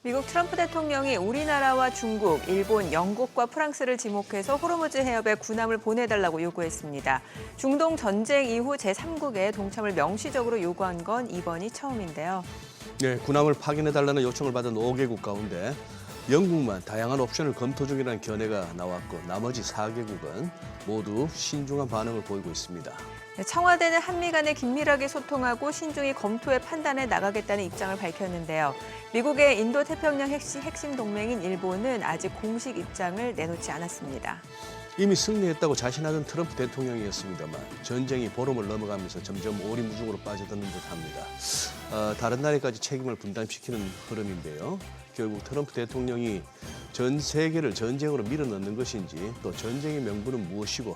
미국 트럼프 대통령이 우리나라와 중국, 일본, 영국과 프랑스를 지목해서 호르무즈 해협에 군함을 보내달라고 요구했습니다. 중동 전쟁 이후 제3국의 동참을 명시적으로 요구한 건 이번이 처음인데요. 네, 군함을 파견해달라는 요청을 받은 5개국 가운데 영국만 다양한 옵션을 검토 중이라는 견해가 나왔고 나머지 4개국은 모두 신중한 반응을 보이고 있습니다. 청와대는 한미 간에 긴밀하게 소통하고 신중히 검토해 판단해 나가겠다는 입장을 밝혔는데요. 미국의 인도태평양 핵심 동맹인 일본은 아직 공식 입장을 내놓지 않았습니다. 이미 승리했다고 자신하던 트럼프 대통령이었습니다만 전쟁이 보름을 넘어가면서 점점 오리무중으로 빠져드는 듯합니다. 다른 나라까지 책임을 분담시키는 흐름인데요. 결국 트럼프 대통령이 전 세계를 전쟁으로 밀어넣는 것인지 또 전쟁의 명분은 무엇이고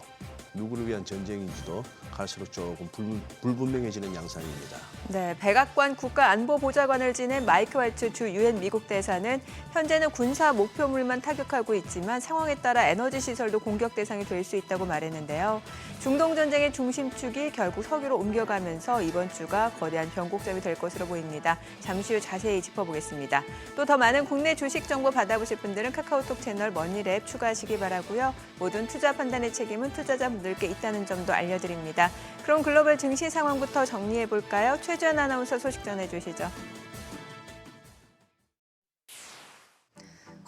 누구를 위한 전쟁인지도 갈수록 조금 불분명해지는 양상입니다. 네, 백악관 국가안보보좌관을 지낸 마이크 화이트 주 유엔 미국 대사는 현재는 군사 목표물만 타격하고 있지만 상황에 따라 에너지 시설도 공격 대상이 될 수 있다고 말했는데요. 중동 전쟁의 중심축이 결국 서기로 옮겨가면서 이번 주가 거대한 변곡점이 될 것으로 보입니다. 잠시 후 자세히 짚어보겠습니다. 또 더 많은 국내 주식 정보 받아보실 분들은 카카오톡 채널 머니랩 추가하시기 바라고요. 모든 투자 판단의 책임은 투자자분들께 있다는 점도 알려드립니다. 그럼 글로벌 증시 상황부터 정리해볼까요? 최주연 아나운서 소식 전해주시죠.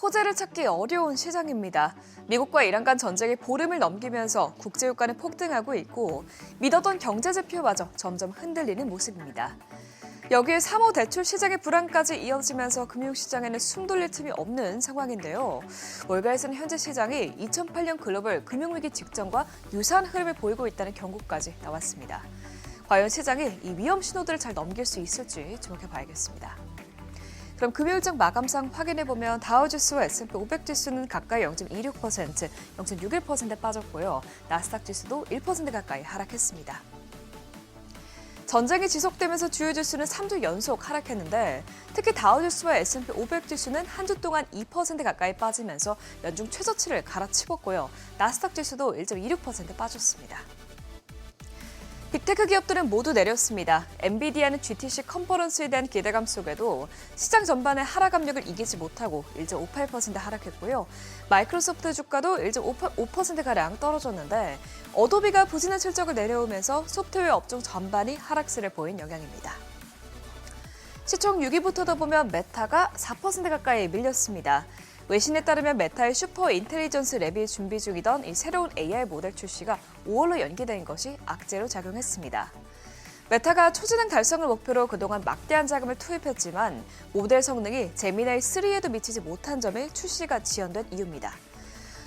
호재를 찾기 어려운 시장입니다. 미국과 이란 간 전쟁이 보름을 넘기면서 국제유가는 폭등하고 있고 믿었던 경제지표마저 점점 흔들리는 모습입니다. 여기에 3호 대출 시장의 불안까지 이어지면서 금융시장에는 숨 돌릴 틈이 없는 상황인데요. 월가에서는 현재 시장이 2008년 글로벌 금융위기 직전과 유사한 흐름을 보이고 있다는 경고까지 나왔습니다. 과연 시장이 이 위험 신호들을 잘 넘길 수 있을지 주목해봐야겠습니다. 그럼 금요일장 마감상 확인해보면 다우지수와 S&P 500 지수는 가까이 0.26%, 0.61% 빠졌고요. 나스닥 지수도 1% 가까이 하락했습니다. 전쟁이 지속되면서 주요 지수는 3주 연속 하락했는데 특히 다우지수와 S&P 500 지수는 한 주 동안 2% 가까이 빠지면서 연중 최저치를 갈아치웠고요. 나스닥 지수도 1.26% 빠졌습니다. 빅테크 기업들은 모두 내렸습니다. 엔비디아는 GTC 컨퍼런스에 대한 기대감 속에도 시장 전반의 하락 압력을 이기지 못하고 1.58% 하락했고요. 마이크로소프트 주가도 1.5%가량 떨어졌는데 어도비가 부진한 실적을 내려오면서 소프트웨어 업종 전반이 하락세를 보인 영향입니다. 시총 6위부터 보면 메타가 4% 가까이 밀렸습니다. 외신에 따르면 메타의 슈퍼 인텔리전스 랩이 준비 중이던 이 새로운 AI 모델 출시가 5월로 연기된 것이 악재로 작용했습니다. 메타가 초진행 달성을 목표로 그동안 막대한 자금을 투입했지만 모델 성능이 제미나이 3에도 미치지 못한 점이 출시가 지연된 이유입니다.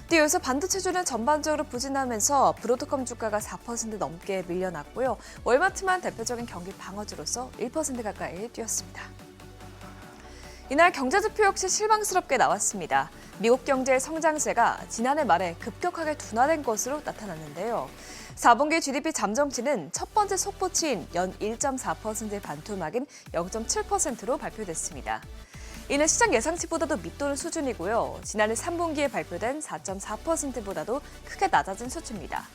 뒤이어서 반도체주는 전반적으로 부진하면서 브로드컴 주가가 4% 넘게 밀려났고요. 월마트만 대표적인 경기 방어주로서 1% 가까이 뛰었습니다. 이날 경제지표 역시 실망스럽게 나왔습니다. 미국 경제의 성장세가 지난해 말에 급격하게 둔화된 것으로 나타났는데요. 4분기 GDP 잠정치는 첫 번째 속보치인 연 1.4%의 반토막인 0.7%로 발표됐습니다. 이는 시장 예상치보다도 밑도는 수준이고요. 지난해 3분기에 발표된 4.4%보다도 크게 낮아진 수치입니다.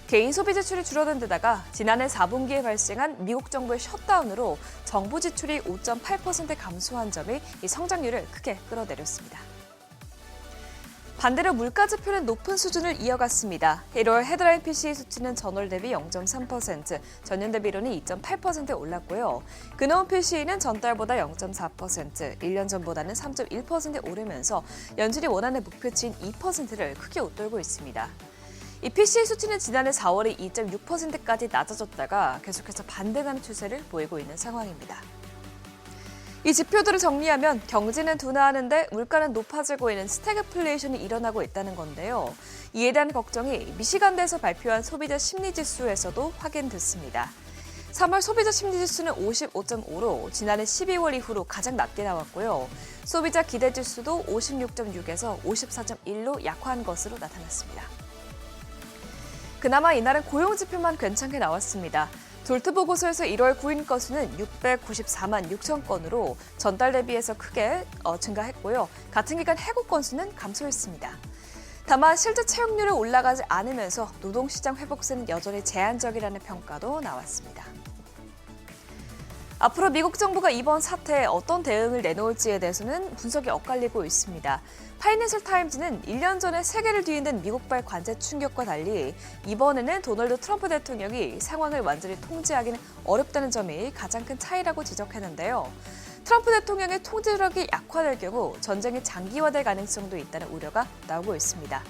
개인 소비 지출이 줄어든 데다가 지난해 4분기에 발생한 미국 정부의 셧다운으로 정부 지출이 5.8% 감소한 점이 이 성장률을 크게 끌어내렸습니다. 반대로 물가 지표는 높은 수준을 이어갔습니다. 1월 헤드라인 PCE 수치는 전월 대비 0.3%, 전년 대비로는 2.8% 올랐고요. 근원 PCE는 전달보다 0.4%, 1년 전보다는 3.1% 오르면서 연준이 원하는 목표치인 2%를 크게 웃돌고 있습니다. 이 PCE 수치는 지난해 4월에 2.6%까지 낮아졌다가 계속해서 반등하는 추세를 보이고 있는 상황입니다. 이 지표들을 정리하면 경제는 둔화하는데 물가는 높아지고 있는 스태그플레이션이 일어나고 있다는 건데요. 이에 대한 걱정이 미시간대에서 발표한 소비자 심리지수에서도 확인됐습니다. 3월 소비자 심리지수는 55.5로 지난해 12월 이후로 가장 낮게 나왔고요. 소비자 기대지수도 56.6에서 54.1로 약화한 것으로 나타났습니다. 그나마 이날은 고용지표만 괜찮게 나왔습니다. 졸트 보고서에서 1월 구인 건수는 694만 6천 건으로 전달 대비해서 크게 증가했고요. 같은 기간 해고 건수는 감소했습니다. 다만 실제 채용률이 올라가지 않으면서 노동시장 회복세는 여전히 제한적이라는 평가도 나왔습니다. 앞으로 미국 정부가 이번 사태에 어떤 대응을 내놓을지에 대해서는 분석이 엇갈리고 있습니다. 파이낸셜 타임즈는 1년 전에 세계를 뒤흔든 미국발 관세 충격과 달리 이번에는 도널드 트럼프 대통령이 상황을 완전히 통제하기는 어렵다는 점이 가장 큰 차이라고 지적했는데요. 트럼프 대통령의 통제력이 약화될 경우 전쟁이 장기화될 가능성도 있다는 우려가 나오고 있습니다.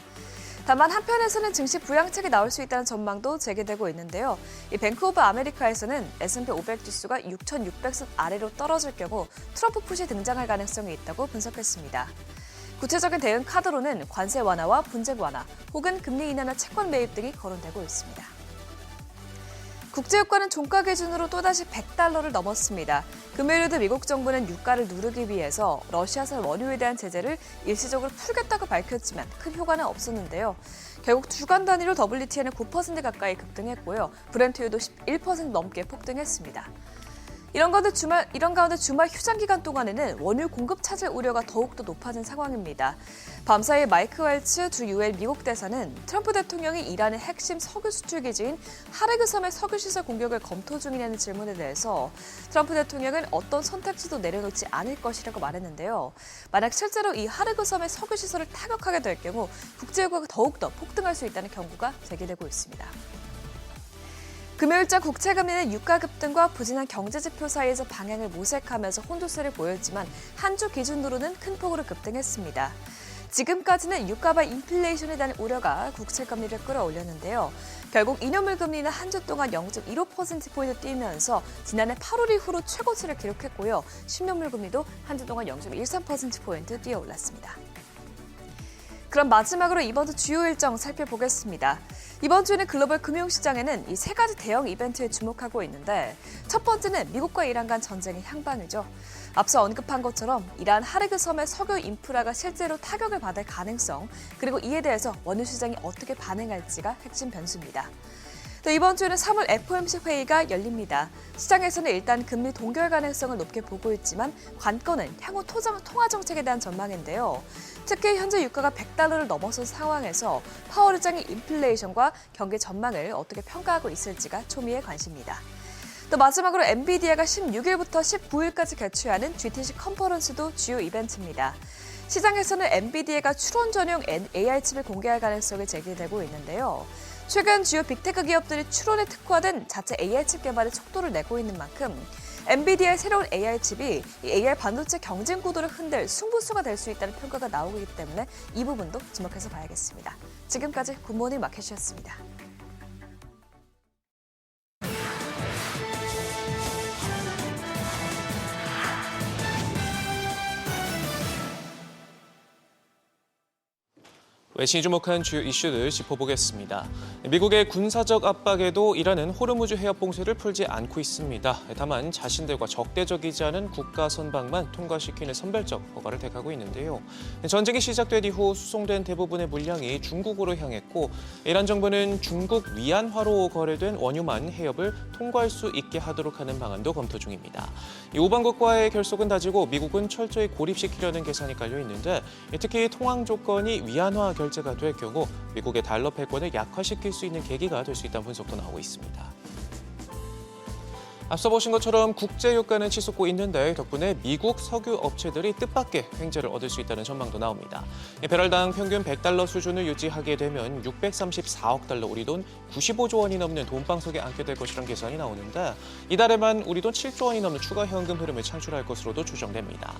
다만 한편에서는 증시 부양책이 나올 수 있다는 전망도 제기되고 있는데요. 이 뱅크 오브 아메리카에서는 S&P 500 지수가 6,600선 아래로 떨어질 경우 트럼프 풋이 등장할 가능성이 있다고 분석했습니다. 구체적인 대응 카드로는 관세 완화와 분쟁 완화, 혹은 금리 인하나 채권 매입 등이 거론되고 있습니다. 국제유가는 종가 기준으로 또다시 $100를 넘었습니다. 금요일에도 미국 정부는 유가를 누르기 위해서 러시아산 원유에 대한 제재를 일시적으로 풀겠다고 밝혔지만 큰 효과는 없었는데요. 결국 주간 단위로 WTI는 9% 가까이 급등했고요. 브렌트유도 11% 넘게 폭등했습니다. 이런 가운데 주말 휴장 기간 동안에는 원유 공급 차질 우려가 더욱더 높아진 상황입니다. 밤사이 마이크 왈츠 주 유엔 미국 대사는 트럼프 대통령이 이란의 핵심 석유 수출 기지인 하르그 섬의 석유 시설 공격을 검토 중이라는 질문에 대해서 트럼프 대통령은 어떤 선택지도 내려놓지 않을 것이라고 말했는데요. 만약 실제로 이 하르그 섬의 석유 시설을 타격하게 될 경우 국제유가가 더욱더 폭등할 수 있다는 경고가 제기되고 있습니다. 금요일자 국채금리는 유가 급등과 부진한 경제지표 사이에서 방향을 모색하면서 혼조세를 보였지만 한 주 기준으로는 큰 폭으로 급등했습니다. 지금까지는 유가와 인플레이션에 대한 우려가 국채금리를 끌어올렸는데요. 결국 2년물 금리는 한 주 동안 0.15%포인트 뛰면서 지난해 8월 이후로 최고치를 기록했고요. 10년물 금리도 한 주 동안 0.13%포인트 뛰어올랐습니다. 그럼 마지막으로 이번 주 주요 일정 살펴보겠습니다. 이번 주에는 글로벌 금융시장에는 이 세 가지 대형 이벤트에 주목하고 있는데 첫 번째는 미국과 이란 간 전쟁의 향방이죠. 앞서 언급한 것처럼 이란 하르그 섬의 석유 인프라가 실제로 타격을 받을 가능성, 그리고 이에 대해서 원유 시장이 어떻게 반응할지가 핵심 변수입니다. 또 이번 주에는 3월 FOMC 회의가 열립니다. 시장에서는 일단 금리 동결 가능성을 높게 보고 있지만 관건은 향후 통화 정책에 대한 전망인데요. 특히 현재 유가가 $100를 넘어선 상황에서 파월 의장이 인플레이션과 경기 전망을 어떻게 평가하고 있을지가 초미의 관심입니다. 또 마지막으로 엔비디아가 16일부터 19일까지 개최하는 GTC 컨퍼런스도 주요 이벤트입니다. 시장에서는 엔비디아가 추론 전용 AI 칩을 공개할 가능성이 제기되고 있는데요. 최근 주요 빅테크 기업들이 추론에 특화된 자체 AI 칩 개발에 속도를 내고 있는 만큼 엔비디아의 새로운 AI 칩이 이 AI 반도체 경쟁 구도를 흔들 승부수가 될 수 있다는 평가가 나오기 때문에 이 부분도 주목해서 봐야겠습니다. 지금까지 굿모닝 마켓이었습니다. 외신이 주목한 주요 이슈들 짚어보겠습니다. 미국의 군사적 압박에도 이란은 호르무즈 해협 봉쇄를 풀지 않고 있습니다. 다만 자신들과 적대적이지 않은 국가 선박만 통과시키는 선별적 허가를 택하고 있는데요. 전쟁이 시작된 이후 수송된 대부분의 물량이 중국으로 향했고 이란 정부는 중국 위안화로 거래된 원유만 해협을 통과할 수 있게 하도록 하는 방안도 검토 중입니다. 이 우방국과의 결속은 다지고 미국은 철저히 고립시키려는 계산이 깔려 있는데 특히 통항 조건이 위안화 결제가 될 경우 미국의 달러 패권을 약화시킬 수 있는 계기가 될 수 있다는 분석도 나오고 있습니다. 앞서 보신 것처럼 국제유가는 치솟고 있는데 덕분에 미국 석유 업체들이 뜻밖의 횡재를 얻을 수 있다는 전망도 나옵니다. 배럴당 평균 $100 수준을 유지하게 되면 634억 달러, 우리 돈 95조 원이 넘는 돈방석에 앉게 될 것이란 계산이 나오는데 이달에만 우리 돈 7조 원이 넘는 추가 현금 흐름을 창출할 것으로도 추정됩니다.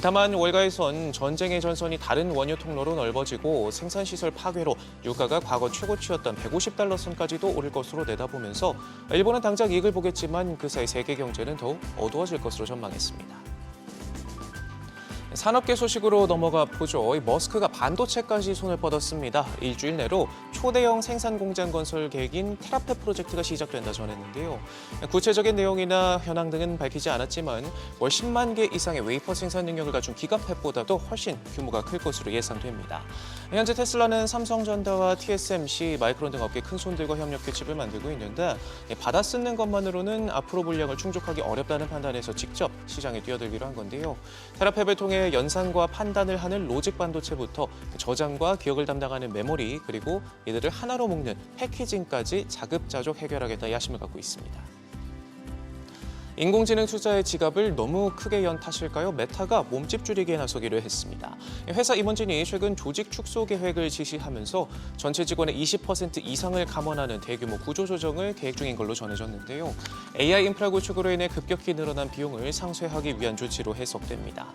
다만 월가에선 전쟁의 전선이 다른 원유 통로로 넓어지고 생산시설 파괴로 유가가 과거 최고치였던 $150 선까지도 오를 것으로 내다보면서 일본은 당장 이익을 보겠지만 그 사이 세계 경제는 더욱 어두워질 것으로 전망했습니다. 산업계 소식으로 넘어가 보죠. 머스크가 반도체까지 손을 뻗었습니다. 일주일 내로 초대형 생산 공장 건설 계획인 테라페 프로젝트가 시작된다 전했는데요. 구체적인 내용이나 현황 등은 밝히지 않았지만 월 10만 개 이상의 웨이퍼 생산 능력을 갖춘 기가팹보다도 훨씬 규모가 클 것으로 예상됩니다. 현재 테슬라는 삼성전자와 TSMC, 마이크론 등 업계 큰 손들과 협력해 칩을 만들고 있는데 받아 쓰는 것만으로는 앞으로 물량을 충족하기 어렵다는 판단에서 직접 시장에 뛰어들기로 한 건데요. 테라팹을 통해 연산과 판단을 하는 로직 반도체부터 저장과 기억을 담당하는 메모리, 그리고 이들을 하나로 묶는 패키징까지 자급자족 해결하겠다 야심을 갖고 있습니다. 인공지능 투자에 지갑을 너무 크게 연 탓일까요? 메타가 몸집 줄이기에 나서기로 했습니다. 회사 임원진이 최근 조직 축소 계획을 지시하면서 전체 직원의 20% 이상을 감원하는 대규모 구조조정을 계획 중인 걸로 전해졌는데요. AI 인프라 구축으로 인해 급격히 늘어난 비용을 상쇄하기 위한 조치로 해석됩니다.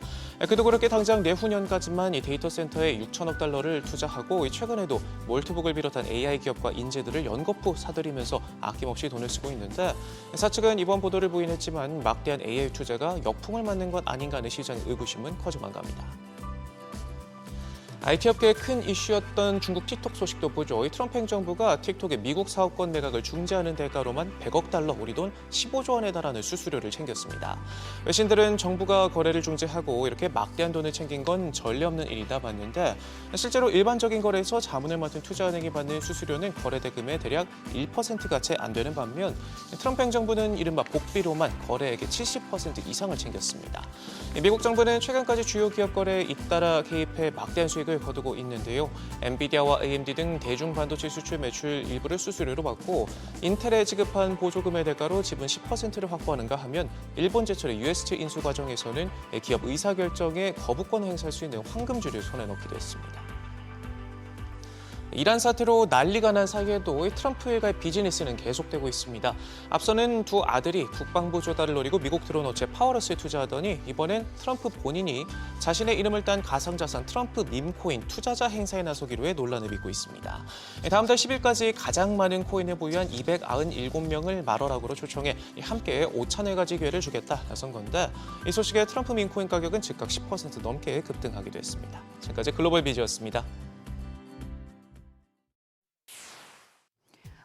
그도 그렇게 당장 내후년까지만 이 데이터 센터에 6천억 달러를 투자하고 최근에도 몰트북을 비롯한 AI 기업과 인재들을 연거푸 사들이면서 아낌없이 돈을 쓰고 있는데 회사 측은 이번 보도를 부인했지만 막대한 AI 투자가 역풍을 맞는 것 아닌가 하는 시장의 의구심은 커져만 갑니다. IT업계의 큰 이슈였던 중국 틱톡 소식도 보죠. 이 트럼프 행정부가 틱톡의 미국 사업권 매각을 중지하는 대가로만 100억 달러, 우리 돈 15조 원에 달하는 수수료를 챙겼습니다. 외신들은 정부가 거래를 중지하고 이렇게 막대한 돈을 챙긴 건 전례 없는 일이다 봤는데 실제로 일반적인 거래에서 자문을 맡은 투자은행이 받는 수수료는 거래 대금의 대략 1%가 채 안 되는 반면 트럼프 행정부는 이른바 복비로만 거래액의 70% 이상을 챙겼습니다. 미국 정부는 최근까지 주요 기업 거래에 잇따라 개입해 막대한 수익을 거두고 있는데요. 엔비디아와 AMD 등 대중 반도체 수출 매출 일부를 수수료로 받고 인텔에 지급한 보조금의 대가로 지분 10%를 확보하는가 하면 일본 제철의 UST 인수 과정에서는 기업 의사결정에 거부권 행사할 수 있는 황금줄을 손에 넣기도 했습니다. 이란 사태로 난리가 난 사이에도 트럼프 일가의 비즈니스는 계속되고 있습니다. 앞서는 두 아들이 국방부 조달을 노리고 미국 드론 업체 파워러스에 투자하더니 이번엔 트럼프 본인이 자신의 이름을 딴 가상자산 트럼프 밈코인 투자자 행사에 나서기로 해 논란을 빚고 있습니다. 다음 달 10일까지 가장 많은 코인을 보유한 297명을 말어락으로 초청해 함께 5천여 가지 기회를 주겠다 나선 건데 이 소식에 트럼프 밈코인 가격은 즉각 10% 넘게 급등하기도 했습니다. 지금까지 글로벌 비즈였습니다.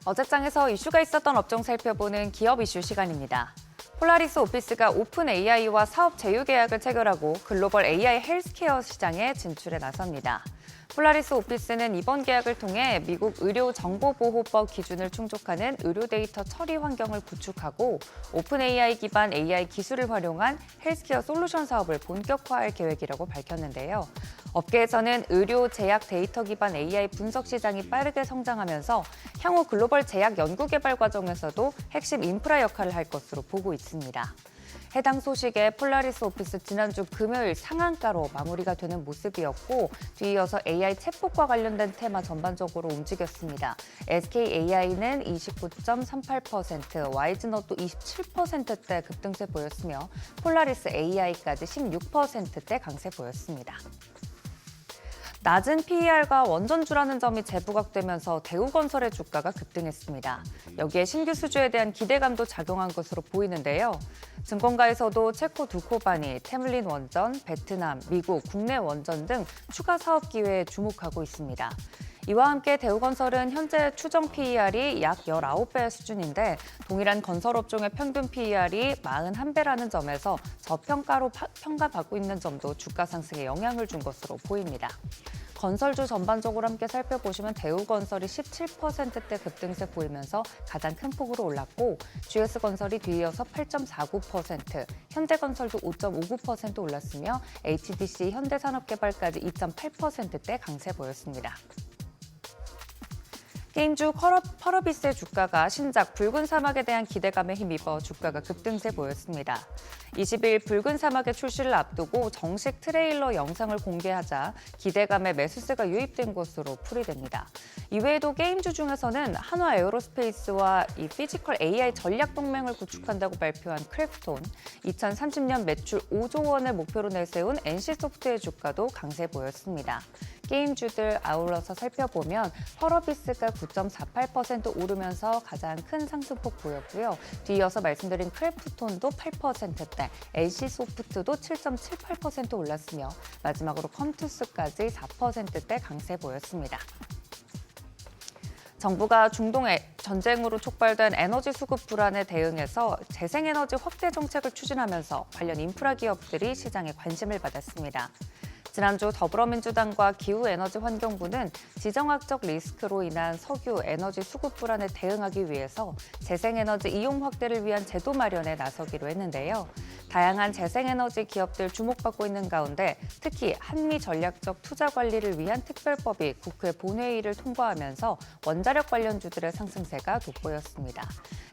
어제장에서 이슈가 있었던 업종 살펴보는 기업 이슈 시간입니다. 폴라리스 오피스가 오픈 AI와 사업 제휴 계약을 체결하고 글로벌 AI 헬스케어 시장에 진출에 나섭니다. 폴라리스 오피스는 이번 계약을 통해 미국 의료정보보호법 기준을 충족하는 의료 데이터 처리 환경을 구축하고 오픈 AI 기반 AI 기술을 활용한 헬스케어 솔루션 사업을 본격화할 계획이라고 밝혔는데요. 업계에서는 의료 제약 데이터 기반 AI 분석 시장이 빠르게 성장하면서 향후 글로벌 제약 연구 개발 과정에서도 핵심 인프라 역할을 할 것으로 보고 있습니다. 해당 소식에 폴라리스 오피스 지난주 금요일 상한가로 마무리가 되는 모습이었고 뒤이어서 AI 챗봇과 관련된 테마 전반적으로 움직였습니다. SKAI는 29.38%, YG너도 27%대 급등세 보였으며 폴라리스 AI까지 16%대 강세 보였습니다. 낮은 PER과 원전주라는 점이 재부각되면서 대우건설의 주가가 급등했습니다. 여기에 신규 수주에 대한 기대감도 작용한 것으로 보이는데요. 증권가에서도 체코 두코바니, 태물린 원전, 베트남, 미국, 국내 원전 등 추가 사업 기회에 주목하고 있습니다. 이와 함께 대우건설은 현재 추정 PER이 약 19배 수준인데 동일한 건설업종의 평균 PER이 41배라는 점에서 저평가로 평가받고 있는 점도 주가 상승에 영향을 준 것으로 보입니다. 건설주 전반적으로 함께 살펴보시면 대우건설이 17%대 급등세 보이면서 가장 큰 폭으로 올랐고 GS건설이 뒤이어서 8.49%, 현대건설도 5.59% 올랐으며 HDC 현대산업개발까지 2.8%대 강세 보였습니다. 게임주 펄어비스의 주가가 신작 붉은 사막에 대한 기대감에 힘입어 주가가 급등세 보였습니다. 20일 붉은 사막의 출시를 앞두고 정식 트레일러 영상을 공개하자 기대감에 매수세가 유입된 것으로 풀이됩니다. 이외에도 게임주 중에서는 한화 에어로스페이스와 이 피지컬 AI 전략 동맹을 구축한다고 발표한 크래프톤, 2030년 매출 5조 원을 목표로 내세운 NC소프트의 주가도 강세 보였습니다. 게임주들 아울러서 살펴보면 펄어비스가 9.48% 오르면서 가장 큰 상승폭 보였고요. 뒤이어서 말씀드린 크래프톤도 8%대, NC소프트도 7.78% 올랐으며 마지막으로 컴투스까지 4%대 강세 보였습니다. 정부가 중동의 전쟁으로 촉발된 에너지 수급 불안에 대응해서 재생에너지 확대 정책을 추진하면서 관련 인프라 기업들이 시장에 관심을 받았습니다. 지난주 더불어민주당과 기후에너지환경부는 지정학적 리스크로 인한 석유 에너지 수급 불안에 대응하기 위해서 재생에너지 이용 확대를 위한 제도 마련에 나서기로 했는데요. 다양한 재생에너지 기업들 주목받고 있는 가운데 특히 한미 전략적 투자 관리를 위한 특별법이 국회 본회의를 통과하면서 원자력 관련주들의 상승세가 돋보였습니다.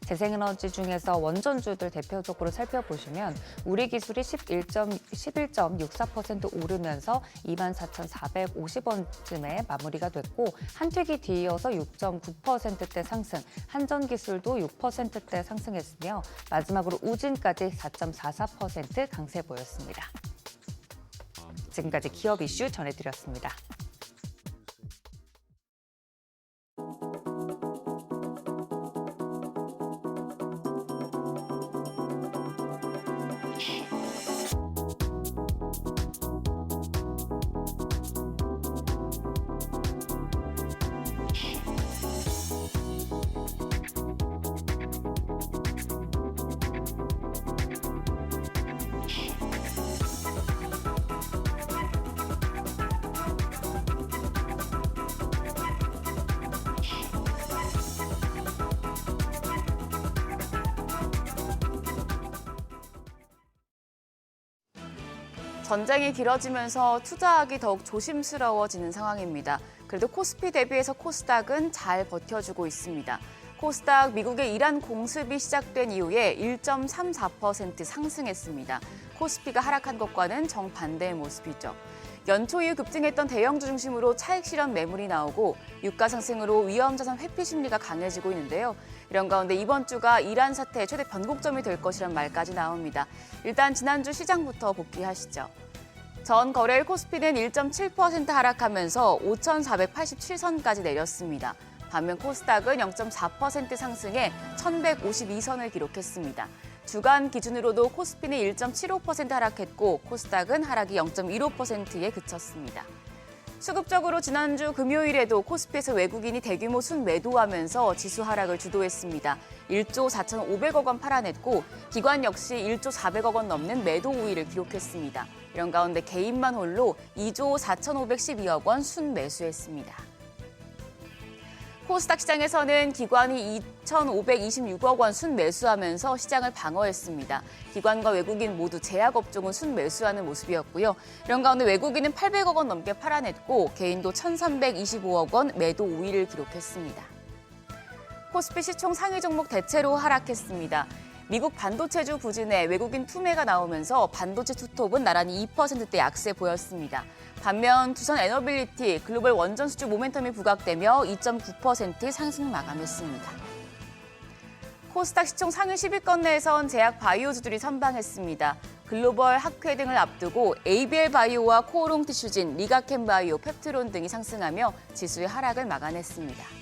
재생에너지 중에서 원전주들 대표적으로 살펴보시면 우리 기술이 11.64% 오르면서 24,450원쯤에 마무리가 됐고 한특이 뒤이어서 6.9%대 상승, 한전기술도 6%대 상승했으며 마지막으로 우진까지 4.44% 강세 보였습니다. 지금까지 기업 이슈 전해드렸습니다. 전쟁이 길어지면서 투자하기 더욱 조심스러워지는 상황입니다. 그래도 코스피 대비해서 코스닥은 잘 버텨주고 있습니다. 코스닥 미국의 이란 공습이 시작된 이후에 1.34% 상승했습니다. 코스피가 하락한 것과는 정반대의 모습이죠. 연초 이후 급등했던 대형주 중심으로 차익 실현 매물이 나오고 유가 상승으로 위험자산 회피 심리가 강해지고 있는데요. 이런 가운데 이번 주가 이란 사태의 최대 변곡점이 될 것이란 말까지 나옵니다. 일단 지난주 시장부터 복귀하시죠. 전 거래일 코스피는 1.7% 하락하면서 5,487선까지 내렸습니다. 반면 코스닥은 0.4% 상승해 1,152선을 기록했습니다. 주간 기준으로도 코스피는 1.75% 하락했고 코스닥은 하락이 0.15%에 그쳤습니다. 수급적으로 지난주 금요일에도 코스피에서 외국인이 대규모 순매도하면서 지수 하락을 주도했습니다. 1조 4,500억 원 팔아냈고 기관 역시 1조 400억 원 넘는 매도 우위를 기록했습니다. 이런 가운데 개인만 홀로 2조 4,512억 원 순매수했습니다. 코스닥 시장에서는 기관이 2,526억 원 순매수하면서 시장을 방어했습니다. 기관과 외국인 모두 제약업종은 순매수하는 모습이었고요. 이런 가운데 외국인은 800억 원 넘게 팔아냈고 개인도 1,325억 원 매도 우위를 기록했습니다. 코스피 시총 상위 종목 대체로 하락했습니다. 미국 반도체주 부진에 외국인 투매가 나오면서 반도체 투톱은 나란히 2%대 약세 보였습니다. 반면 두산 에너빌리티, 글로벌 원전 수주 모멘텀이 부각되며 2.9% 상승 마감했습니다. 코스닥 시총 상위 10위권 내에선 제약 바이오주들이 선방했습니다. 글로벌 학회 등을 앞두고 ABL 바이오와 코오롱 티슈진, 리가켄 바이오, 펩트론 등이 상승하며 지수의 하락을 막아냈습니다.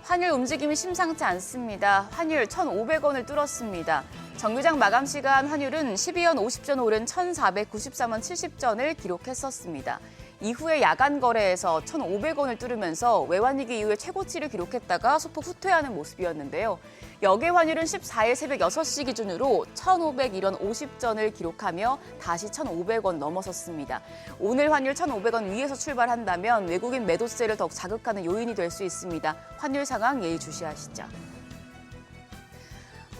환율 움직임이 심상치 않습니다. 환율 1,500원을 뚫었습니다. 정규장 마감 시간 환율은 12연 50전 오른 1,493원 70전을 기록했었습니다. 이후에 야간 거래에서 1,500원을 뚫으면서 외환위기 이후에 최고치를 기록했다가 소폭 후퇴하는 모습이었는데요. 역외 환율은 14일 새벽 6시 기준으로 1,501원 50전을 기록하며 다시 1,500원 넘어섰습니다. 오늘 환율 1,500원 위에서 출발한다면 외국인 매도세를 더욱 자극하는 요인이 될 수 있습니다. 환율 상황 예의주시하시죠.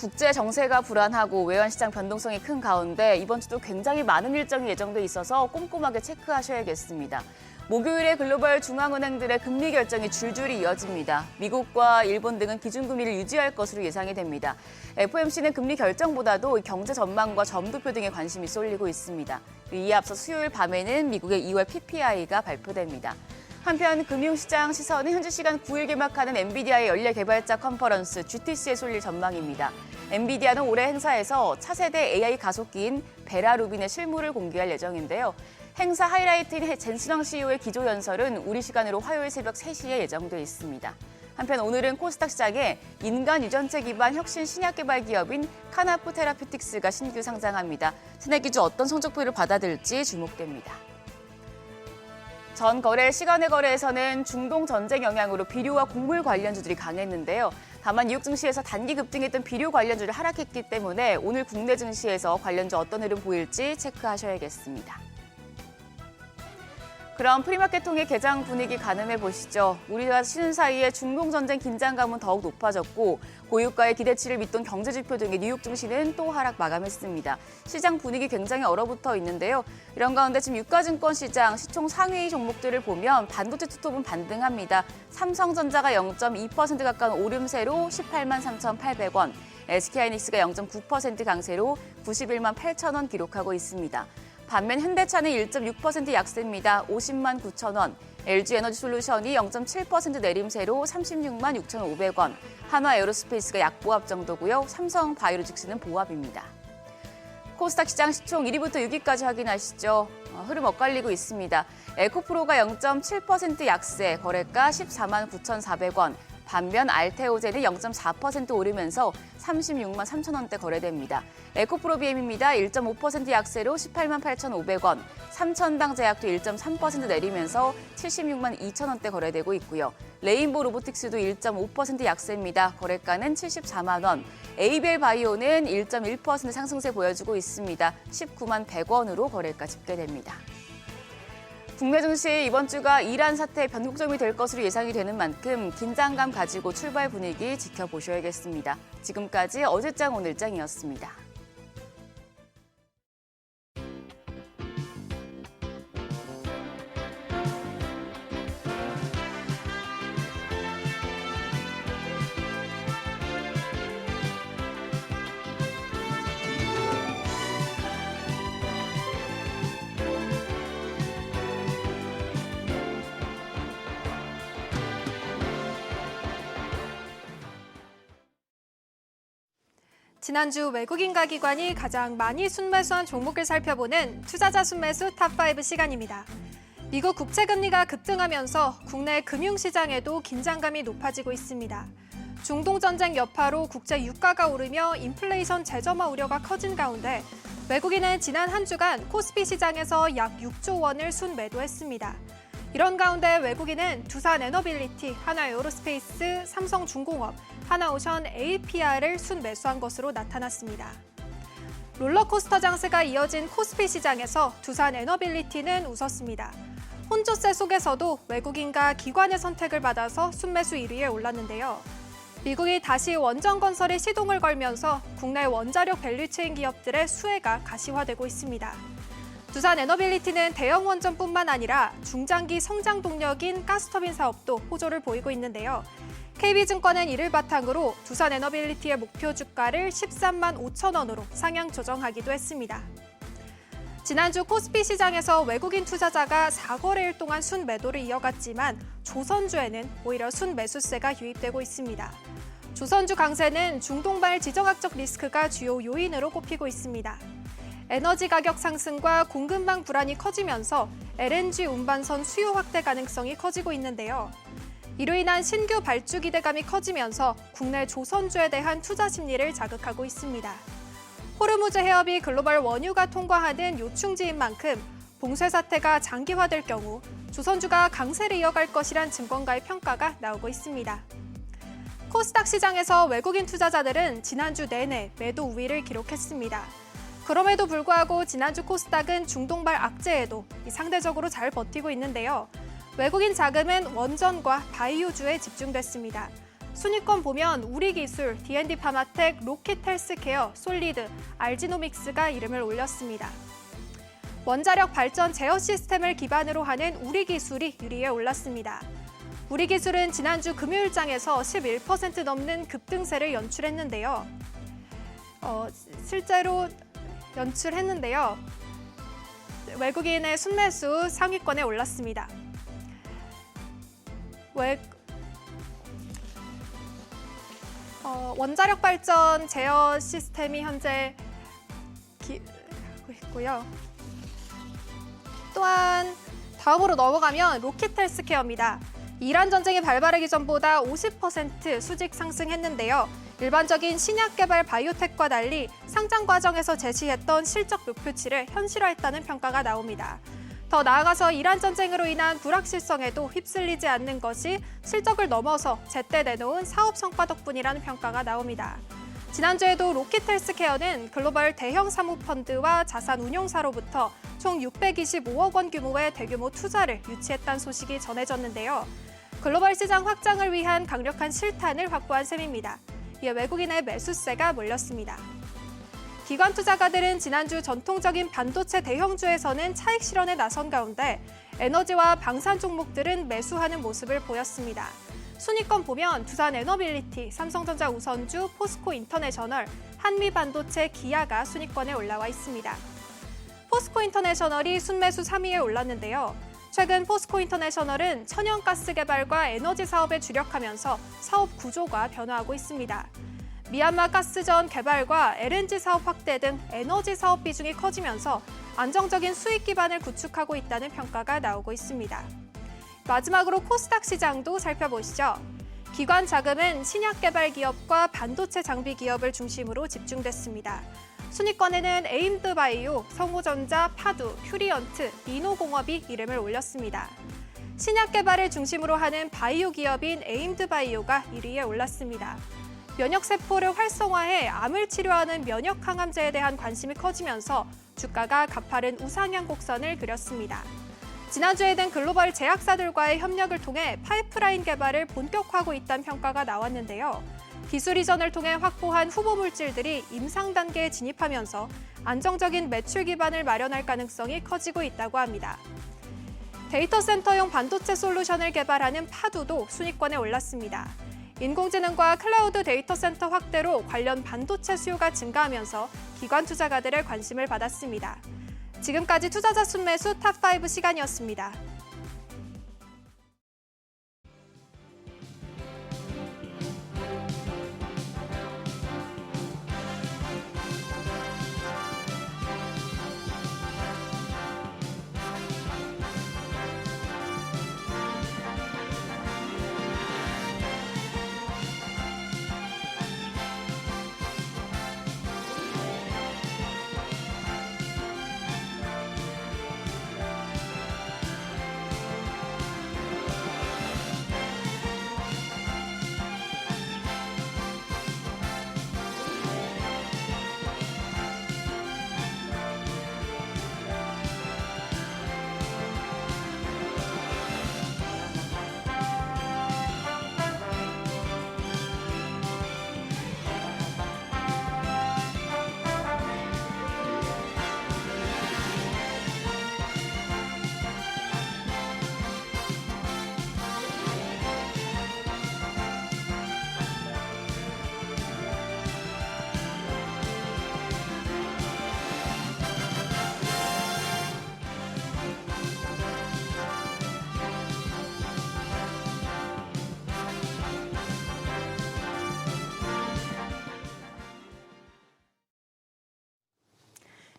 국제 정세가 불안하고 외환시장 변동성이 큰 가운데 이번 주도 굉장히 많은 일정이 예정돼 있어서 꼼꼼하게 체크하셔야겠습니다. 목요일에 글로벌 중앙은행들의 금리 결정이 줄줄이 이어집니다. 미국과 일본 등은 기준금리를 유지할 것으로 예상이 됩니다. FOMC는 금리 결정보다도 경제 전망과 점도표 등에 관심이 쏠리고 있습니다. 이에 앞서 수요일 밤에는 미국의 2월 PPI가 발표됩니다. 한편 금융시장 시선은 현지 시간 9일 개막하는 엔비디아의 연례개발자 컨퍼런스 GTC에 쏠릴 전망입니다. 엔비디아는 올해 행사에서 차세대 AI 가속기인 베라 루빈의 실물을 공개할 예정인데요. 행사 하이라이트인 젠슨왕 CEO의 기조연설은 우리 시간으로 화요일 새벽 3시에 예정돼 있습니다. 한편 오늘은 코스닥 시장에 인간 유전체 기반 혁신 신약 개발 기업인 카나프 테라퓨틱스가 신규 상장합니다. 새내기주 어떤 성적표를 받아들일지 주목됩니다. 전 거래 시간의 거래에서는 중동 전쟁 영향으로 비료와 곡물 관련주들이 강했는데요. 다만 뉴욕 증시에서 단기 급등했던 비료 관련주를 하락했기 때문에 오늘 국내 증시에서 관련주 어떤 흐름 보일지 체크하셔야겠습니다. 그럼 프리마켓 통해 개장 분위기 가늠해 보시죠. 우리가 쉬는 사이에 중동 전쟁 긴장감은 더욱 높아졌고 고유가의 기대치를 밑돈 경제지표 등의 뉴욕 증시는 또 하락 마감했습니다. 시장 분위기 굉장히 얼어붙어 있는데요. 이런 가운데 지금 유가증권 시장 시총 상위 종목들을 보면 반도체 투톱은 반등합니다. 삼성전자가 0.2% 가까운 오름세로 18만 3,800원, SK하이닉스가 0.9% 강세로 91만 8천원 기록하고 있습니다. 반면 현대차는 1.6% 약세입니다. 50만 9천원. LG에너지솔루션이 0.7% 내림세로 36만 6,500원. 한화에어로스페이스가 약보합 정도고요. 삼성바이오로직스는 보합입니다. 코스닥 시장 시총 1위부터 6위까지 확인하시죠. 흐름 엇갈리고 있습니다. 에코프로가 0.7% 약세, 거래가 14만 9,400원. 반면 알테오젠이 0.4% 오르면서 36만 3천 원대 거래됩니다. 에코프로비엠입니다. 1.5% 약세로 18만 8,500원, 삼천당 제약도 1.3% 내리면서 76만 2천 원대 거래되고 있고요. 레인보 로보틱스도 1.5% 약세입니다. 거래가는 74만 원. 에이벨 바이오는 1.1% 상승세 보여주고 있습니다. 19만 100원으로 거래가 집계됩니다. 국내 증시 이번 주가 이란 사태의 변곡점이 될 것으로 예상이 되는 만큼 긴장감 가지고 출발 분위기 지켜보셔야겠습니다. 지금까지 어제장 오늘장이었습니다. 지난주 외국인가 기관이 가장 많이 순매수한 종목을 살펴보는 투자자 순매수 탑5 시간입니다. 미국 국채금리가 급등하면서 국내 금융시장에도 긴장감이 높아지고 있습니다. 중동 전쟁 여파로 국제 유가가 오르며 인플레이션 재점화 우려가 커진 가운데 외국인은 지난 한 주간 코스피 시장에서 약 6조 원을 순매도했습니다. 이런 가운데 외국인은 두산에너빌리티, 한화에어로스페이스, 삼성중공업, 하나오션, APR을 순매수한 것으로 나타났습니다. 롤러코스터 장세가 이어진 코스피 시장에서 두산에너빌리티는 웃었습니다. 혼조세 속에서도 외국인과 기관의 선택을 받아서 순매수 1위에 올랐는데요. 미국이 다시 원전건설에 시동을 걸면서 국내 원자력 밸류체인 기업들의 수혜가 가시화되고 있습니다. 두산에너빌리티는 대형 원전뿐만 아니라 중장기 성장 동력인 가스터빈 사업도 호조를 보이고 있는데요. KB증권은 이를 바탕으로 두산에너빌리티의 목표 주가를 13만 5천 원으로 상향 조정하기도 했습니다. 지난주 코스피 시장에서 외국인 투자자가 4거래일 동안 순매도를 이어갔지만 조선주에는 오히려 순매수세가 유입되고 있습니다. 조선주 강세는 중동발 지정학적 리스크가 주요 요인으로 꼽히고 있습니다. 에너지 가격 상승과 공급망 불안이 커지면서 LNG 운반선 수요 확대 가능성이 커지고 있는데요. 이로 인한 신규 발주 기대감이 커지면서 국내 조선주에 대한 투자 심리를 자극하고 있습니다. 호르무즈 해협이 글로벌 원유가 통과하는 요충지인 만큼 봉쇄 사태가 장기화될 경우 조선주가 강세를 이어갈 것이란 증권가의 평가가 나오고 있습니다. 코스닥 시장에서 외국인 투자자들은 지난주 내내 매도 우위를 기록했습니다. 그럼에도 불구하고 지난주 코스닥은 중동발 악재에도 상대적으로 잘 버티고 있는데요. 외국인 자금은 원전과 바이오주에 집중됐습니다. 순위권 보면 우리기술, D&D 파마텍, 로킷헬스케어, 솔리드, 알지노믹스가 이름을 올렸습니다. 원자력 발전 제어 시스템을 기반으로 하는 우리기술이 1위에 올랐습니다. 우리기술은 지난주 금요일장에서 11% 넘는 급등세를 연출했는데요. 실제로 연출했는데요. 외국인의 순매수 상위권에 올랐습니다. 원자력 발전 제어 시스템이 현재 있고요. 또한 다음으로 넘어가면 로킷헬스케어입니다. 이란 전쟁이 발발하기 전보다 50% 수직 상승했는데요. 일반적인 신약 개발 바이오텍과 달리 상장 과정에서 제시했던 실적 목표치를 현실화했다는 평가가 나옵니다. 더 나아가서 이란 전쟁으로 인한 불확실성에도 휩쓸리지 않는 것이 실적을 넘어서 제때 내놓은 사업 성과 덕분이라는 평가가 나옵니다. 지난주에도 로킷헬스케어는 글로벌 대형 사모펀드와 자산 운용사로부터 총 625억 원 규모의 대규모 투자를 유치했다는 소식이 전해졌는데요. 글로벌 시장 확장을 위한 강력한 실탄을 확보한 셈입니다. 이에 외국인의 매수세가 몰렸습니다. 기관 투자가들은 지난주 전통적인 반도체 대형주에서는 차익 실현에 나선 가운데 에너지와 방산 종목들은 매수하는 모습을 보였습니다. 순위권 보면 두산에너빌리티, 삼성전자 우선주, 포스코 인터내셔널, 한미반도체, 기아가 순위권에 올라와 있습니다. 포스코 인터내셔널이 순매수 3위에 올랐는데요. 최근 포스코 인터내셔널은 천연가스 개발과 에너지 사업에 주력하면서 사업 구조가 변화하고 있습니다. 미얀마 가스전 개발과 LNG 사업 확대 등 에너지 사업 비중이 커지면서 안정적인 수익 기반을 구축하고 있다는 평가가 나오고 있습니다. 마지막으로 코스닥 시장도 살펴보시죠. 기관 자금은 신약 개발 기업과 반도체 장비 기업을 중심으로 집중됐습니다. 순위권에는 에임드바이오, 성우전자, 파두, 퓨리언트, 리노공업이 이름을 올렸습니다. 신약 개발을 중심으로 하는 바이오 기업인 에임드바이오가 1위에 올랐습니다. 면역세포를 활성화해 암을 치료하는 면역항암제에 대한 관심이 커지면서 주가가 가파른 우상향 곡선을 그렸습니다. 지난주에는 글로벌 제약사들과의 협력을 통해 파이프라인 개발을 본격화하고 있다는 평가가 나왔는데요. 기술 이전을 통해 확보한 후보 물질들이 임상 단계에 진입하면서 안정적인 매출 기반을 마련할 가능성이 커지고 있다고 합니다. 데이터 센터용 반도체 솔루션을 개발하는 파두도 순위권에 올랐습니다. 인공지능과 클라우드 데이터 센터 확대로 관련 반도체 수요가 증가하면서 기관 투자가들의 관심을 받았습니다. 지금까지 투자자 순매수 탑5 시간이었습니다.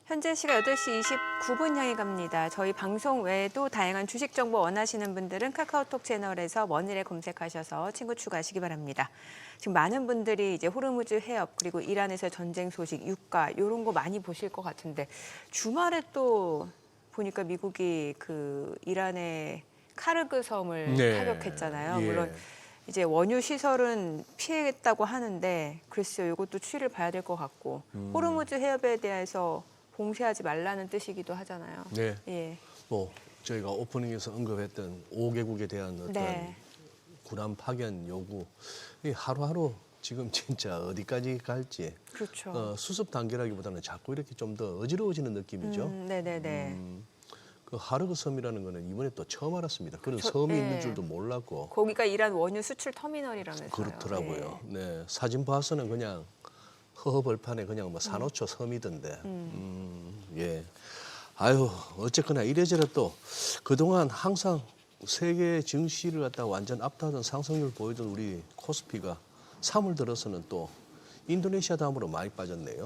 현재 시각 8시 29분 향해 갑니다. 저희 방송 외에도 다양한 주식 정보 원하시는 분들은 카카오톡 채널에서 머니를 검색하셔서 친구 추가하시기 바랍니다. 지금 많은 분들이 이제 호르무즈 해협 그리고 이란에서 전쟁 소식, 유가 이런 거 많이 보실 것 같은데 주말에 또 보니까 미국이 그 이란의 카르그 섬을 타격했잖아요. 예. 물론 이제 원유 시설은 피했다고 하는데 글쎄요, 이것도 추이를 봐야 될 것 같고 호르무즈 해협에 대해서 봉쇄하지 말라는 뜻이기도 하잖아요. 네. 예. 뭐 저희가 오프닝에서 언급했던 5개국에 대한 어떤 네. 군함 파견 요구, 이 하루하루 지금 진짜 어디까지 갈지 그렇죠. 수습 단계라기보다는 자꾸 이렇게 좀 더 어지러워지는 느낌이죠. 네네네. 그 하르그 섬이라는 거는 이번에 또 처음 알았습니다. 그런 섬이 예. 있는 줄도 몰랐고. 거기가 이란 원유 수출 터미널이라면서요. 그렇더라고요. 예. 네, 사진 봐서는 그냥 허허벌판에 그냥 뭐 산호초 섬이던데. 예. 아유, 어쨌거나 이래저래 또 그동안 항상 세계 증시를 갖다가 완전 압도하던 상승률 보이던 우리 코스피가 3월 들어서는 또 인도네시아 다음으로 많이 빠졌네요.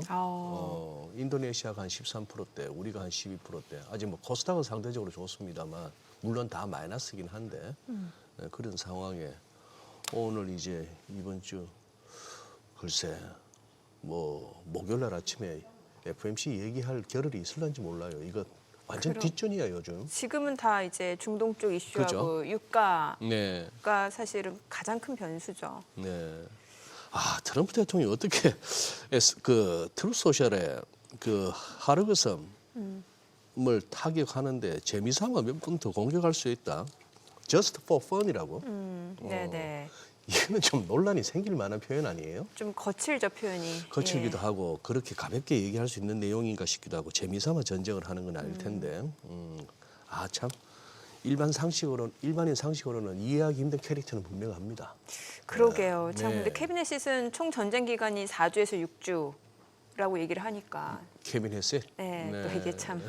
인도네시아가 한 13%대, 우리가 한 12%대. 아직 뭐 코스닥은 상대적으로 좋습니다만 물론 다 마이너스긴 한데 네, 그런 상황에 오늘 이제 이번 주 글쎄 뭐 목요일 날 아침에 FMC 얘기할 겨를이 있을런지 몰라요. 이거 완전 뒷전이야 요즘. 지금은 다 이제 중동 쪽 이슈하고 그죠? 유가가 네. 사실은 가장 큰 변수죠. 네. 아 트럼프 대통령이 어떻게 그 트루소셜에 그 하르그 섬 트럼프를 타격하는데 재미삼아 몇 분 더 공격할 수 있다. Just for fun이라고. 네네. 이거는 좀 논란이 생길 만한 표현 아니에요? 좀 거칠죠 표현이. 거칠기도 하고 그렇게 가볍게 얘기할 수 있는 내용인가 싶기도 하고 재미삼아 전쟁을 하는 건 아닐 텐데. 아 참. 일반인 상식으로는 이해하기 힘든 캐릭터는 분명합니다. 그러게요. 참 네. 근데 캐비넷 시즌 총 전쟁 기간이 4주에서 6주라고 얘기를 하니까 케빈 헤셋. 네, 또 이게 참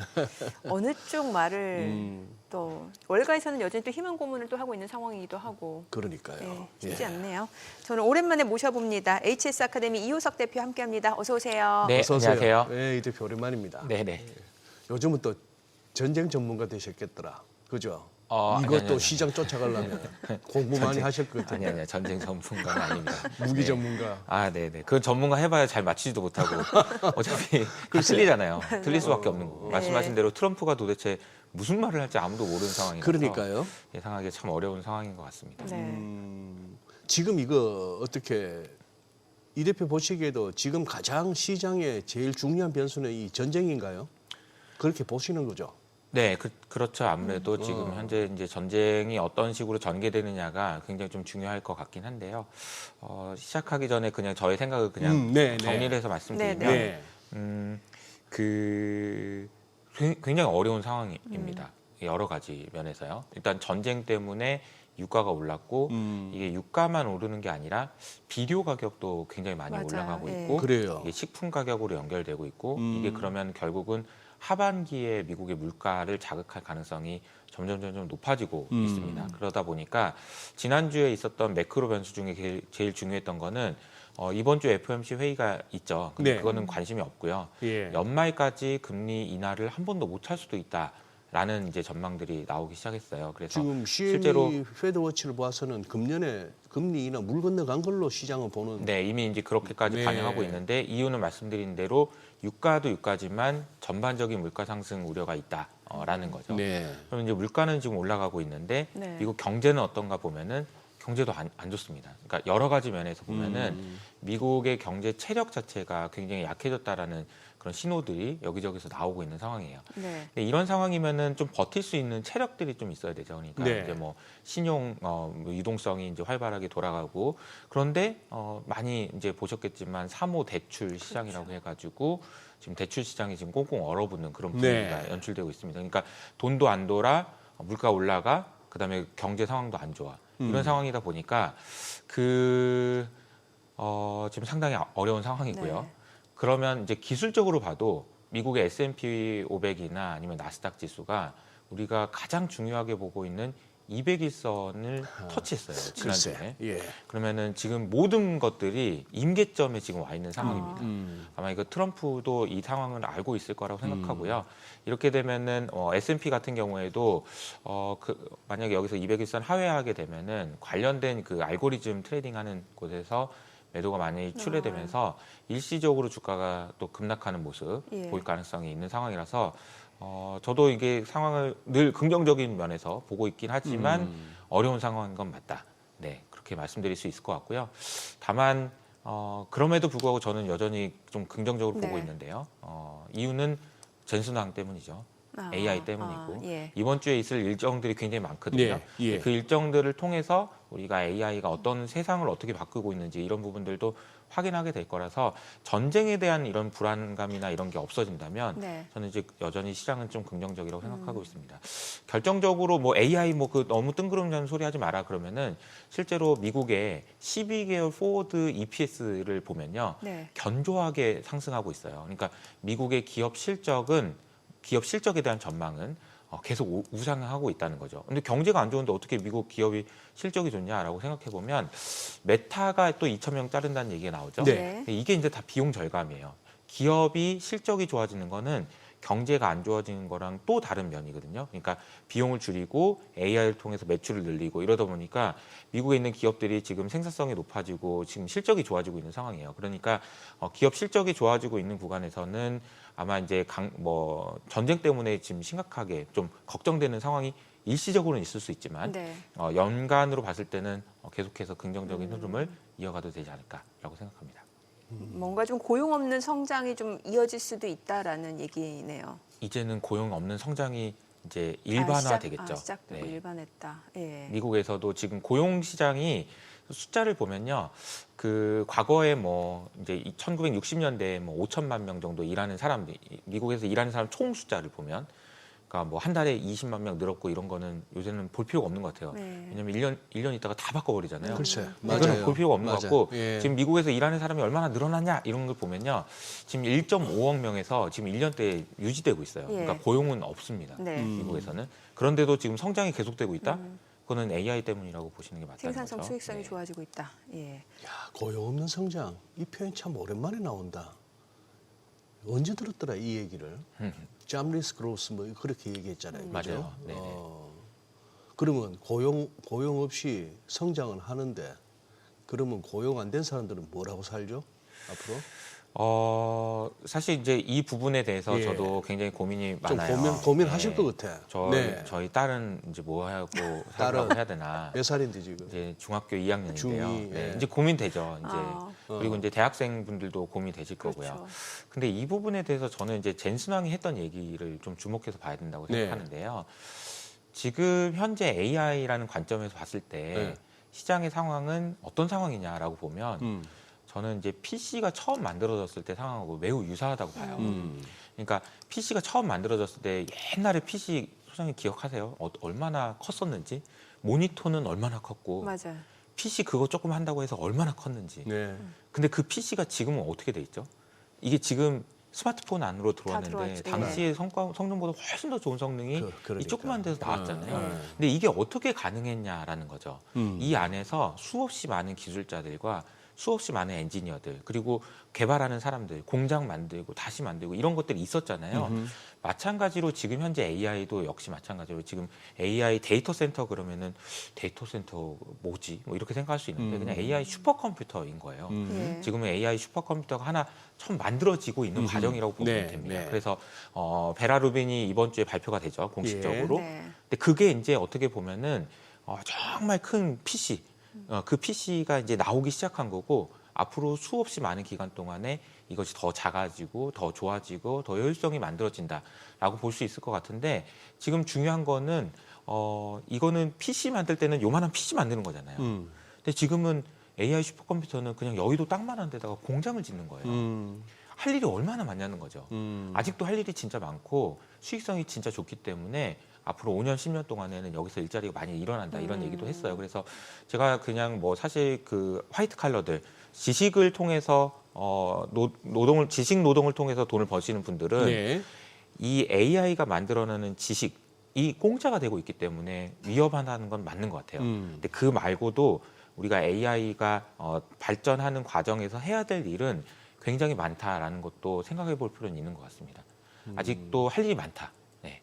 어느 쪽 말을 또 월가에서는 여전히 또 희망 고문을 또 하고 있는 상황이기도 하고 그러니까요. 네, 쉽지 예. 않네요. 저는 오랜만에 모셔봅니다. HS 아카데미 이호석 대표 함께합니다. 어서 오세요. 네, 어서 오세요. 안녕하세요. 네, 이 대표 오랜만입니다. 네네. 요즘은 또 전쟁 전문가 되셨겠더라. 그죠? 아니, 이것도 아니. 시장 쫓아가려면 공부 많이 하실 것 아니 같은데. 아니요, 전쟁 전문가는 아닙니다. 무기 네. 전문가. 아, 네네. 그 전문가 해봐야 잘 맞히지도 못하고 어차피 다 틀리잖아요. 틀릴 수밖에 없는 거고. 말씀하신 대로 트럼프가 도대체 무슨 말을 할지 아무도 모르는 상황이라서 그러니까요. 예상하기 참 어려운 상황인 것 같습니다. 네. 지금 이거 어떻게 이 대표 보시기에도 지금 가장 시장에 제일 중요한 변수는 이 전쟁인가요? 그렇게 보시는 거죠? 네, 그렇죠. 아무래도 지금 현재 이제 전쟁이 어떤 식으로 전개되느냐가 굉장히 좀 중요할 것 같긴 한데요. 시작하기 전에 그냥 저의 생각을 그냥 네, 네. 정리를 해서 말씀드리면, 네, 굉장히 어려운 상황입니다. 여러 가지 면에서요. 일단 전쟁 때문에 유가가 올랐고 이게 유가만 오르는 게 아니라 비료 가격도 굉장히 많이 맞아요. 올라가고 예. 있고 그래요. 이게 식품 가격으로 연결되고 있고 이게 그러면 결국은 하반기에 미국의 물가를 자극할 가능성이 점점 높아지고 있습니다. 그러다 보니까 지난주에 있었던 매크로 변수 중에 제일 중요했던 거는 이번 주 FOMC 회의가 있죠. 근데 네. 그거는 관심이 없고요. 예. 연말까지 금리 인하를 한 번도 못 할 수도 있다라는 이제 전망들이 나오기 시작했어요. 그래서 지금 CME 실제로 페드워치를 봐서는 금년에 금리 인하 물 건너간 걸로 시장을 보는. 네, 이미 이제 그렇게까지 네. 반영하고 있는데 이유는 말씀드린 대로 유가도 유가지만 전반적인 물가 상승 우려가 있다라는 거죠. 네. 그럼 이제 물가는 지금 올라가고 있는데 네. 미국 경제는 어떤가 보면은 경제도 안 좋습니다. 그러니까 여러 가지 면에서 보면은 미국의 경제 체력 자체가 굉장히 약해졌다라는 그런 신호들이 여기저기서 나오고 있는 상황이에요. 네. 근데 이런 상황이면은 좀 버틸 수 있는 체력들이 좀 있어야 되죠. 그러니까 네. 이제 뭐 신용 뭐 유동성이 이제 활발하게 돌아가고 그런데 많이 이제 보셨겠지만 사모 대출 시장이라고 해가지고 지금 대출 시장이 지금 꽁꽁 얼어붙는 그런 분위기가 네. 연출되고 있습니다. 그러니까 돈도 안 돌아 물가 올라가 그다음에 경제 상황도 안 좋아 이런 상황이다 보니까 지금 상당히 어려운 상황이고요. 네. 그러면 이제 기술적으로 봐도 미국의 S&P 500이나 아니면 나스닥 지수가 우리가 가장 중요하게 보고 있는 200일선을 터치했어요. 지난주에. 글쎄. 예. 그러면은 지금 모든 것들이 임계점에 지금 와 있는 상황입니다. 아마 이거 트럼프도 이 상황을 알고 있을 거라고 생각하고요. 이렇게 되면은 S&P 같은 경우에도 만약에 여기서 200일선 하회하게 되면은 관련된 그 알고리즘 트레이딩하는 곳에서 매도가 많이 출회되면서 일시적으로 주가가 또 급락하는 모습 예. 보일 가능성이 있는 상황이라서 저도 이게 상황을 늘 긍정적인 면에서 보고 있긴 하지만 어려운 상황인 건 맞다. 네, 그렇게 말씀드릴 수 있을 것 같고요. 다만 그럼에도 불구하고 저는 여전히 좀 긍정적으로 보고 네. 있는데요. 이유는 전순환 때문이죠. 아, AI 때문이고 예. 이번 주에 있을 일정들이 굉장히 많거든요. 예, 예. 그 일정들을 통해서 우리가 AI가 어떤 세상을 어떻게 바꾸고 있는지 이런 부분들도 확인하게 될 거라서 전쟁에 대한 이런 불안감이나 이런 게 없어진다면 네. 저는 이제 여전히 시장은 좀 긍정적이라고 생각하고 있습니다. 결정적으로 뭐 AI 그 너무 뜬구름잡는 소리 하지 마라 그러면은 실제로 미국의 12개월 포워드 EPS를 보면요. 네. 견조하게 상승하고 있어요. 그러니까 미국의 기업 실적에 대한 전망은 계속 우상향하고 있다는 거죠. 근데 경제가 안 좋은데 어떻게 미국 기업이 실적이 좋냐라고 생각해 보면 메타가 또 2,000명 자른다는 얘기가 나오죠. 네. 이게 이제 다 비용 절감이에요. 기업이 실적이 좋아지는 거는 경제가 안 좋아지는 거랑 또 다른 면이거든요. 그러니까 비용을 줄이고 AI를 통해서 매출을 늘리고 이러다 보니까 미국에 있는 기업들이 지금 생산성이 높아지고 지금 실적이 좋아지고 있는 상황이에요. 그러니까 기업 실적이 좋아지고 있는 구간에서는 아마 이제 전쟁 때문에 지금 심각하게 좀 걱정되는 상황이 일시적으로는 있을 수 있지만 네. 연간으로 봤을 때는 계속해서 긍정적인 흐름을 이어가도 되지 않을까라고 생각합니다. 뭔가 좀 고용 없는 성장이 좀 이어질 수도 있다라는 얘기네요. 이제는 고용 없는 성장이 이제 일반화되겠죠. 시작되고 네. 일반했다. 예. 미국에서도 지금 고용 시장이 숫자를 보면요. 그 과거에 뭐 이제 1960년대에 뭐 5천만 명 정도 일하는 사람들, 미국에서 일하는 사람 총 숫자를 보면 그러니까 뭐 한 달에 20만 명 늘었고 이런 거는 요새는 볼 필요가 없는 것 같아요. 네. 왜냐면 1년 있다가 다 바꿔버리잖아요. 글쎄, 이거는 맞아요. 볼 필요가 없는 것 맞아요. 같고 예. 지금 미국에서 일하는 사람이 얼마나 늘어났냐 이런 걸 보면요. 지금 1.5억 명에서 지금 1년대에 유지되고 있어요. 예. 그러니까 고용은 없습니다. 네. 미국에서는. 그런데도 지금 성장이 계속되고 있다? 그거는 AI 때문이라고 보시는 게 맞다는 생산성, 거죠. 수익성이 네. 좋아지고 있다. 예. 야, 고용 없는 성장. 이 표현 참 오랜만에 나온다. 언제 들었더라 이 얘기를. Jobless growth 뭐 그렇게 얘기했잖아요. 그죠? 맞아요. 네네. 그러면 고용 없이 성장은 하는데 그러면 고용 안 된 사람들은 뭐라고 살죠? 앞으로? 사실 이제 이 부분에 대해서 예. 저도 굉장히 고민이 좀 많아요. 고민하실 네. 것 같아. 저희 딸은 이제 뭐 하고 딸은 살라고 해야 되나? 몇 살인데 지금? 이제 중학교 2학년인데요. 중2, 예. 이제 고민되죠. 이제 아. 그리고 이제 대학생분들도 고민되실 거고요. 그렇죠. 근데 이 부분에 대해서 저는 이제 젠슨왕이 했던 얘기를 좀 주목해서 봐야 된다고 네. 생각하는데요. 지금 현재 AI라는 관점에서 봤을 때 네. 시장의 상황은 어떤 상황이냐라고 보면 저는 이제 PC가 처음 만들어졌을 때 상황하고 매우 유사하다고 봐요. 그러니까 PC가 처음 만들어졌을 때 옛날에 PC 소장님 기억하세요? 얼마나 컸었는지, 모니터는 얼마나 컸고, 맞아요. PC 그거 조금 한다고 해서 얼마나 컸는지. 네. 근데 그 PC가 지금은 어떻게 돼 있죠? 이게 지금 스마트폰 안으로 들어왔는데 들어왔죠. 당시의 성능보다 훨씬 더 좋은 성능이 그러니까. 이 조그만 데서 나왔잖아요. 네. 근데 이게 어떻게 가능했냐라는 거죠. 음. 이 안에서 수없이 많은 기술자들과 수없이 많은 엔지니어들 그리고 개발하는 사람들, 공장 만들고 다시 만들고 이런 것들이 있었잖아요. 마찬가지로 지금 현재 AI도 역시 마찬가지로 지금 AI 데이터 센터 그러면은 데이터 센터 뭐지? 뭐 이렇게 생각할 수 있는데 그냥 AI 슈퍼컴퓨터인 거예요. 예. 지금은 AI 슈퍼컴퓨터가 하나 처음 만들어지고 있는 과정이라고 보면 네, 됩니다. 네. 그래서 베라 루빈이 이번 주에 발표가 되죠, 공식적으로. 네. 근데 그게 이제 어떻게 보면은 정말 큰 PC, 그 PC가 이제 나오기 시작한 거고 앞으로 수없이 많은 기간 동안에 이것이 더 작아지고 더 좋아지고 더 효율성이 만들어진다라고 볼 수 있을 것 같은데 지금 중요한 거는 이거는 PC 만들 때는 요만한 PC 만드는 거잖아요. 근데 지금은 AI 슈퍼컴퓨터는 그냥 여의도 땅만한 데다가 공장을 짓는 거예요. 할 일이 얼마나 많냐는 거죠. 아직도 할 일이 진짜 많고 수익성이 진짜 좋기 때문에 앞으로 5년, 10년 동안에는 여기서 일자리가 많이 일어난다 이런 얘기도 했어요. 그래서 제가 그냥 뭐 사실 그 화이트 칼러들 지식을 통해서 지식 노동을 통해서 돈을 버시는 분들은 네. 이 AI가 만들어내는 지식이 공짜가 되고 있기 때문에 위협한다는 건 맞는 것 같아요. 근데 그 말고도 우리가 AI가 발전하는 과정에서 해야 될 일은 굉장히 많다라는 것도 생각해 볼 필요는 있는 것 같습니다. 아직도 할 일이 많다. 네.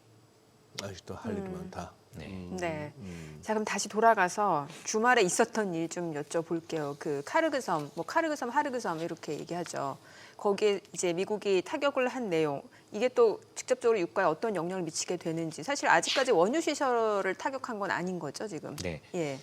아직도 할 일이 많다. 네. 네. 자, 그럼 다시 돌아가서 주말에 있었던 일 좀 여쭤볼게요. 그 카르그섬, 하르그섬 이렇게 얘기하죠. 거기에 이제 미국이 타격을 한 내용, 이게 또 직접적으로 유가에 어떤 영향을 미치게 되는지 사실 아직까지 원유 시설을 타격한 건 아닌 거죠, 지금. 네. 예.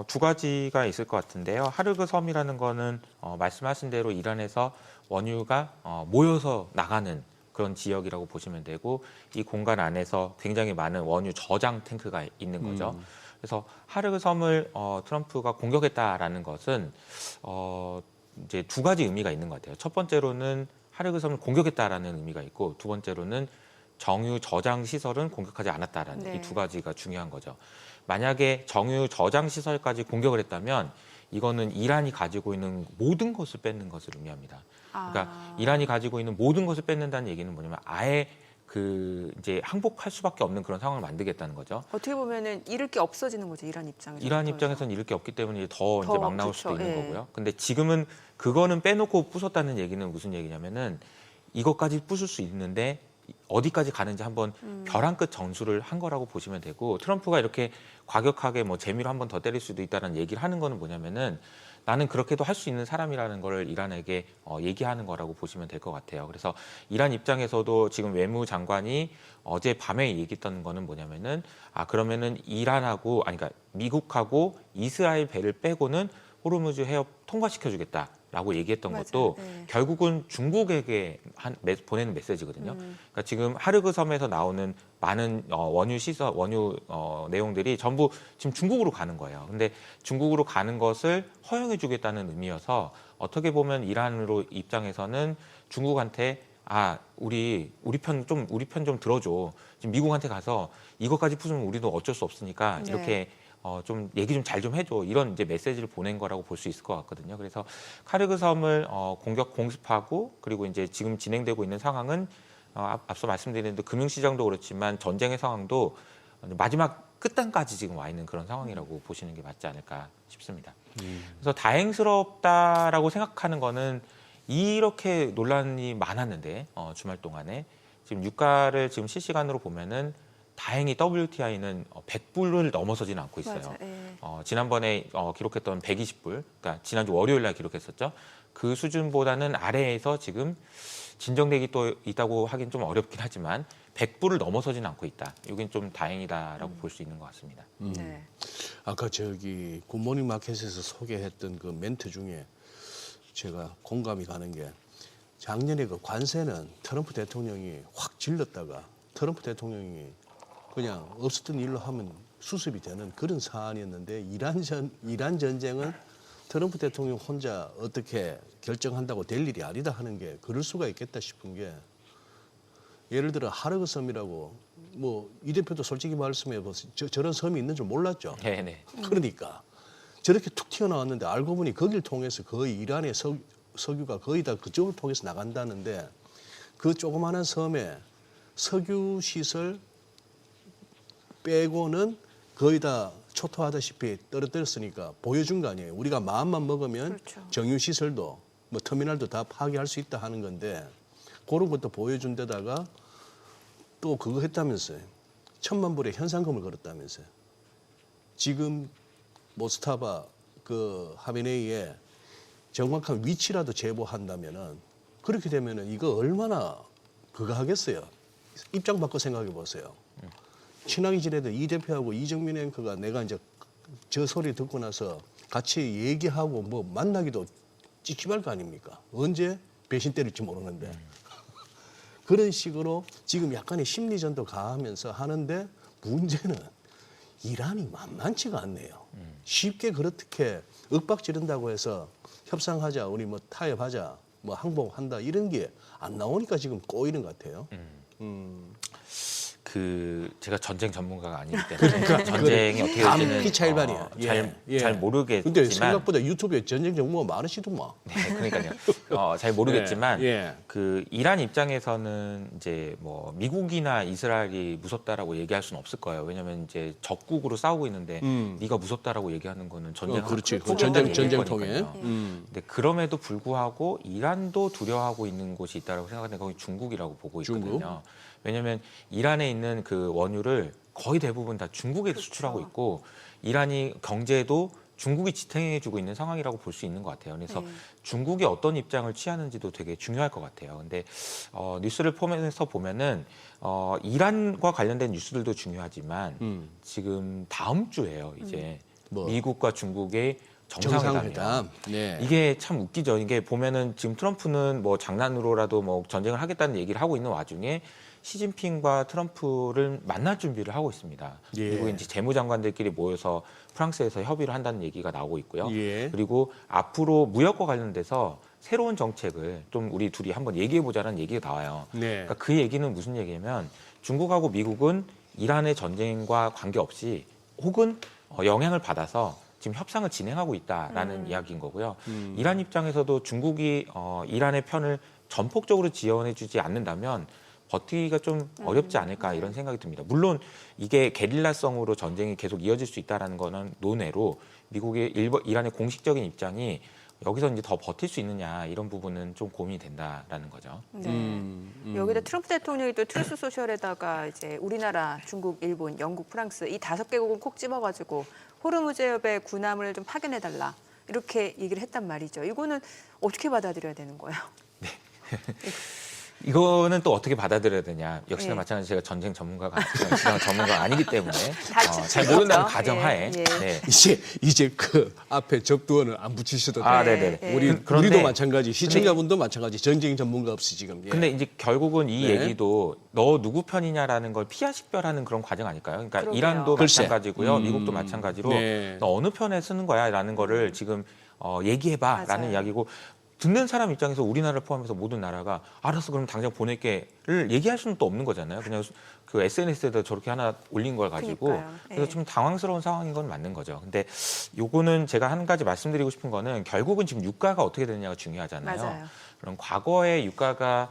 두 가지가 있을 것 같은데요. 하르그 섬이라는 거는 말씀하신 대로 이란에서 원유가 모여서 나가는 그런 지역이라고 보시면 되고 이 공간 안에서 굉장히 많은 원유 저장 탱크가 있는 거죠. 그래서 하르그 섬을 트럼프가 공격했다라는 것은 이제 두 가지 의미가 있는 것 같아요. 첫 번째로는 하르그 섬을 공격했다라는 의미가 있고 두 번째로는 정유 저장 시설은 공격하지 않았다라는 네. 이 두 가지가 중요한 거죠. 만약에 정유 저장 시설까지 공격을 했다면 이거는 이란이 가지고 있는 모든 것을 뺏는 것을 의미합니다. 그러니까 이란이 가지고 있는 모든 것을 뺏는다는 얘기는 뭐냐면 아예 그 이제 항복할 수밖에 없는 그런 상황을 만들겠다는 거죠. 어떻게 보면은 잃을 게 없어지는 거죠, 이란 입장에서. 이란 입장에서는 잃을 게 없기 때문에 더 이제 막 나올 수도 그렇죠. 있는 예. 거고요. 근데 지금은 그거는 빼놓고 부쉈다는 얘기는 무슨 얘기냐면은 이것까지 부술 수 있는데 어디까지 가는지 한번 벼랑 끝 전술을 한 거라고 보시면 되고 트럼프가 이렇게 과격하게 뭐 재미로 한번 더 때릴 수도 있다는 얘기를 하는 거는 뭐냐면은 나는 그렇게도 할 수 있는 사람이라는 거를 이란에게 얘기하는 거라고 보시면 될 것 같아요. 그래서 이란 입장에서도 지금 외무장관이 어제 밤에 얘기했던 거는 뭐냐면은 그러면은 이란하고 그러니까 미국하고 이스라엘 배를 빼고는 호르무즈 해협 통과시켜주겠다. 라고 얘기했던 맞아요. 것도 네. 결국은 중국에게 보내는 메시지거든요. 그러니까 지금 하르그 섬에서 나오는 많은 원유 내용들이 전부 지금 중국으로 가는 거예요. 근데 중국으로 가는 것을 허용해주겠다는 의미여서 어떻게 보면 이란으로 입장에서는 중국한테 우리 편 좀 들어줘. 지금 미국한테 가서 이것까지 푸으면 우리도 어쩔 수 없으니까 네. 이렇게 좀 얘기 좀 잘 좀 해줘. 이런 이제 메시지를 보낸 거라고 볼 수 있을 것 같거든요. 그래서 카르그 섬을 공습하고 그리고 이제 지금 진행되고 있는 상황은 앞서 말씀드린 대로 금융시장도 그렇지만 전쟁의 상황도 마지막 끝단까지 지금 와 있는 그런 상황이라고 보시는 게 맞지 않을까 싶습니다. 그래서 다행스럽다라고 생각하는 거는 이렇게 논란이 많았는데 주말 동안에 지금 유가를 지금 실시간으로 보면은 다행히 WTI는 100불을 넘어서지는 않고 있어요. 맞아요. 예. 지난번에 기록했던 120불, 그러니까 지난주 월요일 날 기록했었죠. 그 수준보다는 아래에서 지금 진정되기 또 있다고 하긴 좀 어렵긴 하지만 100불을 넘어서지는 않고 있다. 이건 좀 다행이다라고 볼 수 있는 것 같습니다. 네. 아까 저기 굿모닝 마켓에서 소개했던 그 멘트 중에 제가 공감이 가는 게 작년에 그 관세는 트럼프 대통령이 확 질렀다가 트럼프 대통령이 그냥 없었던 일로 하면 수습이 되는 그런 사안이었는데 이란 전쟁은 트럼프 대통령 혼자 어떻게 결정한다고 될 일이 아니다 하는 게 그럴 수가 있겠다 싶은 게 예를 들어 하르그 섬이라고 뭐 이 대표도 솔직히 말씀해 보세요. 저런 섬이 있는 줄 몰랐죠. 네네. 그러니까 저렇게 툭 튀어나왔는데 알고 보니 거길 통해서 거의 이란의 석유가 거의 다 그쪽을 통해서 나간다는데 그 조그마한 섬에 석유 시설 빼고는 거의 다 초토화다시피 떨어뜨렸으니까 보여준 거 아니에요. 우리가 마음만 먹으면 그렇죠. 정유 시설도 뭐 터미널도 다 파괴할 수 있다 하는 건데 그런 것도 보여준 데다가 또 그거 했다면서요. 1,000만 불의 현상금을 걸었다면서요. 지금 모스타바 그 하메네이의 정확한 위치라도 제보한다면은 그렇게 되면은 이거 얼마나 그거 하겠어요. 입장 바꿔 생각해 보세요. 친하게 지내던 이 대표하고 이정민 앵커가 내가 이제 저 소리 듣고 나서 같이 얘기하고 뭐 만나기도 찝찝할 거 아닙니까? 언제 배신 때릴지 모르는데. 그런 식으로 지금 약간의 심리전도 가하면서 하는데 문제는 이란이 만만치가 않네요. 쉽게 그렇게 윽박 지른다고 해서 협상하자, 우리 뭐 타협하자, 뭐 항복한다 이런 게 안 나오니까 지금 꼬이는 것 같아요. 제가 전쟁 전문가가 아니기 때문에 전쟁이 어떻게 될지는 피차일반이야. 잘 모르겠지만 근데 생각보다 유튜브에 전쟁 전문가 많으시더만. 네, 그러니까요. 잘 모르겠지만 예. 그 이란 입장에서는 이제 뭐 미국이나 이스라엘이 무섭다라고 얘기할 수는 없을 거예요. 왜냐하면 이제 적국으로 싸우고 있는데 네가 무섭다라고 얘기하는 거는 전쟁 그렇지. 그 전쟁통에. 근데 그럼에도 불구하고 이란도 두려워하고 있는 곳이 있다라고 생각하는데 거기 중국이라고 보고 있거든요. 왜냐하면 이란에 있는 그 원유를 거의 대부분 다 중국에 수출하고 있고 이란이 경제도 중국이 지탱해주고 있는 상황이라고 볼 수 있는 것 같아요. 그래서 중국이 어떤 입장을 취하는지도 되게 중요할 것 같아요. 근데 뉴스를 포함해서 보면은 이란과 관련된 뉴스들도 중요하지만 지금 다음 주에요. 이제 미국과 중국의 정상회담이요. 네. 이게 참 웃기죠. 이게 보면은 지금 트럼프는 뭐 장난으로라도 뭐 전쟁을 하겠다는 얘기를 하고 있는 와중에 시진핑과 트럼프를 만날 준비를 하고 있습니다. 예. 그리고 이제 재무장관들끼리 모여서 프랑스에서 협의를 한다는 얘기가 나오고 있고요. 예. 그리고 앞으로 무역과 관련돼서 새로운 정책을 좀 우리 둘이 한번 얘기해보자는 얘기가 나와요. 네. 그러니까 그 얘기는 무슨 얘기냐면 중국하고 미국은 이란의 전쟁과 관계없이 혹은 영향을 받아서 지금 협상을 진행하고 있다라는 이야기인 거고요. 이란 입장에서도 중국이 이란의 편을 전폭적으로 지원해주지 않는다면 버티기가 좀 어렵지 않을까 이런 생각이 듭니다. 물론 이게 게릴라성으로 전쟁이 계속 이어질 수 있다는 거는 논외로 미국의 이란의 공식적인 입장이 여기서 이제 더 버틸 수 있느냐 이런 부분은 좀 고민이 된다라는 거죠. 네. 여기다 트럼프 대통령이 또 트루스 소셜에다가 이제 우리나라, 중국, 일본, 영국, 프랑스 이 5개국은 콕 집어가지고 호르무즈 해협의 군함을 좀 파견해달라 이렇게 얘기를 했단 말이죠. 이거는 어떻게 받아들여야 되는 거예요? 이거는 또 어떻게 받아들여야 되냐. 역시나 예. 마찬가지 제가 전쟁 전문가가 시장 전문가가 아니기 때문에 다 잘 추측이죠. 모른다는 가정하에. 예, 예. 네. 이제 그 앞에 적두어는 안 붙이셔도 돼요. 아, 네네. 예. 우리도 마찬가지, 시청자분도 마찬가지. 전쟁 전문가 없이 지금. 예. 근데 이제 결국은 이 네. 얘기도 너 누구 편이냐라는 걸 피하식별하는 그런 과정 아닐까요? 그러니까 그러게요. 이란도 글쎄. 마찬가지고요, 미국도 마찬가지로 네. 너 어느 편에 쓰는 거야라는 거를 지금 얘기해봐라는 맞아요. 이야기고 듣는 사람 입장에서 우리나라를 포함해서 모든 나라가 알았어 그럼 당장 보낼게를 얘기할 수는 또 없는 거잖아요. 그냥 그 SNS에다 저렇게 하나 올린 걸 가지고 그러니까요. 그래서 예. 좀 당황스러운 상황인 건 맞는 거죠. 근데 요거는 제가 한 가지 말씀드리고 싶은 거는 결국은 지금 유가가 어떻게 되느냐가 중요하잖아요. 맞아요. 그럼 과거에 유가가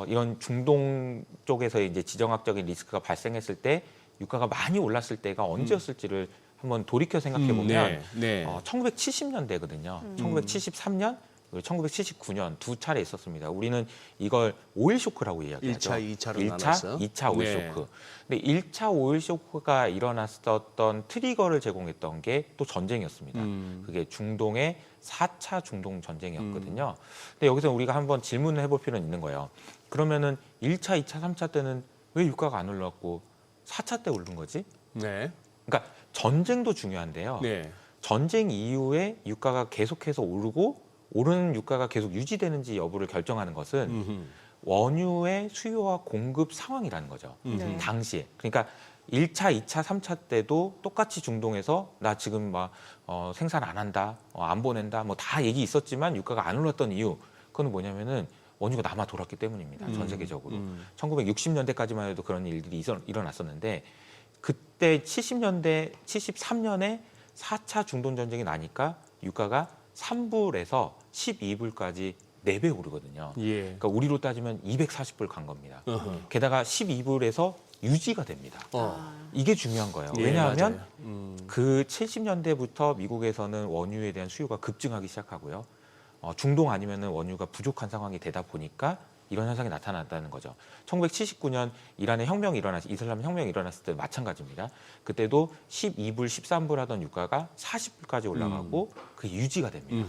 이런 중동 쪽에서 이제 지정학적인 리스크가 발생했을 때 유가가 많이 올랐을 때가 언제였을지를 한번 돌이켜 생각해 보면 네. 1970년대거든요. 1973년, 그리고 1979년 두 차례 있었습니다. 우리는 이걸 오일 쇼크라고 이야기하죠. 1차, 2차로 1차, 나눠서. 2차 오일 네. 쇼크. 근데 1차 오일 쇼크가 일어났었던 트리거를 제공했던 게 또 전쟁이었습니다. 그게 중동의 4차 중동 전쟁이었거든요. 근데 여기서 우리가 한번 질문을 해볼 필요는 있는 거예요. 그러면은 1차, 2차, 3차 때는 왜 유가가 안 올랐고 4차 때 오른 거지? 네. 그러니까 전쟁도 중요한데요. 네. 전쟁 이후에 유가가 계속해서 오르고 오르는 유가가 계속 유지되는지 여부를 결정하는 것은 원유의 수요와 공급 상황이라는 거죠. 네. 당시에. 그러니까 1차, 2차, 3차 때도 똑같이 중동에서 나 지금 막 생산 안 한다, 안 보낸다, 뭐 다 얘기 있었지만 유가가 안 올랐던 이유 그건 뭐냐면은 원유가 남아 돌았기 때문입니다. 전 세계적으로. 1960년대까지만 해도 그런 일들이 일어났었는데 그때 70년대, 73년에 4차 중동 전쟁이 나니까 유가가 3불에서 12불까지 4배 오르거든요. 예. 그러니까 우리로 따지면 240불 간 겁니다. 어허. 게다가 12불에서 유지가 됩니다. 이게 중요한 거예요. 예, 왜냐하면 맞아요. 그 70년대부터 미국에서는 원유에 대한 수요가 급증하기 시작하고요. 중동 아니면은 원유가 부족한 상황이 되다 보니까 이런 현상이 나타났다는 거죠. 1979년 이란의 혁명이 이슬람 혁명이 일어났을 때 마찬가지입니다. 그때도 12불, 13불 하던 유가가 40불까지 올라가고 그게 유지가 됩니다.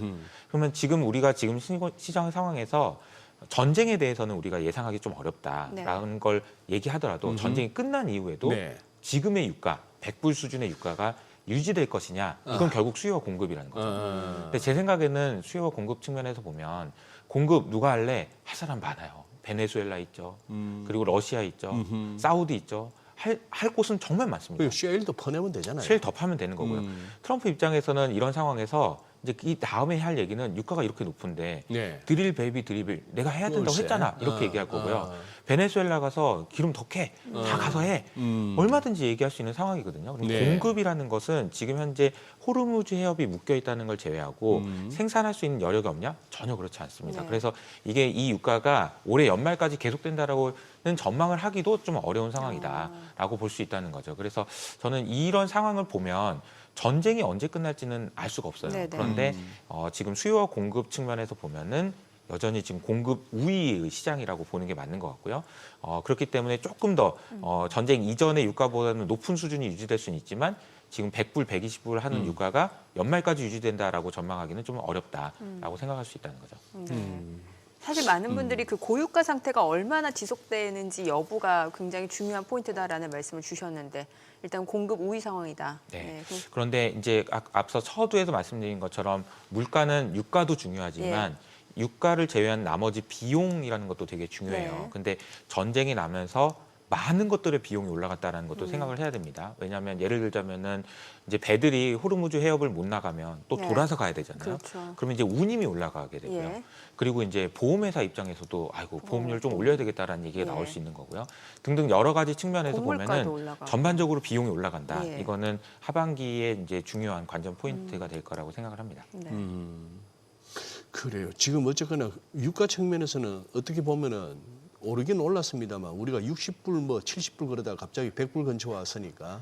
그러면 지금 우리가 지금 시장 상황에서 전쟁에 대해서는 우리가 예상하기 좀 어렵다라는 걸 얘기하더라도 전쟁이 끝난 이후에도 네. 지금의 유가, 100불 수준의 유가가 유지될 것이냐 이건 결국 수요와 공급이라는 거죠. 근데 제 생각에는 수요와 공급 측면에서 보면 공급 누가 할래? 할 사람 많아요. 베네수엘라 있죠. 그리고 러시아 있죠. 사우디 있죠. 할 곳은 정말 많습니다. 그 쉐일도 퍼내면 되잖아요. 쉘 더 파면 되는 거고요. 트럼프 입장에서는 이런 상황에서 이제 이 다음에 할 얘기는 유가가 이렇게 높은데 네. 드릴 베이비 드릴 내가 해야 된다고 글쎄. 했잖아 이렇게 얘기할 거고요. 아. 베네수엘라 가서 기름 더 캐. 다 가서 해. 얼마든지 얘기할 수 있는 상황이거든요. 그럼 네. 공급이라는 것은 지금 현재 호르무즈 해협이 묶여 있다는 걸 제외하고 생산할 수 있는 여력이 없냐? 전혀 그렇지 않습니다. 네. 그래서 이게 이 유가가 올해 연말까지 계속된다라고는 전망을 하기도 좀 어려운 상황이다라고 볼 수 있다는 거죠. 그래서 저는 이런 상황을 보면 전쟁이 언제 끝날지는 알 수가 없어요. 네네. 그런데 지금 수요와 공급 측면에서 보면은 여전히 지금 공급 우위의 시장이라고 보는 게 맞는 것 같고요. 그렇기 때문에 조금 더 전쟁 이전의 유가보다는 높은 수준이 유지될 수는 있지만 지금 100불, 120불 하는 유가가 연말까지 유지된다라고 전망하기는 좀 어렵다라고 생각할 수 있다는 거죠. 사실 많은 분들이 그 고유가 상태가 얼마나 지속되는지 여부가 굉장히 중요한 포인트다라는 말씀을 주셨는데 일단 공급 우위 상황이다. 네. 그럼 그런데 이제 앞서 서두에서 말씀드린 것처럼 물가는 유가도 중요하지만 유가를 제외한 나머지 비용이라는 것도 되게 중요해요. 네. 근데 전쟁이 나면서 많은 것들의 비용이 올라갔다는 것도 생각을 해야 됩니다. 왜냐하면 예를 들자면은 이제 배들이 호르무즈 해협을 못 나가면 또 네. 돌아서 가야 되잖아요. 그렇죠. 그러면 이제 운임이 올라가게 되고요. 예. 그리고 이제 보험회사 입장에서도 아이고 보험료를 좀 올려야 되겠다라는 얘기가 예. 나올 수 있는 거고요. 등등 여러 가지 측면에서 곡물가도 보면은 올라가고. 전반적으로 비용이 올라간다. 예. 이거는 하반기에 이제 중요한 관전 포인트가 될 거라고 생각을 합니다. 네. 그래요. 지금 어쨌거나 유가 측면에서는 어떻게 보면은 오르긴 올랐습니다만 우리가 60불 뭐 70불 그러다가 갑자기 100불 근처 왔으니까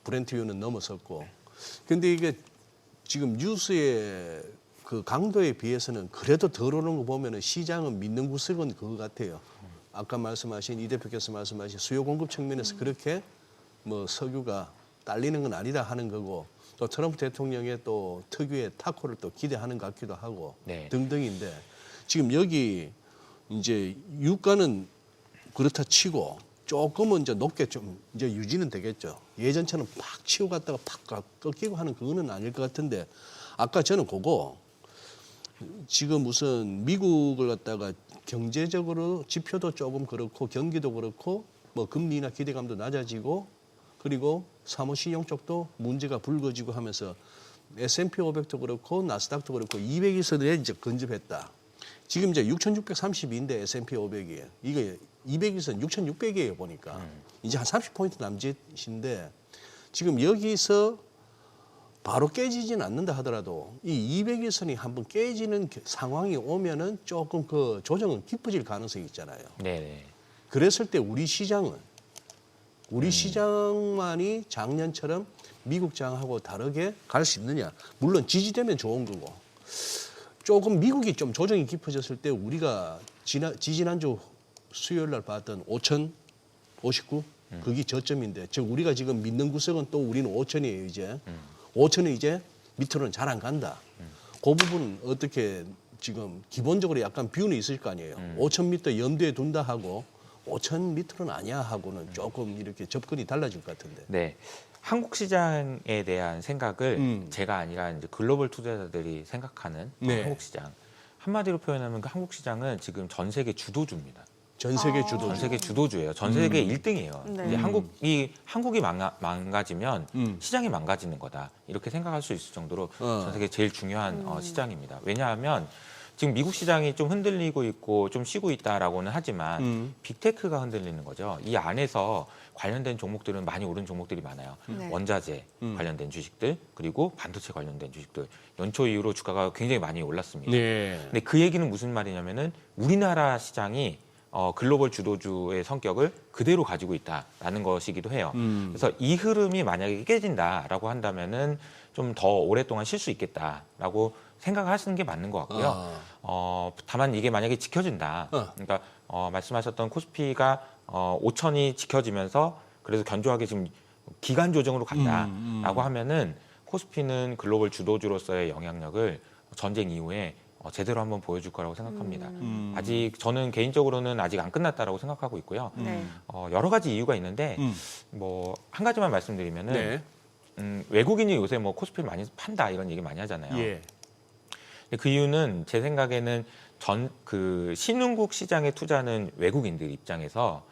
브렌트유는 넘어섰고. 근데 이게 지금 뉴스의 그 강도에 비해서는 그래도 덜 오르는 거 보면은 시장은 믿는 구석은 그거 같아요. 아까 말씀하신 이 대표께서 말씀하신 수요 공급 측면에서 그렇게 뭐 석유가 딸리는 건 아니다 하는 거고 또 트럼프 대통령의 또 특유의 타코를 또 기대하는 것 같기도 하고 네. 등등인데 지금 여기 이제 유가는 그렇다 치고 조금은 이제 높게 좀 이제 유지는 되겠죠. 예전처럼 팍 치고 갔다가 팍 꺾이고 하는 그거는 아닐 것 같은데 아까 저는 그거 지금 무슨 미국을 갖다가 경제적으로 지표도 조금 그렇고 경기도 그렇고 뭐 금리나 기대감도 낮아지고 그리고 사무실용 쪽도 문제가 불거지고 하면서 S&P 500도 그렇고 나스닥도 그렇고 200에서 이제 근접했다. 지금 이제 6,632인데 S&P 500이 이게 200에서 6,600이에요 보니까 이제 한 30포인트 남짓인데 지금 여기서 바로 깨지지는 않는다 하더라도 이 200일선이 한번 깨지는 상황이 오면은 조금 그 조정은 깊어질 가능성이 있잖아요. 네. 그랬을 때 우리 시장만이 작년처럼 미국장하고 다르게 갈 수 있느냐? 물론 지지되면 좋은 거고 조금 미국이 좀 조정이 깊어졌을 때 우리가 지난주 수요일 날 봤던 5,059 그게 저점인데 즉 우리가 지금 믿는 구석은 또 우리는 5,000이에요 이제 5,000은 이제 밑으로는 잘 안 간다. 그 부분은 어떻게 지금 기본적으로 약간 비운이 있을 거 아니에요. 5,000m 염두에 둔다 하고 5,000m는 아니야 하고는 조금 이렇게 접근이 달라질 것 같은데. 네. 한국 시장에 대한 생각을 제가 아니라 이제 글로벌 투자자들이 생각하는 네. 한국 시장. 한마디로 표현하면 그 한국 시장은 지금 전 세계 주도주입니다. 전 세계 주도주. 전 세계 주도주예요. 전 세계 1등이에요. 네. 이제 한국이 망가지면 시장이 망가지는 거다. 이렇게 생각할 수 있을 정도로 전 세계 제일 중요한 시장입니다. 왜냐하면 지금 미국 시장이 좀 흔들리고 있고 좀 쉬고 있다라고는 하지만 빅테크가 흔들리는 거죠. 이 안에서 관련된 종목들은 많이 오른 종목들이 많아요. 네. 원자재 관련된 주식들 그리고 반도체 관련된 주식들 연초 이후로 주가가 굉장히 많이 올랐습니다. 네. 근데 그 얘기는 무슨 말이냐면은 우리나라 시장이 글로벌 주도주의 성격을 그대로 가지고 있다라는 것이기도 해요. 그래서 이 흐름이 만약에 깨진다라고 한다면은 좀 더 오랫동안 쉴 수 있겠다라고 생각하시는 게 맞는 것 같고요. 다만 이게 만약에 지켜진다. 그러니까 말씀하셨던 코스피가 5,000이 지켜지면서 그래서 견조하게 지금 기간 조정으로 간다라고 하면은 코스피는 글로벌 주도주로서의 영향력을 전쟁 이후에 제대로 한번 보여줄 거라고 생각합니다. 아직 저는 개인적으로는 아직 안 끝났다라고 생각하고 있고요. 네. 여러 가지 이유가 있는데 뭐 한 가지만 말씀드리면은 네. 외국인이 요새 뭐 코스피를 많이 판다 이런 얘기 많이 하잖아요. 예. 근데 그 이유는 제 생각에는 그 신흥국 시장에 투자하는 외국인들 입장에서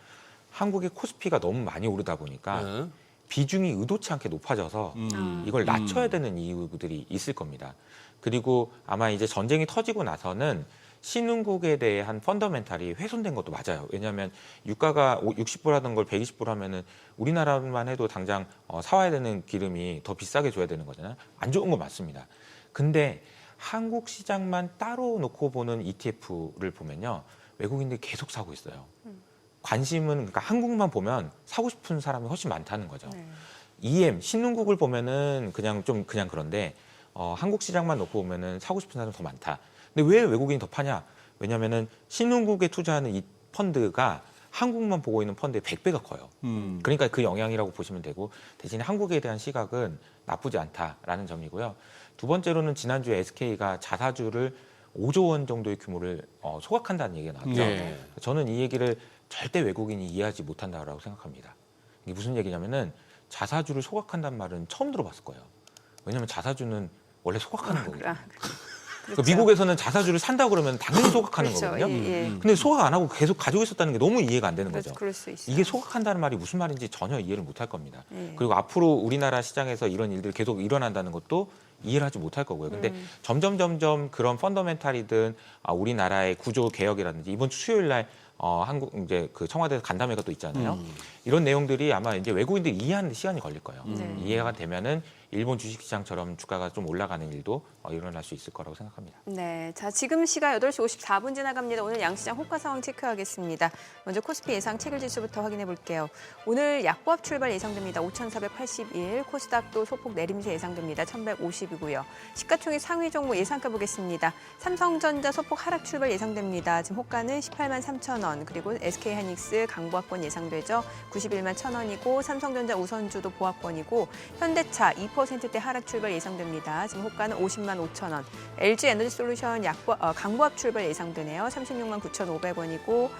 한국의 코스피가 너무 많이 오르다 보니까 비중이 의도치 않게 높아져서 이걸 낮춰야 되는 이유들이 있을 겁니다. 그리고 아마 이제 전쟁이 터지고 나서는 신흥국에 대한 펀더멘탈이 훼손된 것도 맞아요. 왜냐하면 유가가 60불 하던 걸 120불 하면은 우리나라만 해도 당장 사와야 되는 기름이 더 비싸게 줘야 되는 거잖아요. 안 좋은 거 맞습니다. 근데 한국 시장만 따로 놓고 보는 ETF를 보면요. 외국인들이 계속 사고 있어요. 관심은 그러니까 한국만 보면 사고 싶은 사람이 훨씬 많다는 거죠. 네. EM 신흥국을 보면은 그냥 그런데 한국 시장만 놓고 보면은 사고 싶은 사람이 더 많다. 근데 왜 외국인이 더 파냐? 왜냐면은 신흥국에 투자하는 이 펀드가 한국만 보고 있는 펀드의 100배가 커요. 그러니까 그 영향이라고 보시면 되고 대신에 한국에 대한 시각은 나쁘지 않다라는 점이고요. 두 번째로는 지난주에 SK가 자사주를 5조 원 정도의 규모를 소각한다는 얘기가 나왔죠. 네. 저는 이 얘기를 절대 외국인이 이해하지 못한다고 생각합니다. 이게 무슨 얘기냐면은 자사주를 소각한다는 말은 처음 들어봤을 거예요. 왜냐하면 자사주는 원래 소각하는 거거든요. 그러니까 미국에서는 자사주를 산다고 그러면 당연히 소각하는 그렇죠. 거거든요. 예. 근데 소각 안 하고 계속 가지고 있었다는 게 너무 이해가 안 되는 거죠. 그럴 수 있어요. 이게 소각한다는 말이 무슨 말인지 전혀 이해를 못할 겁니다. 예. 그리고 앞으로 우리나라 시장에서 이런 일들이 계속 일어난다는 것도 이해를 하지 못할 거고요. 근데 점점 그런 펀더멘탈이든 우리나라의 구조 개혁이라든지 이번 주 수요일 날 한국 이제 그 청와대 간담회가 또 있잖아요. 이런 내용들이 아마 이제 외국인들이 이해하는 데 시간이 걸릴 거예요. 이해가 되면은 일본 주식시장처럼 주가가 좀 올라가는 일도 일어날 수 있을 거라고 생각합니다. 네, 자 지금 시각 8시 54분 지나갑니다. 오늘 양시장 호가 상황 체크하겠습니다. 먼저 코스피 예상 체결 지수부터 확인해 볼게요. 오늘 약보합 출발 예상됩니다. 5,481, 코스닥도 소폭 내림세 예상됩니다. 1,150이고요. 시가총액 상위 종목 예상가 보겠습니다. 삼성전자 소폭 하락 출발 예상됩니다. 지금 호가는 18만 3천 원, 그리고 SK하이닉스 강보합권 예상되죠. 91만 1천 원이고 삼성전자 우선주도 보합권이고 현대차 2% 2%대 하락 출발 예상됩니다. 지금 호가는 50만 5천 원. LG 에너지솔루션 강보합 출발 예상되네요. 36만 9,500원이고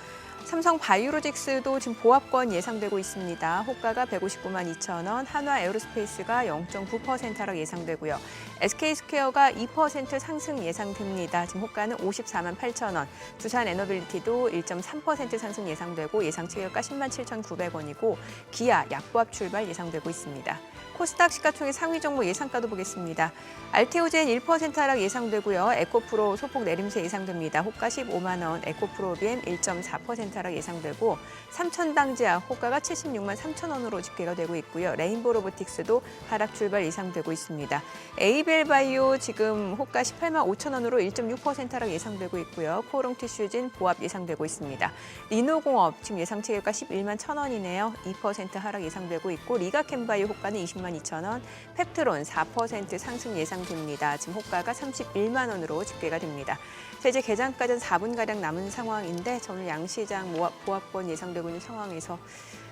삼성 바이오로직스도 지금 보합권 예상되고 있습니다. 호가가 159만 2천 원, 한화 에어로스페이스가 0.9% 하락 예상되고요. SK스퀘어가 2% 상승 예상됩니다. 지금 호가는 54만 8천 원, 두산 에너빌리티도 1.3% 상승 예상되고 예상 체결가 10만 7,900원이고 기아 약보합 출발 예상되고 있습니다. 코스닥 시가총액 상위 종목 예상가도 보겠습니다. 알테오젠 1% 하락 예상되고요. 에코프로 소폭 내림세 예상됩니다. 호가 15만 원, 에코프로비엠 1.4% 하락 예상되고 삼천당제약 호가가 76만 3천 원으로 집계가 되고 있고요. 레인보 로보틱스도 하락 출발 예상되고 있습니다. 에이벨바이오 지금 호가 18만 5천 원으로 1.6% 하락 예상되고 있고요. 코오롱티슈진 보합 예상되고 있습니다. 리노공업 지금 예상 체결가 11만 1천 원이네요. 2% 하락 예상되고 있고 리가캠바이오 호가는 20만 2천 원, 펩트론 4% 상승 예상됩니다. 지금 호가가 31만 원으로 집계가 됩니다. 자, 이제 개장까지 4분가량 남은 상황인데 오늘 양시장 보합권 예상되고 있는 상황에서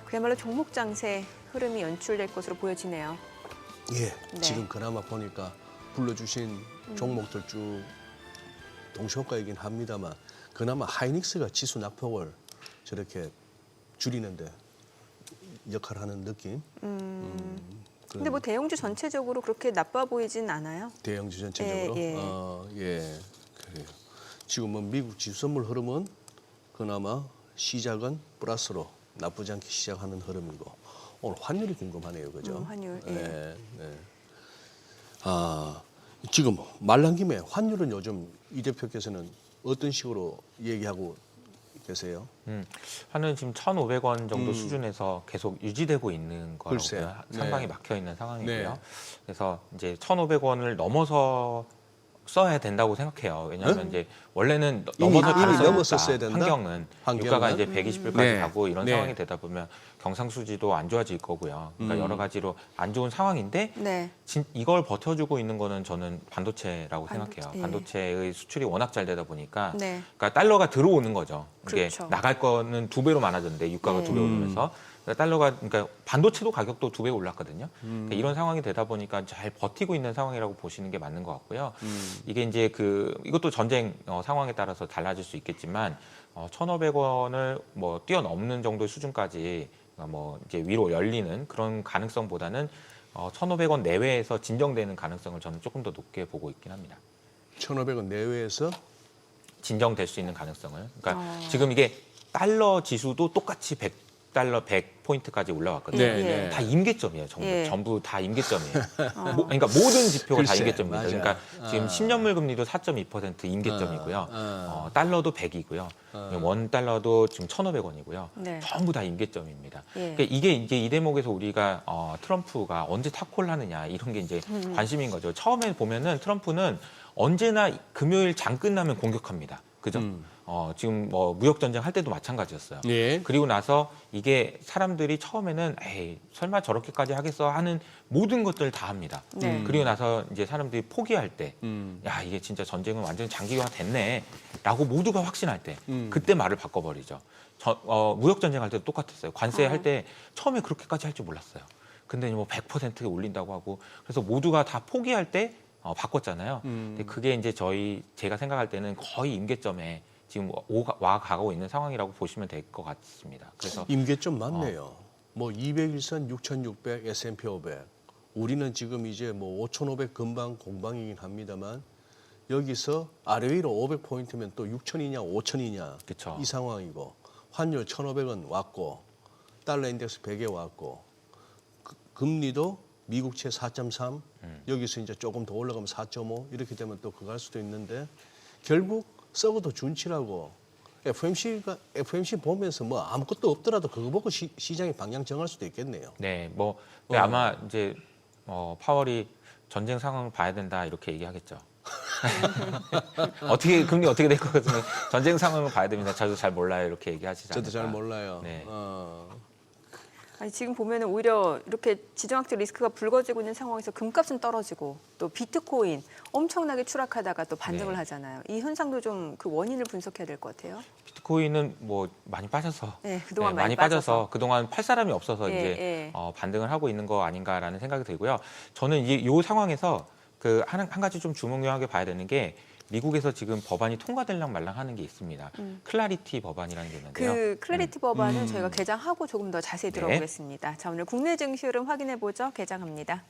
그야말로 종목 장세 흐름이 연출될 것으로 보여지네요. 예, 네. 지금 그나마 보니까 불러주신 종목들 쭉 동시효과이긴 합니다만 그나마 하이닉스가 지수 낙폭을 저렇게 줄이는데 역할을 하는 느낌. 근데 뭐 대형주 전체적으로 그렇게 나빠 보이진 않아요. 대형주 전체적으로. 예. 예, 그래요. 지금 뭐 미국 지수 선물 흐름은 그나마 시작은 플러스로 나쁘지 않게 시작하는 흐름이고 오늘 환율이 궁금하네요, 그죠? 환율. 예. 네, 네. 지금 말 나온 김에 환율은 요즘 이 대표께서는 어떤 식으로 얘기하고 계세요? 환은 지금 1,500원 정도 수준에서 계속 유지되고 있는 글쎄. 거라고요. 네. 상방이 막혀 있는 상황이고요. 네. 그래서 이제 1,500원을 넘어서 써야 된다고 생각해요. 왜냐하면 이제 원래는 이미 넘어서 넘었었어야 된다? 환경은 유가가 이제 120불까지 네. 가고 이런 네. 상황이 되다 보면 경상수지도 안 좋아질 거고요. 그러니까 여러 가지로 안 좋은 상황인데 네. 이걸 버텨주고 있는 거는 저는 반도체라고 반도체, 생각해요. 예. 반도체의 수출이 워낙 잘 되다 보니까 네. 그러니까 달러가 들어오는 거죠. 이게 그렇죠. 나갈 거는 2배로 많아졌는데 유가가 2배 오르면서 그러니까 달러가 그러니까 반도체도 가격도 2배 올랐거든요. 그러니까 이런 상황이 되다 보니까 잘 버티고 있는 상황이라고 보시는 게 맞는 것 같고요. 이게 이제 이것도 전쟁 상황에 따라서 달라질 수 있겠지만 1,500원을 뭐 뛰어넘는 정도의 수준까지 뭐 이제 위로 열리는 그런 가능성보다는 1,500원 내외에서 진정되는 가능성을 저는 조금 더 높게 보고 있긴 합니다. 1,500원 내외에서 진정될 수 있는 가능성을. 그러니까 지금 이게 달러 지수도 똑같이 100달러 100포인트까지 올라왔거든요. 네, 네. 다 임계점이에요. 예. 전부 다 임계점이에요. 그러니까 모든 지표가 다 글쎄, 임계점입니다. 맞아. 그러니까 지금 10년물 금리도 4.2% 임계점이고요. 달러도 100이고요. 원 달러도 지금 1,500원이고요. 네. 전부 다 임계점입니다. 예. 그러니까 이게 이제 이 대목에서 우리가 트럼프가 언제 탑콜 하느냐 이런 게 이제 관심인 거죠. 처음에 보면은 트럼프는 언제나 금요일 장 끝나면 공격합니다. 그죠? 지금 뭐 무역 전쟁 할 때도 마찬가지였어요. 예. 그리고 나서 이게 사람들이 처음에는 에이 설마 저렇게까지 하겠어 하는 모든 것들을 다 합니다. 네. 그리고 나서 이제 사람들이 포기할 때, 야 이게 진짜 전쟁은 완전히 장기화가 됐네라고 모두가 확신할 때, 그때 말을 바꿔버리죠. 무역 전쟁 할 때도 똑같았어요. 관세 할 때 처음에 그렇게까지 할 줄 몰랐어요. 근데 뭐 100% 올린다고 하고 그래서 모두가 다 포기할 때 바꿨잖아요. 근데 그게 이제 제가 생각할 때는 거의 임계점에 지금 와 가고 있는 상황이라고 보시면 될 것 같습니다. 그래서 임계점 맞네요. 뭐 200일선 6,600, S&P 500. 우리는 지금 이제 뭐 5,500 금방 공방이긴 합니다만 여기서 아래 위로 500포인트면 또 6,000이냐 5,000이냐 그쵸. 이 상황이고 환율 1,500원 왔고 달러 인덱스 100에 왔고 금리도 미국채 4.3 여기서 이제 조금 더 올라가면 4.5 이렇게 되면 또 그거 할 수도 있는데 결국 썩어도 준치라고 FOMC 보면서 뭐 아무것도 없더라도 그거 보고 시장의 방향 정할 수도 있겠네요. 네, 뭐 아마 이제 파월이 전쟁 상황을 봐야 된다 이렇게 얘기하겠죠. 금리 어떻게 될 것 같으면 전쟁 상황을 봐야 됩니다. 저도 잘 몰라요 이렇게 얘기하시잖아요. 저도 잘 몰라요. 네. 아니, 지금 보면은 오히려 이렇게 지정학적 리스크가 불거지고 있는 상황에서 금값은 떨어지고 또 비트코인 엄청나게 추락하다가 또 반등을 네. 하잖아요. 이 현상도 좀 그 원인을 분석해야 될 것 같아요. 비트코인은 뭐 많이 빠져서 네, 그동안 많이 빠져서 그동안 팔 사람이 없어서 예, 이제 예. 반등을 하고 있는 거 아닌가라는 생각이 들고요. 저는 이 상황에서 그 한 가지 좀 주목하게 봐야 되는 게 미국에서 지금 법안이 통과될랑 말랑 하는 게 있습니다. 클라리티 법안이라는 게 있는데요. 그 클래리티 법안은 저희가 개장하고 조금 더 자세히 네. 들어보겠습니다. 자, 오늘 국내 증시 흐름 확인해 보죠. 개장합니다.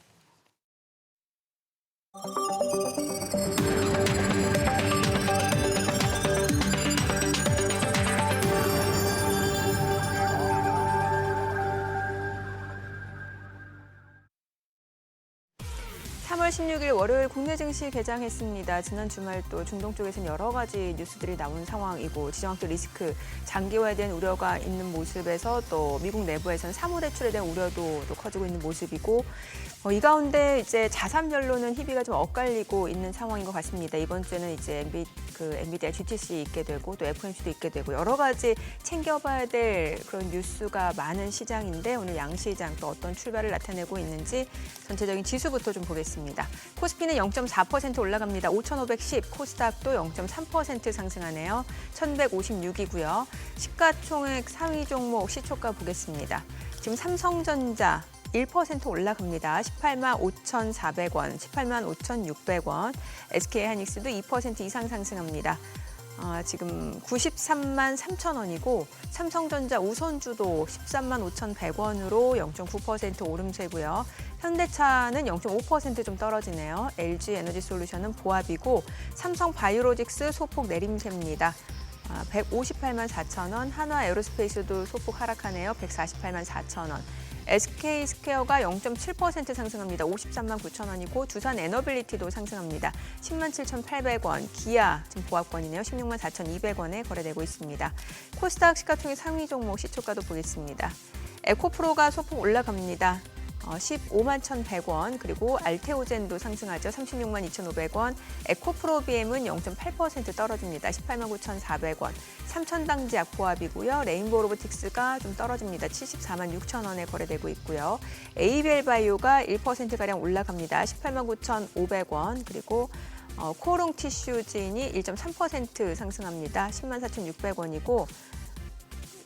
(3월 16일) 월요일 국내 증시 개장했습니다. 지난 주말 또 중동 쪽에서는 여러 가지 뉴스들이 나온 상황이고 지정학적 리스크 장기화에 대한 우려가 있는 모습에서 또 미국 내부에서는 사모 대출에 대한 우려도 또 커지고 있는 모습이고 이 가운데 이제 자산별로는 희비가 좀 엇갈리고 있는 상황인 것 같습니다. 이번 주에는 이제 엔비디아 GTC 있게 되고 또 FOMC도 있게 되고 여러 가지 챙겨봐야 될 그런 뉴스가 많은 시장인데 오늘 양시장 또 어떤 출발을 나타내고 있는지 전체적인 지수부터 좀 보겠습니다. 코스피는 0.4% 올라갑니다. 5,510, 코스닥도 0.3% 상승하네요. 1,156이고요. 시가총액 상위 종목 시초가 보겠습니다. 지금 삼성전자 1% 올라갑니다. 18만 5,400원, 18만 5,600원. SK하이닉스도 2% 이상 상승합니다. 지금 93만 3천 원이고 삼성전자 우선주도 13만 5,100원으로 0.9% 오름세고요. 현대차는 0.5% 좀 떨어지네요. LG에너지솔루션은 보합이고 삼성바이오로직스 소폭 내림세입니다. 158만 4천 원, 한화에어로스페이스도 소폭 하락하네요. 148만 4천 원. SK스퀘어가 0.7% 상승합니다. 53만 9천 원이고 두산에너빌리티도 상승합니다. 10만 7,800원, 기아 지금 보합권이네요. 16만 4,200원에 거래되고 있습니다. 코스닥 시가총액 상위 종목 시초가도 보겠습니다. 에코프로가 소폭 올라갑니다. 15만 1,100원, 그리고 알테오젠도 상승하죠. 36만 2,500원. 에코프로비엠은 0.8% 떨어집니다. 18만 9,400원. 삼천당제약 보합이고요. 레인보우 로보틱스가 좀 떨어집니다. 74만 6천 원에 거래되고 있고요. ABL바이오가 1%가량 올라갑니다. 18만 9,500원. 그리고 코오롱 티슈진이 1.3% 상승합니다. 10만 4,600원이고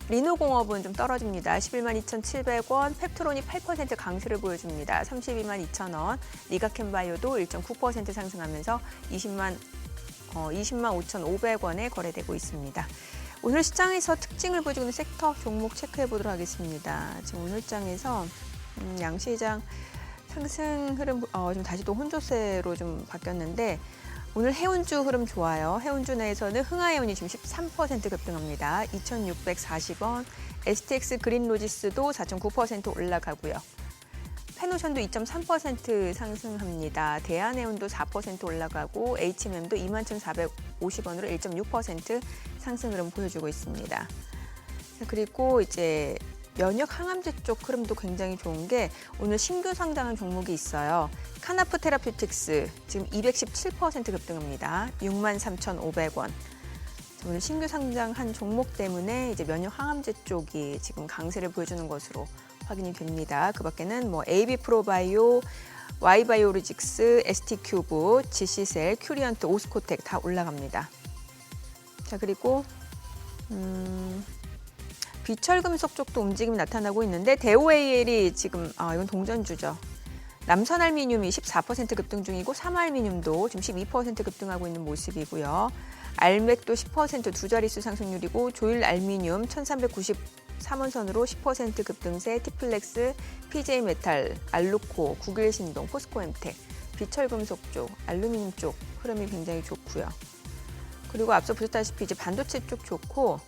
리노공업은 좀 떨어집니다. 11만 2,700원, 펩트론이 8% 강세를 보여줍니다. 32만 2천 원, 리가캠바이오도 1.9% 상승하면서 20만 5,500원에 거래되고 있습니다. 오늘 시장에서 특징을 보여주는 섹터 종목 체크해 보도록 하겠습니다. 지금 오늘 장에서 양시장 상승 흐름 좀 다시 또 혼조세로 좀 바뀌었는데 오늘 해운주 흐름 좋아요. 해운주 내에서는 흥하해운이 지금 13% 급등합니다. 2,640원. STX 그린로지스도 4.9% 올라가고요. 페노션도 2.3% 상승합니다. 대한해운도 4% 올라가고 HMM도 21,450원으로 1.6% 상승 흐름 보여주고 있습니다. 그리고 이제 면역 항암제 쪽 흐름도 굉장히 좋은 게 오늘 신규 상장한 종목이 있어요. 카나프 테라퓨틱스 지금 217% 급등합니다. 63,500원. 오늘 신규 상장한 종목 때문에 이제 면역 항암제 쪽이 지금 강세를 보여주는 것으로 확인이 됩니다. 그 밖에는 뭐 AB 프로바이오, Y바이오로직스, ST큐브, GC셀, 큐리언트, 오스코텍 다 올라갑니다. 자, 그리고 비철금속 쪽도 움직임이 나타나고 있는데 대우AL이 지금 이건 동전주죠. 남선알미늄이 14% 급등 중이고 삼알미늄도 지금 12% 급등하고 있는 모습이고요. 알맥도 10% 두 자릿수 상승률이고 조일알미늄 1393원선으로 10% 급등세, 티플렉스, PJ메탈, 알루코, 국일신동, 포스코엠텍, 비철금속 쪽, 알루미늄 쪽 흐름이 굉장히 좋고요. 그리고 앞서 보셨다시피 이제 반도체 쪽 좋고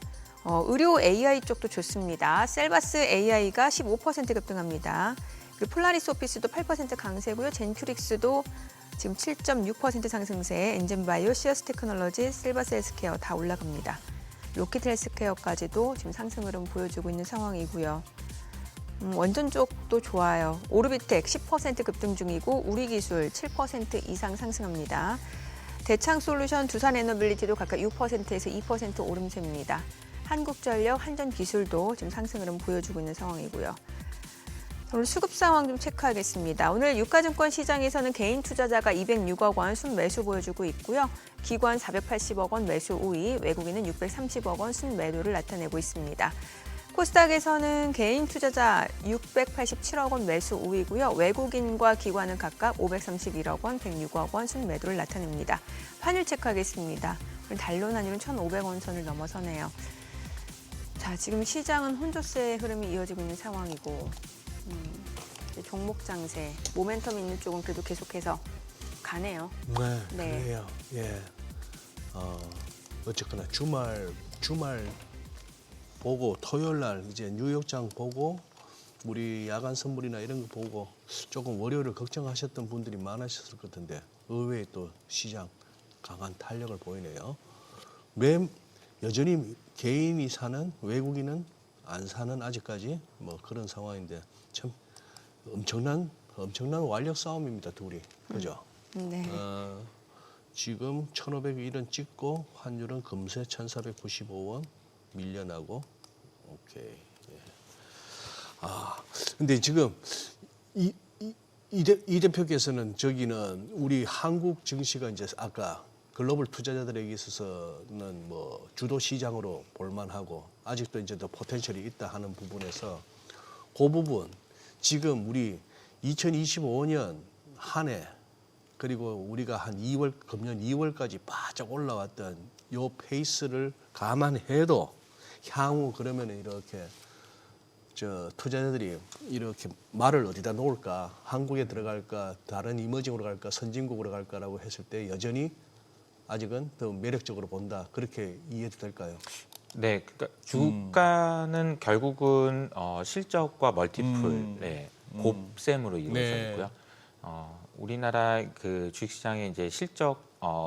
의료 AI 쪽도 좋습니다. 셀바스 AI가 15% 급등합니다. 그리고 폴라리스 오피스도 8% 강세고요. 젠큐릭스도 지금 7.6% 상승세, 엔젠바이오, 시어스 테크놀로지, 셀바스 헬스케어 다 올라갑니다. 로키트 헬스케어까지도 지금 상승 흐름 보여주고 있는 상황이고요. 원전 쪽도 좋아요. 오르비텍 10% 급등 중이고 우리기술 7% 이상 상승합니다. 대창솔루션, 두산에너빌리티도 각각 6%에서 2% 오름세입니다. 한국전력, 한전기술도 지금 상승 흐름 보여주고 있는 상황이고요. 오늘 수급 상황 좀 체크하겠습니다. 오늘 유가증권 시장에서는 개인 투자자가 206억 원 순매수 보여주고 있고요. 기관 480억 원 매수 5위, 외국인은 630억 원 순매도를 나타내고 있습니다. 코스닥에서는 개인 투자자 687억 원 매수 5위고요. 외국인과 기관은 각각 531억 원, 106억 원 순매도를 나타냅니다. 환율 체크하겠습니다. 오늘 달러 환율은 1,500원 선을 넘어서네요. 자, 지금 시장은 혼조세의 흐름이 이어지고 있는 상황이고 이제 종목 장세, 모멘텀 있는 쪽은 그래도 계속해서 가네요. 네, 네. 그래요. 예. 어쨌거나 주말 보고 토요일 날 이제 뉴욕장 보고 우리 야간 선물이나 이런 거 보고 조금 월요일을 걱정하셨던 분들이 많으셨을 것 같은데 의외에 또 시장 강한 탄력을 보이네요. 여전히 개인이 사는 외국인은 안 사는 아직까지 뭐 그런 상황인데 참 엄청난 완력 싸움입니다, 둘이. 그죠? 네. 지금 1,501원 찍고 환율은 금세 1,495원 밀려나고 오케이. 예. 근데 지금 이 대표께서는 저기는 우리 한국 증시가 이제 아까 글로벌 투자자들에게 있어서는 뭐 주도 시장으로 볼만하고 아직도 이제 더 포텐셜이 있다 하는 부분에서 그 부분 지금 우리 2025년 한 해 그리고 우리가 한 2월 금년 2월까지 바짝 올라왔던 요 페이스를 감안해도 향후 그러면 이렇게 저 투자자들이 이렇게 말을 어디다 놓을까, 한국에 들어갈까, 다른 이머징으로 갈까, 선진국으로 갈까라고 했을 때 여전히 아직은 더 매력적으로 본다. 그렇게 이해도 될까요? 네, 그러니까 주가는 결국은 실적과 멀티플, 네, 곱셈으로 이루어져 네. 있고요. 우리나라 그 주식시장의 이제 실적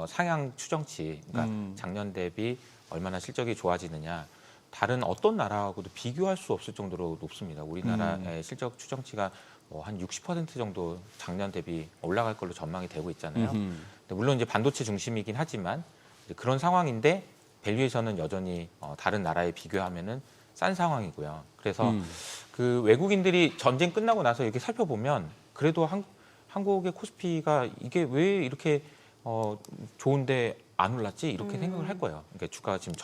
상향 추정치, 그러니까 작년 대비 얼마나 실적이 좋아지느냐, 다른 어떤 나라하고도 비교할 수 없을 정도로 높습니다. 우리나라의 실적 추정치가 뭐 한 60% 정도 작년 대비 올라갈 걸로 전망이 되고 있잖아요. 근데 물론 이제 반도체 중심이긴 하지만 이제 그런 상황인데 밸류에이션은 여전히 다른 나라에 비교하면은 싼 상황이고요. 그래서 그 외국인들이 전쟁 끝나고 나서 이렇게 살펴보면 그래도 한국의 코스피가 이게 왜 이렇게 좋은데 안 올랐지 이렇게 생각을 할 거예요. 그러니까 주가가 지금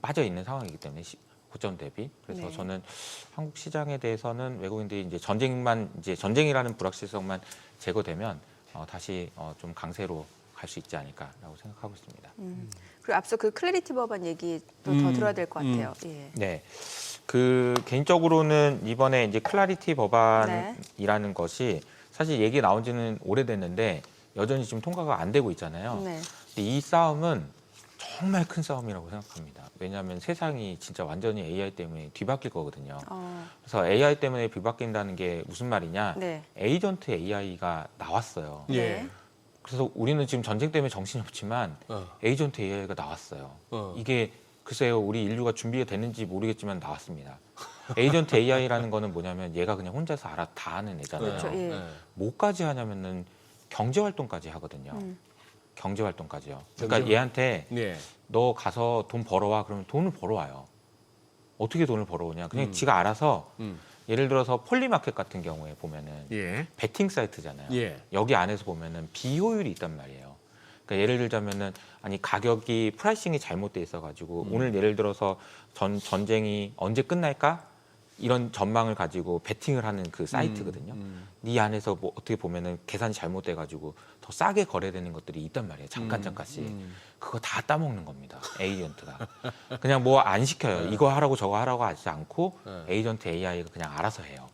빠져 있는 상황이기 때문에 고점 대비. 그래서 네. 저는 한국 시장에 대해서는 외국인들이 이제 전쟁이라는 불확실성만 제거되면 다시 좀 강세로 갈 수 있지 않을까라고 생각하고 있습니다. 그리고 앞서 그 클래리티 법안 얘기 또 더 들어야 될 것 같아요. 예. 네. 그 개인적으로는 이번에 이제 클래리티 법안이라는 것이 사실 얘기 나온 지는 오래됐는데 여전히 지금 통과가 안 되고 있잖아요. 네. 근데 이 싸움은 정말 큰 싸움이라고 생각합니다. 왜냐하면 세상이 진짜 완전히 AI 때문에 뒤바뀔 거거든요. 그래서 AI 때문에 뒤바뀐다는 게 무슨 말이냐? 네. 에이전트 AI가 나왔어요. 네. 그래서 우리는 지금 전쟁 때문에 정신이 없지만 에이전트 AI가 나왔어요. 이게 글쎄요, 우리 인류가 준비가 됐는지 모르겠지만 나왔습니다. 에이전트 AI라는 거는 뭐냐면 얘가 그냥 혼자서 알아 다 하는 애잖아요. 그렇죠. 예. 뭐까지 하냐면은 경제 활동까지 하거든요. 경제 활동까지요. 그러니까 경제- 얘한테 네. 너 가서 돈 벌어와 그러면 돈을 벌어와요. 어떻게 돈을 벌어오냐? 그냥 지가 알아서 예를 들어서 폴리마켓 같은 경우에 보면은 예. 베팅 사이트잖아요. 예. 여기 안에서 보면은 비효율이 있단 말이에요. 그러니까 예를 들자면은 아니 가격이 프라이싱이 잘못돼 있어가지고 오늘 예를 들어서 전쟁이 언제 끝날까 이런 전망을 가지고 베팅을 하는 그 사이트거든요. 이 안에서 뭐 어떻게 보면은 계산이 잘못돼가지고 더 싸게 거래되는 것들이 있단 말이에요. 잠깐씩. 그거 다 따먹는 겁니다. 에이전트가. 그냥 뭐 안 시켜요. 이거 하라고 저거 하라고 하지 않고 에이전트 AI가 그냥 알아서 해요.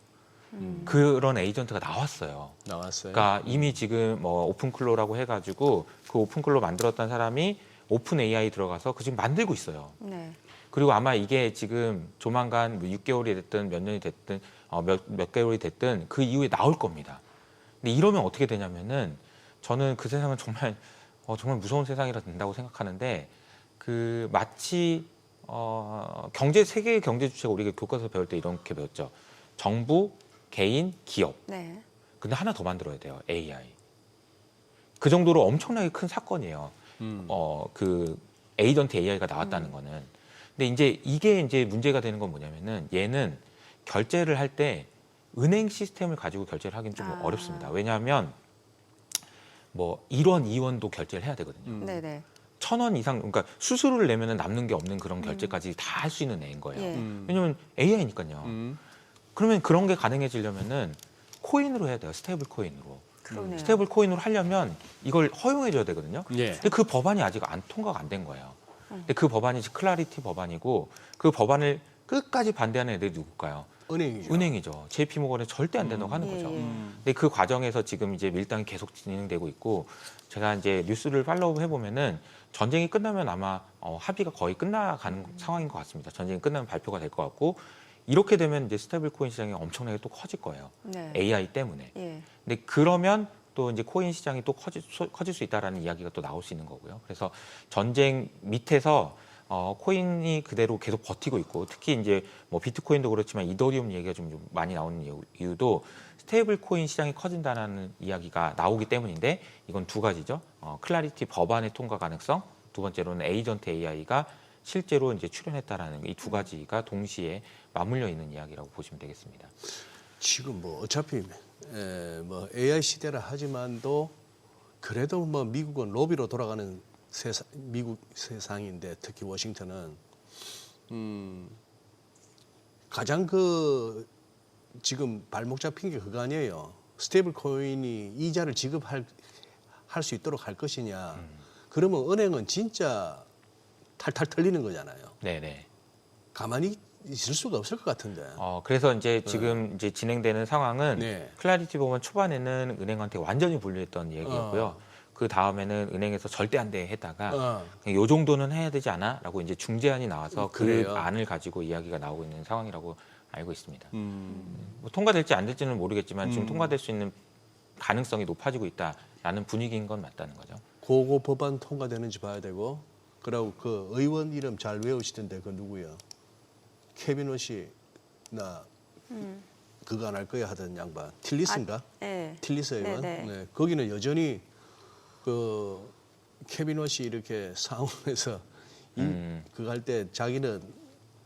그런 에이전트가 나왔어요. 나왔어요. 그러니까 이미 지금 뭐 오픈클로라고 해가지고 그 오픈클로 만들었던 사람이 오픈 AI 들어가서 그 지금 만들고 있어요. 네. 그리고 아마 이게 지금 조만간 뭐 6개월이 됐든 몇 년이 됐든 몇 개월이 됐든 그 이후에 나올 겁니다. 근데 이러면 어떻게 되냐면은 저는 그 세상은 정말 무서운 세상이라 된다고 생각하는데 그 마치 세계의 경제 주체가 우리가 교과서 배울 때 이렇게 배웠죠. 정부, 개인, 기업. 네. 근데 하나 더 만들어야 돼요. AI. 그 정도로 엄청나게 큰 사건이에요. 그 에이전트 AI가 나왔다는 거는. 근데 이제 이게 이제 문제가 되는 건 뭐냐면은 얘는 결제를 할 때 은행 시스템을 가지고 결제를 하기는 좀 어렵습니다. 왜냐하면 뭐 1원, 2원도 결제를 해야 되거든요. 네네. 1,000원 이상, 그러니까 수수료를 내면 남는 게 없는 그런 결제까지 다 할 수 있는 애인 거예요. 예. 왜냐면 AI니까요. 그러면 그런 게 가능해지려면은 코인으로 해야 돼요. 스테이블 코인으로. 그러네요. 스테이블 코인으로 하려면 이걸 허용해줘야 되거든요. 예. 근데 그 법안이 아직 통과가 안 된 거예요. 근데 그 법안이 클라리티 법안이고 그 법안을 끝까지 반대하는 애들이 누굴까요? 은행이죠. 은행이죠. JP모건에 절대 안 된다고 하는 거죠. 근데 그 과정에서 지금 이제 밀당이 계속 진행되고 있고 제가 이제 뉴스를 팔로우 해보면은 전쟁이 끝나면 아마 합의가 거의 끝나가는 상황인 것 같습니다. 전쟁이 끝나면 발표가 될 것 같고 이렇게 되면 이제 스테이블 코인 시장이 엄청나게 또 커질 거예요. 네. AI 때문에. 예. 근데 그러면 또 이제 코인 시장이 또 커질 수 있다라는 이야기가 또 나올 수 있는 거고요. 그래서 전쟁 밑에서 코인이 그대로 계속 버티고 있고 특히 이제 뭐 비트코인도 그렇지만 이더리움 얘기가 좀 많이 나오는 이유도 스테이블 코인 시장이 커진다는 이야기가 나오기 때문인데 이건 두 가지죠. 클라리티 법안의 통과 가능성, 두 번째로는 에이전트 AI가 실제로 이제 출현했다라는 이 두 가지가 동시에 맞물려 있는 이야기라고 보시면 되겠습니다. 지금 뭐 어차피 뭐 AI 시대라 하지만도 그래도 뭐 미국은 로비로 돌아가는 미국 세상인데 특히 워싱턴은 가장 그 지금 발목 잡힌 게 그거 아니에요. 스테이블 코인이 이자를 지급할 수 있도록 할 것이냐. 그러면 은행은 진짜 탈탈 털리는 거잖아요. 네네. 가만히 있을 수가 없을 것 같은데. 그래서 이제 지금 이제 진행되는 상황은 네. 클라리티 법안 초반에는 은행한테 완전히 분리했던 얘기였고요. 그 다음에는 은행에서 절대 안 돼 했다가 그냥 요 정도는 해야 되지 않아?라고 이제 중재안이 나와서 그 그래요? 안을 가지고 이야기가 나오고 있는 상황이라고 알고 있습니다. 뭐 통과될지 안 될지는 모르겠지만 지금 통과될 수 있는 가능성이 높아지고 있다라는 분위기인 건 맞다는 거죠. 그거 법안 통과되는지 봐야 되고, 그리고 그 의원 이름 잘 외우시던데 그 누구야? 케빈 워시나 그거 안 할 거야 하던 양반 틸리스인가? 네. 틸리스 의원. 네네. 네, 거기는 여전히 그 케빈 워시 이렇게 상원에서 그거 할 때 자기는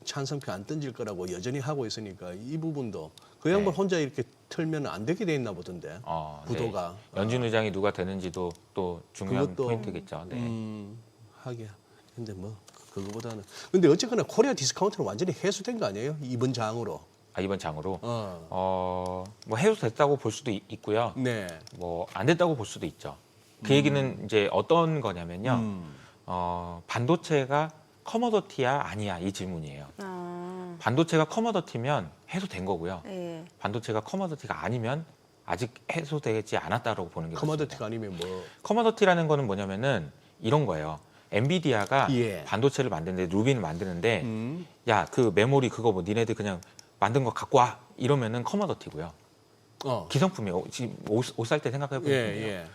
찬성표 안 던질 거라고 여전히 하고 있으니까 이 부분도 그 양반 네. 혼자 이렇게 털면 안 되게 돼 있나 보던데. 구도가. 네. 연준 의장이 누가 되는지도 또 중요한 그것도, 포인트겠죠. 네. 하게. 근데 뭐 그거보다는. 근데 어쨌거나 코리아 디스카운트는 완전히 해소된 거 아니에요? 이번 장으로. 이번 장으로 뭐 해소됐다고 볼 수도 있고요. 네. 뭐 안 됐다고 볼 수도 있죠. 그 얘기는 이제 어떤 거냐면요. 반도체가 커머더티야 아니야 이 질문이에요. 반도체가 커머더티면 해소된 거고요. 예. 반도체가 커머더티가 아니면 아직 해소되지 않았다라고 보는 게 커머더티가 맞습니다. 아니면 뭐. 커머더티라는 거는 뭐냐면은 이런 거예요. 엔비디아가 예. 반도체를 만드는데 루비를 만드는데 야 그 메모리 그거 뭐 니네들 그냥 만든 거 갖고 와 이러면은 커머더티고요. 기성품이에요. 지금 옷 살 때 생각해 보면 돼요. 예.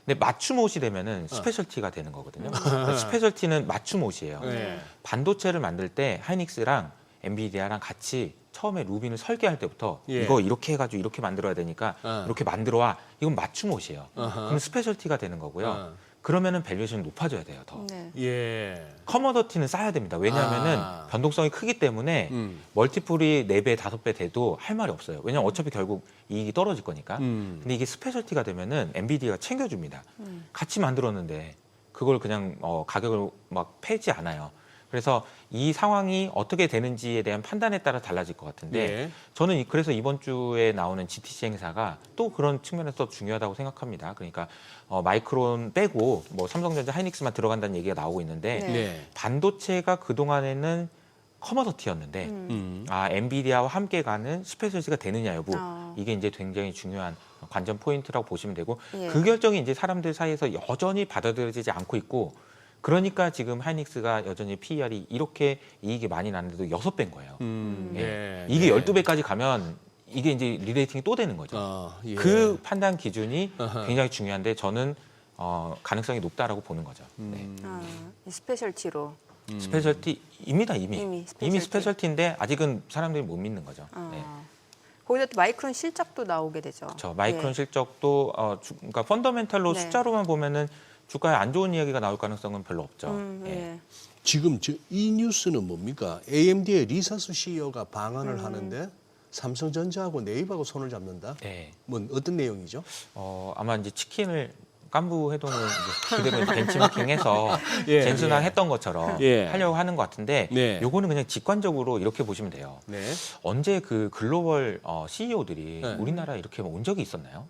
근데 맞춤 옷이 되면은 스페셜티가 되는 거거든요. 그러니까 스페셜티는 맞춤 옷이에요. 예. 반도체를 만들 때 하이닉스랑 엔비디아랑 같이 처음에 루빈을 설계할 때부터 예. 이거 이렇게 해가지고 이렇게 만들어야 되니까 이렇게 만들어 와. 이건 맞춤 옷이에요. 어허. 그럼 스페셜티가 되는 거고요. 그러면은 밸류에이션이 높아져야 돼요. 더. 네. 예. 커머더티는 싸야 됩니다. 왜냐하면은 변동성이 크기 때문에 멀티플이 4배, 5배 돼도 할 말이 없어요. 왜냐하면 어차피 결국 이익이 떨어질 거니까. 근데 이게 스페셜티가 되면은 엔비디아가 챙겨줍니다. 같이 만들었는데 그걸 그냥 가격을 막 패지 않아요. 그래서 이 상황이 어떻게 되는지에 대한 판단에 따라 달라질 것 같은데 예. 저는 그래서 이번 주에 나오는 GTC 행사가 또 그런 측면에서 중요하다고 생각합니다. 그러니까 마이크론 빼고 뭐 삼성전자, 하이닉스만 들어간다는 얘기가 나오고 있는데 네. 반도체가 그동안에는 커머더티였는데 엔비디아와 함께 가는 스페셜티가 되느냐 여부 이게 이제 굉장히 중요한 관전 포인트라고 보시면 되고 예. 그 결정이 이제 사람들 사이에서 여전히 받아들여지지 않고 있고 그러니까 지금 하이닉스가 여전히 PER이 이렇게 이익이 많이 나는데도 6배인 거예요. 네. 이게 네. 12배까지 가면 이게 이제 리레이팅이 또 되는 거죠. 예. 그 판단 기준이 굉장히 중요한데 저는 가능성이 높다라고 보는 거죠. 네. 이 스페셜티로. 스페셜티입니다 이미 스페셜티. 스페셜티인데 아직은 사람들이 못 믿는 거죠. 네. 거기다 또 마이크론 실적도 나오게 되죠. 저 마이크론 예. 실적도 그러니까 펀더멘탈로 네. 숫자로만 보면은 주가에 안 좋은 이야기가 나올 가능성은 별로 없죠. 예. 지금 이 뉴스는 뭡니까? AMD의 리사스 CEO가 방한을 하는데 삼성전자하고 네이버하고 손을 잡는다? 네. 뭐 어떤 내용이죠? 아마 이제 치킨을 깐부 해동을 이제 그대로 벤치마킹해서 예, 젠순항 예. 했던 것처럼 예. 하려고 하는 것 같은데 네. 요거는 그냥 직관적으로 이렇게 보시면 돼요. 네. 언제 그 글로벌 CEO들이 네. 우리나라에 이렇게 온 적이 있었나요?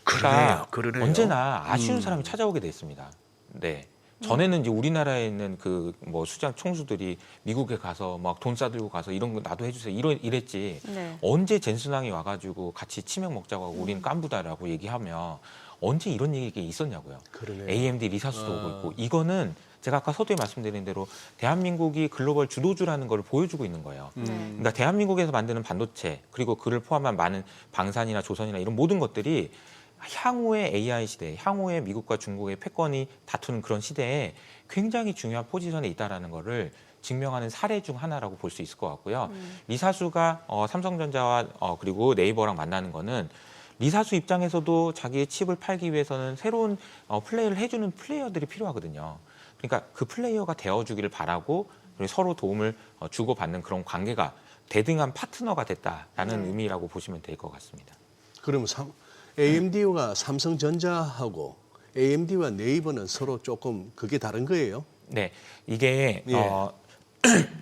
그러네요. 언제나 아쉬운 사람이 찾아오게 돼 있습니다. 네. 전에는 이제 우리나라에 있는 그 뭐 수장 총수들이 미국에 가서 막 돈 싸들고 가서 이런 거 나도 해주세요 이랬지. 네. 언제 젠순항이 와가지고 같이 치맥 먹자고 하고 우리는 깐부다라고 얘기하면 언제 이런 얘기가 있었냐고요. 그러네요. AMD 리사수도 오고 있고 이거는 제가 아까 서두에 말씀드린 대로 대한민국이 글로벌 주도주라는 걸 보여주고 있는 거예요. 그러니까 대한민국에서 만드는 반도체 그리고 그를 포함한 많은 방산이나 조선이나 이런 모든 것들이 향후의 AI 시대, 향후의 미국과 중국의 패권이 다투는 그런 시대에 굉장히 중요한 포지션에 있다라는 거를 증명하는 사례 중 하나라고 볼 수 있을 것 같고요. 리사수가 삼성전자와 그리고 네이버랑 만나는 거는 리사수 입장에서도 자기의 칩을 팔기 위해서는 새로운 플레이를 해주는 플레이어들이 필요하거든요. 그러니까 그 플레이어가 되어주기를 바라고 그리고 서로 도움을 주고받는 그런 관계가 대등한 파트너가 됐다라는 의미라고 보시면 될 것 같습니다. 그러면 AMD가 삼성전자하고 AMD와 네이버는 서로 조금 그게 다른 거예요? 네, 이게 예.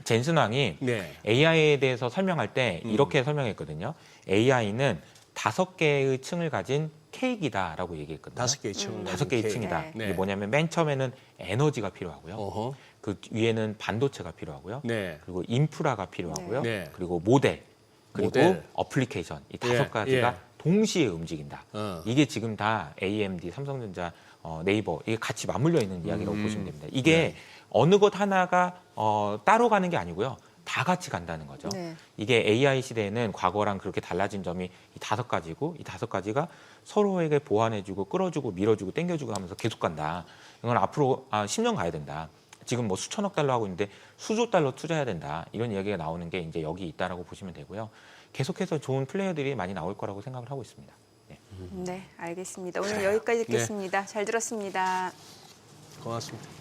젠슨왕이 네. AI에 대해서 설명할 때 이렇게 설명했거든요. AI는 5개의 층을 가진 케이크다라고 얘기했거든요. 5개의 층. 5개의 층이다. 네. 이게 뭐냐면 맨 처음에는 에너지가 필요하고요. 어허. 그 위에는 반도체가 필요하고요. 네. 그리고 인프라가 필요하고요. 네. 그리고 모델, 그리고 모델. 어플리케이션 이 예, 5가지가 예. 동시에 움직인다. 어. 이게 지금 다 AMD, 삼성전자, 네이버 이게 같이 맞물려 있는 이야기라고 보시면 됩니다. 이게 네. 어느 것 하나가 따로 가는 게 아니고요. 다 같이 간다는 거죠. 네. 이게 AI 시대에는 과거랑 그렇게 달라진 점이 이 5가지고 이 5가지가 서로에게 보완해주고 끌어주고 밀어주고 땡겨주고 하면서 계속 간다. 이건 앞으로 10년 가야 된다. 지금 뭐 수천억 달러 하고 있는데 수조 달러 투자해야 된다. 이런 이야기가 나오는 게 이제 여기 있다라고 보시면 되고요. 계속해서 좋은 플레이어들이 많이 나올 거라고 생각을 하고 있습니다. 네. 네, 알겠습니다. 오늘 여기까지 듣겠습니다. 잘 들었습니다. 고맙습니다.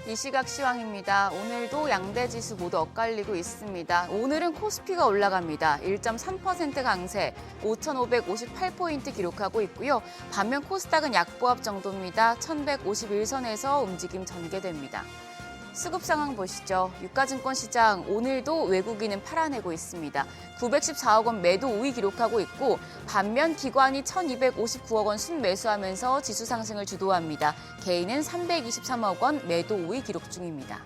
이 시각 시황입니다. 오늘도 양대 지수 모두 엇갈리고 있습니다. 오늘은 코스피가 올라갑니다. 1.3% 강세, 5,558포인트 기록하고 있고요. 반면 코스닥은 약보합 정도입니다. 1,151선에서 움직임 전개됩니다. 수급 상황 보시죠. 유가증권 시장 오늘도 외국인은 팔아내고 있습니다. 914억 원 매도 우위 기록하고 있고 반면 기관이 1,259억 원 순매수하면서 지수 상승을 주도합니다. 개인은 323억 원 매도 우위 기록 중입니다.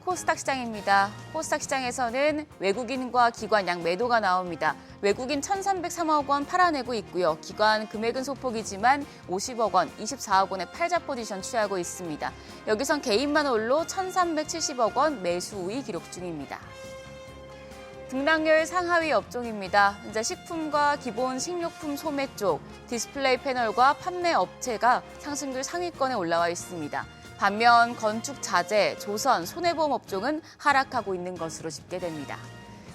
코스닥 시장입니다. 코스닥 시장에서는 외국인과 기관 양 매도가 나옵니다. 외국인 1,303억 원 팔아내고 있고요. 기관 금액은 소폭이지만 50억 원, 24억 원의 팔자 포지션 취하고 있습니다. 여기선 개인만 홀로 1,370억 원 매수 우위 기록 중입니다. 등락률 상하위 업종입니다. 현재 식품과 기본 식료품 소매 쪽, 디스플레이 패널과 판매 업체가 상승률 상위권에 올라와 있습니다. 반면 건축 자재, 조선, 손해보험 업종은 하락하고 있는 것으로 집계됩니다.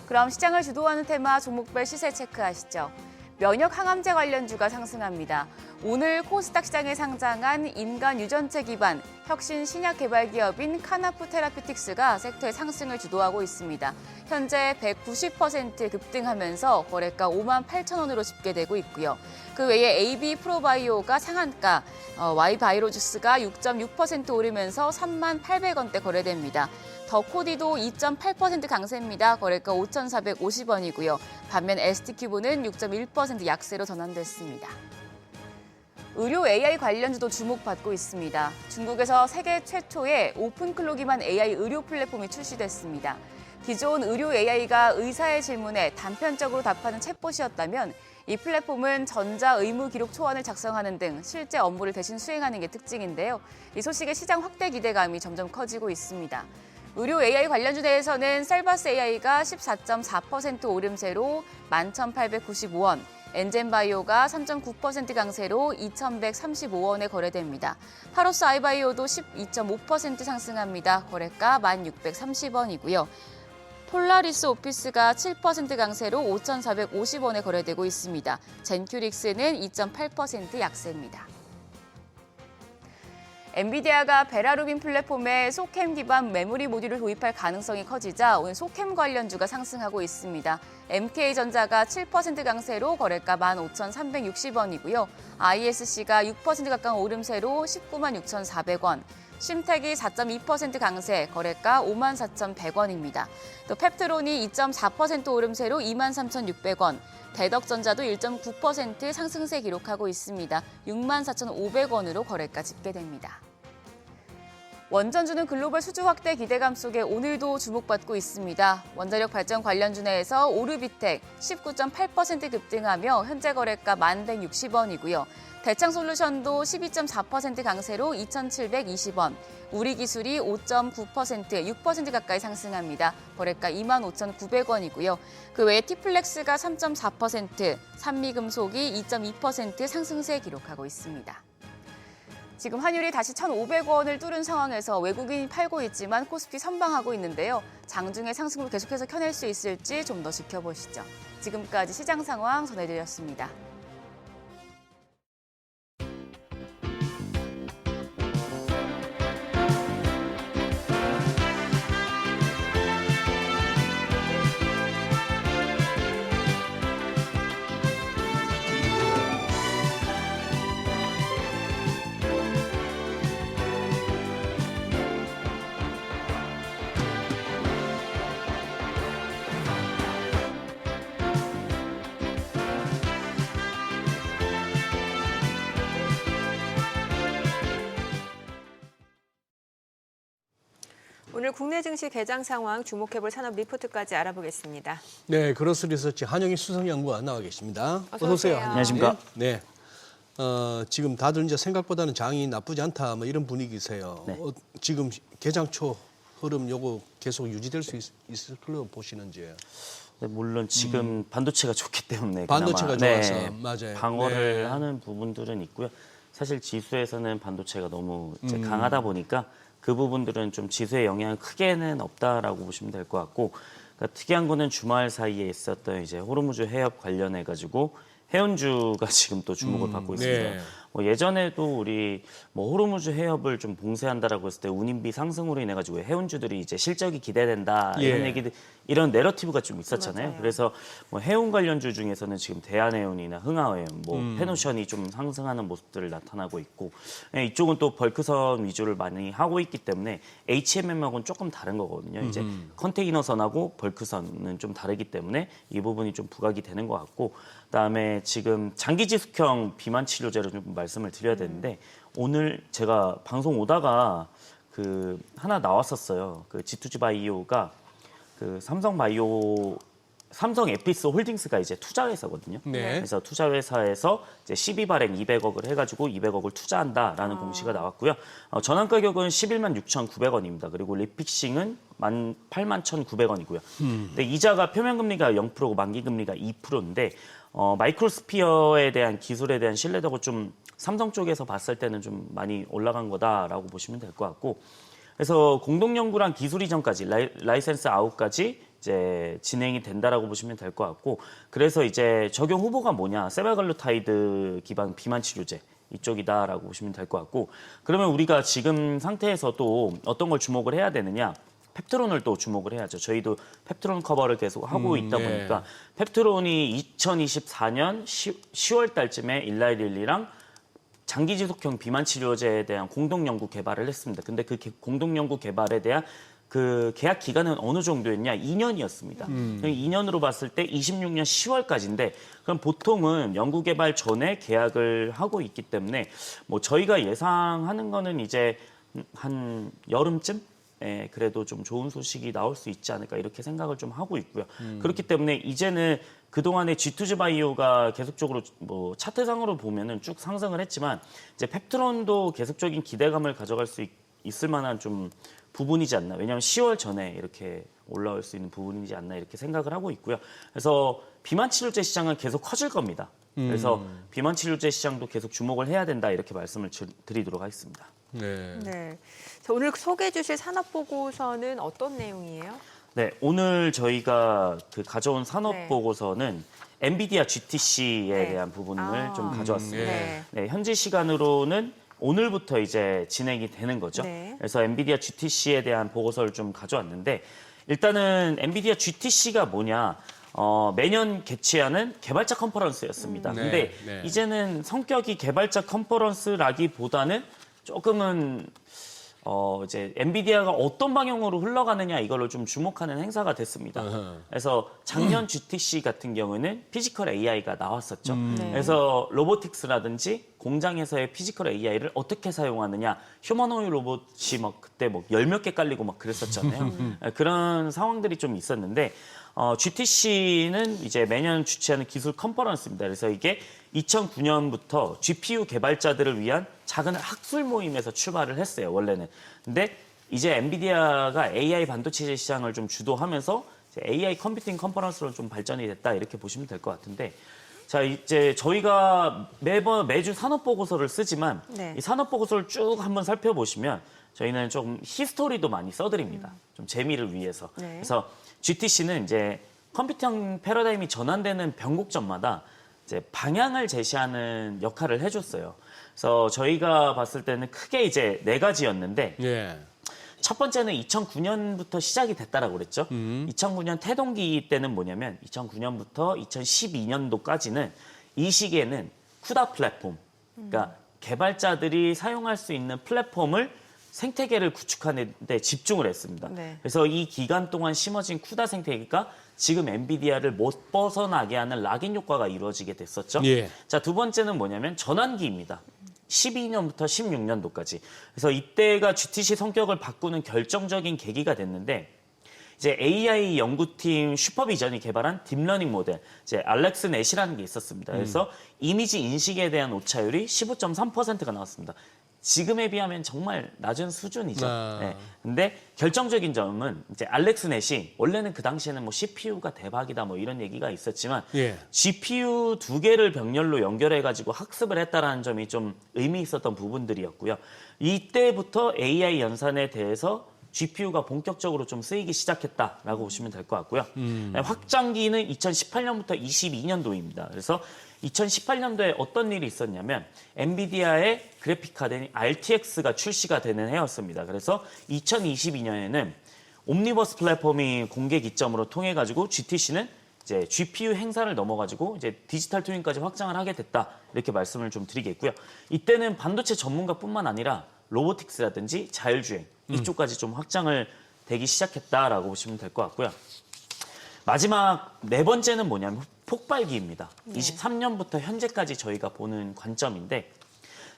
그럼 시장을 주도하는 테마 종목별 시세 체크하시죠. 면역 항암제 관련주가 상승합니다. 오늘 코스닥 시장에 상장한 인간 유전체 기반 혁신 신약 개발 기업인 카나프 테라피틱스가 섹터의 상승을 주도하고 있습니다. 현재 190% 급등하면서 거래가 58,000원으로 집계되고 있고요. 그 외에 AB 프로바이오가 상한가, Y바이로주스가 6.6% 오르면서 38,800원대 거래됩니다. 더코디도 2.8% 강세입니다. 거래가 5,450원이고요. 반면 ST큐브는 6.1% 약세로 전환됐습니다. 의료 AI 관련주도 주목받고 있습니다. 중국에서 세계 최초의 오픈 클로 기반 AI 의료 플랫폼이 출시됐습니다. 기존 의료 AI가 의사의 질문에 단편적으로 답하는 챗봇이었다면 이 플랫폼은 전자 의무 기록 초안을 작성하는 등 실제 업무를 대신 수행하는 게 특징인데요. 이 소식에 시장 확대 기대감이 점점 커지고 있습니다. 의료 AI 관련주 내에서는 셀바스 AI가 14.4% 오름세로 11,895원, 엔젠바이오가 3.9% 강세로 2,135원에 거래됩니다. 파로스 아이바이오도 12.5% 상승합니다. 거래가 1,630원이고요. 폴라리스 오피스가 7% 강세로 5,450원에 거래되고 있습니다. 젠큐릭스는 2.8% 약세입니다. 엔비디아가 베라루빈 플랫폼에 소캠 기반 메모리 모듈을 도입할 가능성이 커지자 오늘 소캠 관련주가 상승하고 있습니다. MK전자가 7% 강세로 거래가 15,360원이고요. ISC가 6% 가까운 오름세로 196,400원. 심텍이 4.2% 강세, 거래가 54,100원입니다. 또 펩트론이 2.4% 오름세로 23,600원. 대덕전자도 1.9% 상승세 기록하고 있습니다. 64,500원으로 거래가 집계됩니다. 원전주는 글로벌 수주 확대 기대감 속에 오늘도 주목받고 있습니다. 원자력 발전 관련주 내에서 오르비텍 19.8% 급등하며 현재 거래가 1,160원이고요. 대창솔루션도 12.4% 강세로 2,720원, 우리기술이 5.9%, 6% 가까이 상승합니다. 거래가 25,900원이고요. 그 외에 티플렉스가 3.4%, 산미금속이 2.2% 상승세 기록하고 있습니다. 지금 환율이 다시 1,500원을 뚫은 상황에서 외국인이 팔고 있지만 코스피 선방하고 있는데요. 장중의 상승을 계속해서 켜낼 수 있을지 좀 더 지켜보시죠. 지금까지 시장 상황 전해드렸습니다. 오늘 국내 증시 개장 상황 주목해볼 산업 리포트까지 알아보겠습니다. 네, 그로스 리서치 한영희 수석연구원 나와 계십니다. 어서 오세요. 안녕하십니까? 네. 지금 다들 이제 생각보다는 장이 나쁘지 않다 뭐 이런 분위기세요. 네. 지금 개장 초 흐름 요거 계속 유지될 수 있을 걸로 보시는지. 네, 물론 지금 반도체가 좋기 때문에 반도체가 그나마, 좋아서 맞아요. 방어를 네. 하는 부분들은 있고요. 사실 지수에서는 반도체가 너무 이제 강하다 보니까 그 부분들은 좀 지수에 영향이 크게는 없다라고 보시면 될 것 같고, 그러니까 특이한 거는 주말 사이에 있었던 이제 호르무즈 해협 관련해 가지고 해운주가 지금 또 주목을 받고 있습니다. 네. 뭐 예전에도 우리 뭐 호르무즈 해협을 좀 봉쇄한다라고 했을 때 운임비 상승으로 인해 가지고 해운주들이 이제 실적이 기대된다 이런 예. 얘기들, 이런 내러티브가 좀 있었잖아요. 맞아요. 그래서 뭐 해운 관련주 중에서는 지금 대한해운이나 흥하해운, 뭐 페노션이 좀 상승하는 모습들을 나타나고 있고, 예, 이쪽은 또 벌크선 위주를 많이 하고 있기 때문에 HMM하고는 조금 다른 거거든요. 이제 컨테이너선하고 벌크선은 좀 다르기 때문에 이 부분이 좀 부각이 되는 것 같고, 그다음에 지금 장기지속형 비만 치료제를 좀 말씀을 드려야 되는데, 오늘 제가 방송 오다가 그 하나 나왔었어요. 그 G2G 바이오가 그 삼성 에피스 홀딩스가 이제 투자회사거든요. 네. 그래서 투자회사에서 이제 12발행 200억을 해가지고 200억을 투자한다라는 공시가 나왔고요. 전환 가격은 116,900원입니다. 그리고 리픽싱은 18,1,900원이고요. 근데 이자가 표면금리가 0%고 만기금리가 2%인데 마이크로스피어에 대한 기술에 대한 신뢰도가 좀 삼성 쪽에서 봤을 때는 좀 많이 올라간 거다라고 보시면 될 것 같고, 그래서 공동연구랑 기술 이전까지 라이센스 아웃까지 이제 진행이 된다라고 보시면 될 것 같고, 그래서 이제 적용 후보가 뭐냐, 세바글루타이드 기반 비만 치료제 이쪽이다라고 보시면 될 것 같고, 그러면 우리가 지금 상태에서도 어떤 걸 주목을 해야 되느냐? 펩트론을 또 주목을 해야죠. 저희도 펩트론 커버를 계속 하고 있다 네. 보니까 펩트론이 2024년 10월 달쯤에 일라이릴리랑 장기지속형 비만 치료제에 대한 공동 연구 개발을 했습니다. 근데 그 공동 연구 개발에 대한 그 계약 기간은 어느 정도였냐? 2년이었습니다. 2년으로 봤을 때 26년 10월까지인데 그럼 보통은 연구개발 전에 계약을 하고 있기 때문에 뭐 저희가 예상하는 거는 이제 한 여름쯤? 예, 그래도 좀 좋은 소식이 나올 수 있지 않을까 이렇게 생각을 좀 하고 있고요. 그렇기 때문에 이제는 그동안에 G2G 바이오가 계속적으로 뭐 차트상으로 보면은 쭉 상승을 했지만 이제 펩트론도 계속적인 기대감을 가져갈 수 있을 만한 좀 부분이지 않나. 왜냐하면 10월 전에 이렇게 올라올 수 있는 부분이지 않나 이렇게 생각을 하고 있고요. 그래서 비만 치료제 시장은 계속 커질 겁니다. 그래서 비만 치료제 시장도 계속 주목을 해야 된다 이렇게 말씀을 드리도록 하겠습니다. 네. 네. 자, 오늘 소개해 주실 산업 보고서는 어떤 내용이에요? 네, 오늘 저희가 그 가져온 산업 네. 보고서는 엔비디아 GTC에 네. 대한 부분을 아. 좀 가져왔습니다. 네. 네, 현지 시간으로는 오늘부터 이제 진행이 되는 거죠. 네. 그래서 엔비디아 GTC에 대한 보고서를 좀 가져왔는데 일단은 엔비디아 GTC가 뭐냐? 매년 개최하는 개발자 컨퍼런스였습니다. 네, 근데 네. 이제는 성격이 개발자 컨퍼런스라기보다는 조금은 이제 엔비디아가 어떤 방향으로 흘러가느냐 이걸로 좀 주목하는 행사가 됐습니다. 그래서 작년 GTC 같은 경우는 피지컬 AI가 나왔었죠. 그래서 로보틱스라든지 공장에서의 피지컬 AI를 어떻게 사용하느냐, 휴머노id 로봇이 막 그때 뭐 10몇 개 깔리고 막 그랬었잖아요. 그런 상황들이 좀 있었는데 GTC는 이제 매년 주최하는 기술 컨퍼런스입니다. 그래서 이게 2009년부터 GPU 개발자들을 위한 작은 학술 모임에서 출발을 했어요, 원래는. 근데 이제 엔비디아가 AI 반도체 시장을 좀 주도하면서 이제 AI 컴퓨팅 컨퍼런스로 좀 발전이 됐다 이렇게 보시면 될 것 같은데 자, 이제 저희가 매주 산업 보고서를 쓰지만 네. 이 산업 보고서를 쭉 한번 살펴보시면 저희는 좀 히스토리도 많이 써드립니다. 좀 재미를 위해서. 네. 그래서 GTC는 이제 컴퓨팅 패러다임이 전환되는 변곡점마다 이제 방향을 제시하는 역할을 해줬어요. 그래서 저희가 봤을 때는 크게 이제 4가지였는데 예. 첫 번째는 2009년부터 시작이 됐다라고 그랬죠. 2009년 태동기 때는 뭐냐면 2009년부터 2012년도까지는 이 시기에는 쿠다 플랫폼, 그러니까 개발자들이 사용할 수 있는 플랫폼을 생태계를 구축하는 데 집중을 했습니다. 네. 그래서 이 기간 동안 심어진 쿠다 생태계가 지금 엔비디아를 못 벗어나게 하는 락인 효과가 이루어지게 됐었죠. 예. 자, 두 번째는 뭐냐면 전환기입니다. 12년부터 16년도까지. 그래서 이때가 GTC 성격을 바꾸는 결정적인 계기가 됐는데 이제 AI 연구팀 슈퍼비전이 개발한 딥러닝 모델, 이제 알렉스 넷이라는 게 있었습니다. 그래서 이미지 인식에 대한 오차율이 15.3%가 나왔습니다. 지금에 비하면 정말 낮은 수준이죠. 아. 네. 근데 결정적인 점은 이제 알렉스 넷이 원래는 그 당시에는 뭐 CPU가 대박이다 뭐 이런 얘기가 있었지만 예. GPU 2개를 병렬로 연결해가지고 학습을 했다라는 점이 좀 의미 있었던 부분들이었고요. 이때부터 AI 연산에 대해서 GPU가 본격적으로 좀 쓰이기 시작했다라고 보시면 될 것 같고요. 네, 확장기는 2018년부터 22년도입니다. 그래서 2018년도에 어떤 일이 있었냐면 엔비디아의 그래픽 카드인 RTX가 출시가 되는 해였습니다. 그래서 2022년에는 옴니버스 플랫폼이 공개 기점으로 통해 가지고 GTC는 이제 GPU 행사를 넘어가지고 이제 디지털 트윈까지 확장을 하게 됐다 이렇게 말씀을 좀 드리겠고요. 이때는 반도체 전문가뿐만 아니라 로보틱스라든지 자율주행 이쪽까지 좀 확장을 되기 시작했다라고 보시면 될 것 같고요. 마지막 4번째는 뭐냐면 폭발기입니다. 23년부터 현재까지 저희가 보는 관점인데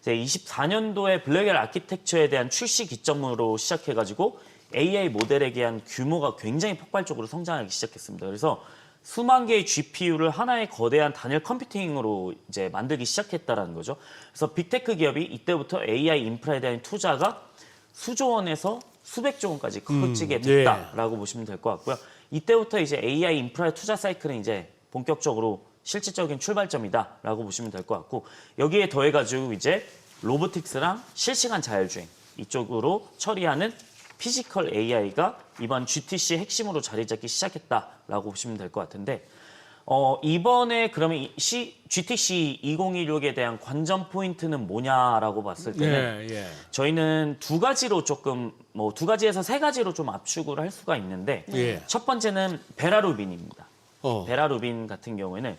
이제 24년도에 블랙엘 아키텍처에 대한 출시 기점으로 시작해가지고 AI 모델에 대한 규모가 굉장히 폭발적으로 성장하기 시작했습니다. 그래서 수만 개의 GPU를 하나의 거대한 단일 컴퓨팅으로 이제 만들기 시작했다라는 거죠. 그래서 빅테크 기업이 이때부터 AI 인프라에 대한 투자가 수조 원에서 수백조 원까지 커지게 됐다라고 보시면 될 것 같고요. 이때부터 이제 AI 인프라의 투자 사이클은 이제 본격적으로 실질적인 출발점이다라고 보시면 될 것 같고 여기에 더해가지고 이제 로보틱스랑 실시간 자율주행 이쪽으로 처리하는 피지컬 AI가 이번 GTC 핵심으로 자리 잡기 시작했다라고 보시면 될 것 같은데 이번에 그러면 GTC 2016에 대한 관전 포인트는 뭐냐라고 봤을 때는 저희는 두 가지에서 3가지로 좀 압축을 할 수가 있는데 첫 번째는 베라루빈입니다. 베라루빈 같은 경우에는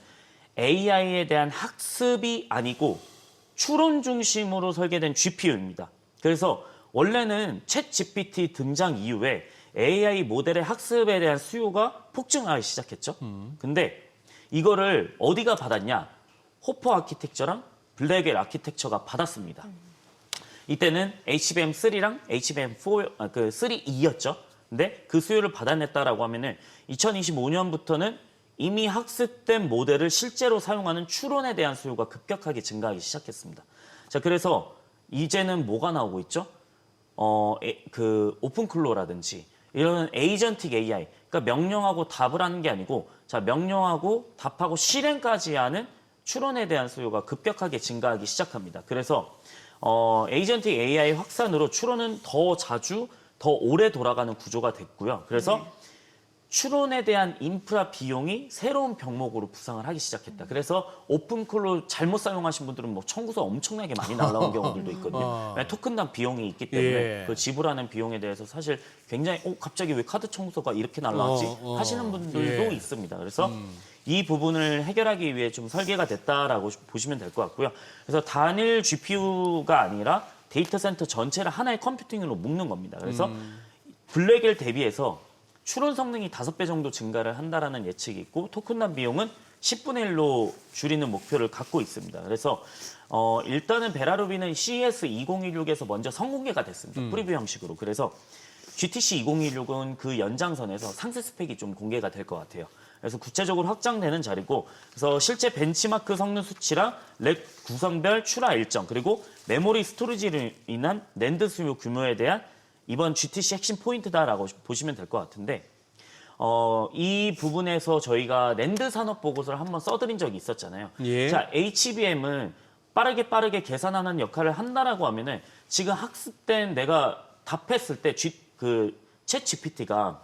AI에 대한 학습이 아니고 추론 중심으로 설계된 GPU입니다. 그래서 원래는 챗 GPT 등장 이후에 AI 모델의 학습에 대한 수요가 폭증하기 시작했죠. 근데 이거를 어디가 받았냐? 호퍼 아키텍처랑 블랙웰 아키텍처가 받았습니다. 이때는 HBM3랑 HBM4, 3E였죠. 근데 그 수요를 받아냈다라고 하면은 2025년부터는 이미 학습된 모델을 실제로 사용하는 추론에 대한 수요가 급격하게 증가하기 시작했습니다. 자, 그래서 이제는 뭐가 나오고 있죠? 오픈클로라든지 이런 에이전틱 AI, 그러니까 명령하고 답을 하는 게 아니고, 자, 명령하고 답하고 실행까지 하는 추론에 대한 수요가 급격하게 증가하기 시작합니다. 그래서 에이전틱 AI 확산으로 추론은 더 자주, 더 오래 돌아가는 구조가 됐고요. 그래서 추론에 대한 인프라 비용이 새로운 병목으로 부상을 하기 시작했다. 그래서 오픈클로 잘못 사용하신 분들은 뭐 청구서 엄청나게 많이 날라온 경우들도 있거든요. 토큰당 비용이 있기 때문에 그 지불하는 비용에 대해서 사실 굉장히 갑자기 왜 카드 청구서가 이렇게 날라왔지 하시는 분들도 있습니다. 그래서 이 부분을 해결하기 위해 좀 설계가 됐다라고 보시면 될 것 같고요. 그래서 단일 GPU가 아니라 데이터 센터 전체를 하나의 컴퓨팅으로 묶는 겁니다. 그래서 블랙웰 대비해서 추론 성능이 5배 정도 증가를 한다라는 예측이 있고, 토큰당 비용은 10분의 1로 줄이는 목표를 갖고 있습니다. 그래서 일단은 베라루비는 CES 2016에서 먼저 선공개가 됐습니다. 프리뷰 형식으로. 그래서 GTC 2016은 그 연장선에서 상세 스펙이 좀 공개가 될 것 같아요. 그래서 구체적으로 확장되는 자리고, 그래서 실제 벤치마크 성능 수치랑 렉 구성별 출하 일정, 그리고 메모리 스토리지로 인한 낸드 수요 규모에 대한 이번 GTC 핵심 포인트다라고 보시면 될 것 같은데, 이 부분에서 저희가 낸드 산업 보고서를 한번 써드린 적이 있었잖아요. 자, HBM은 빠르게 계산하는 역할을 한다라고 하면은 지금 학습된 내가 답했을 때 챗 GPT가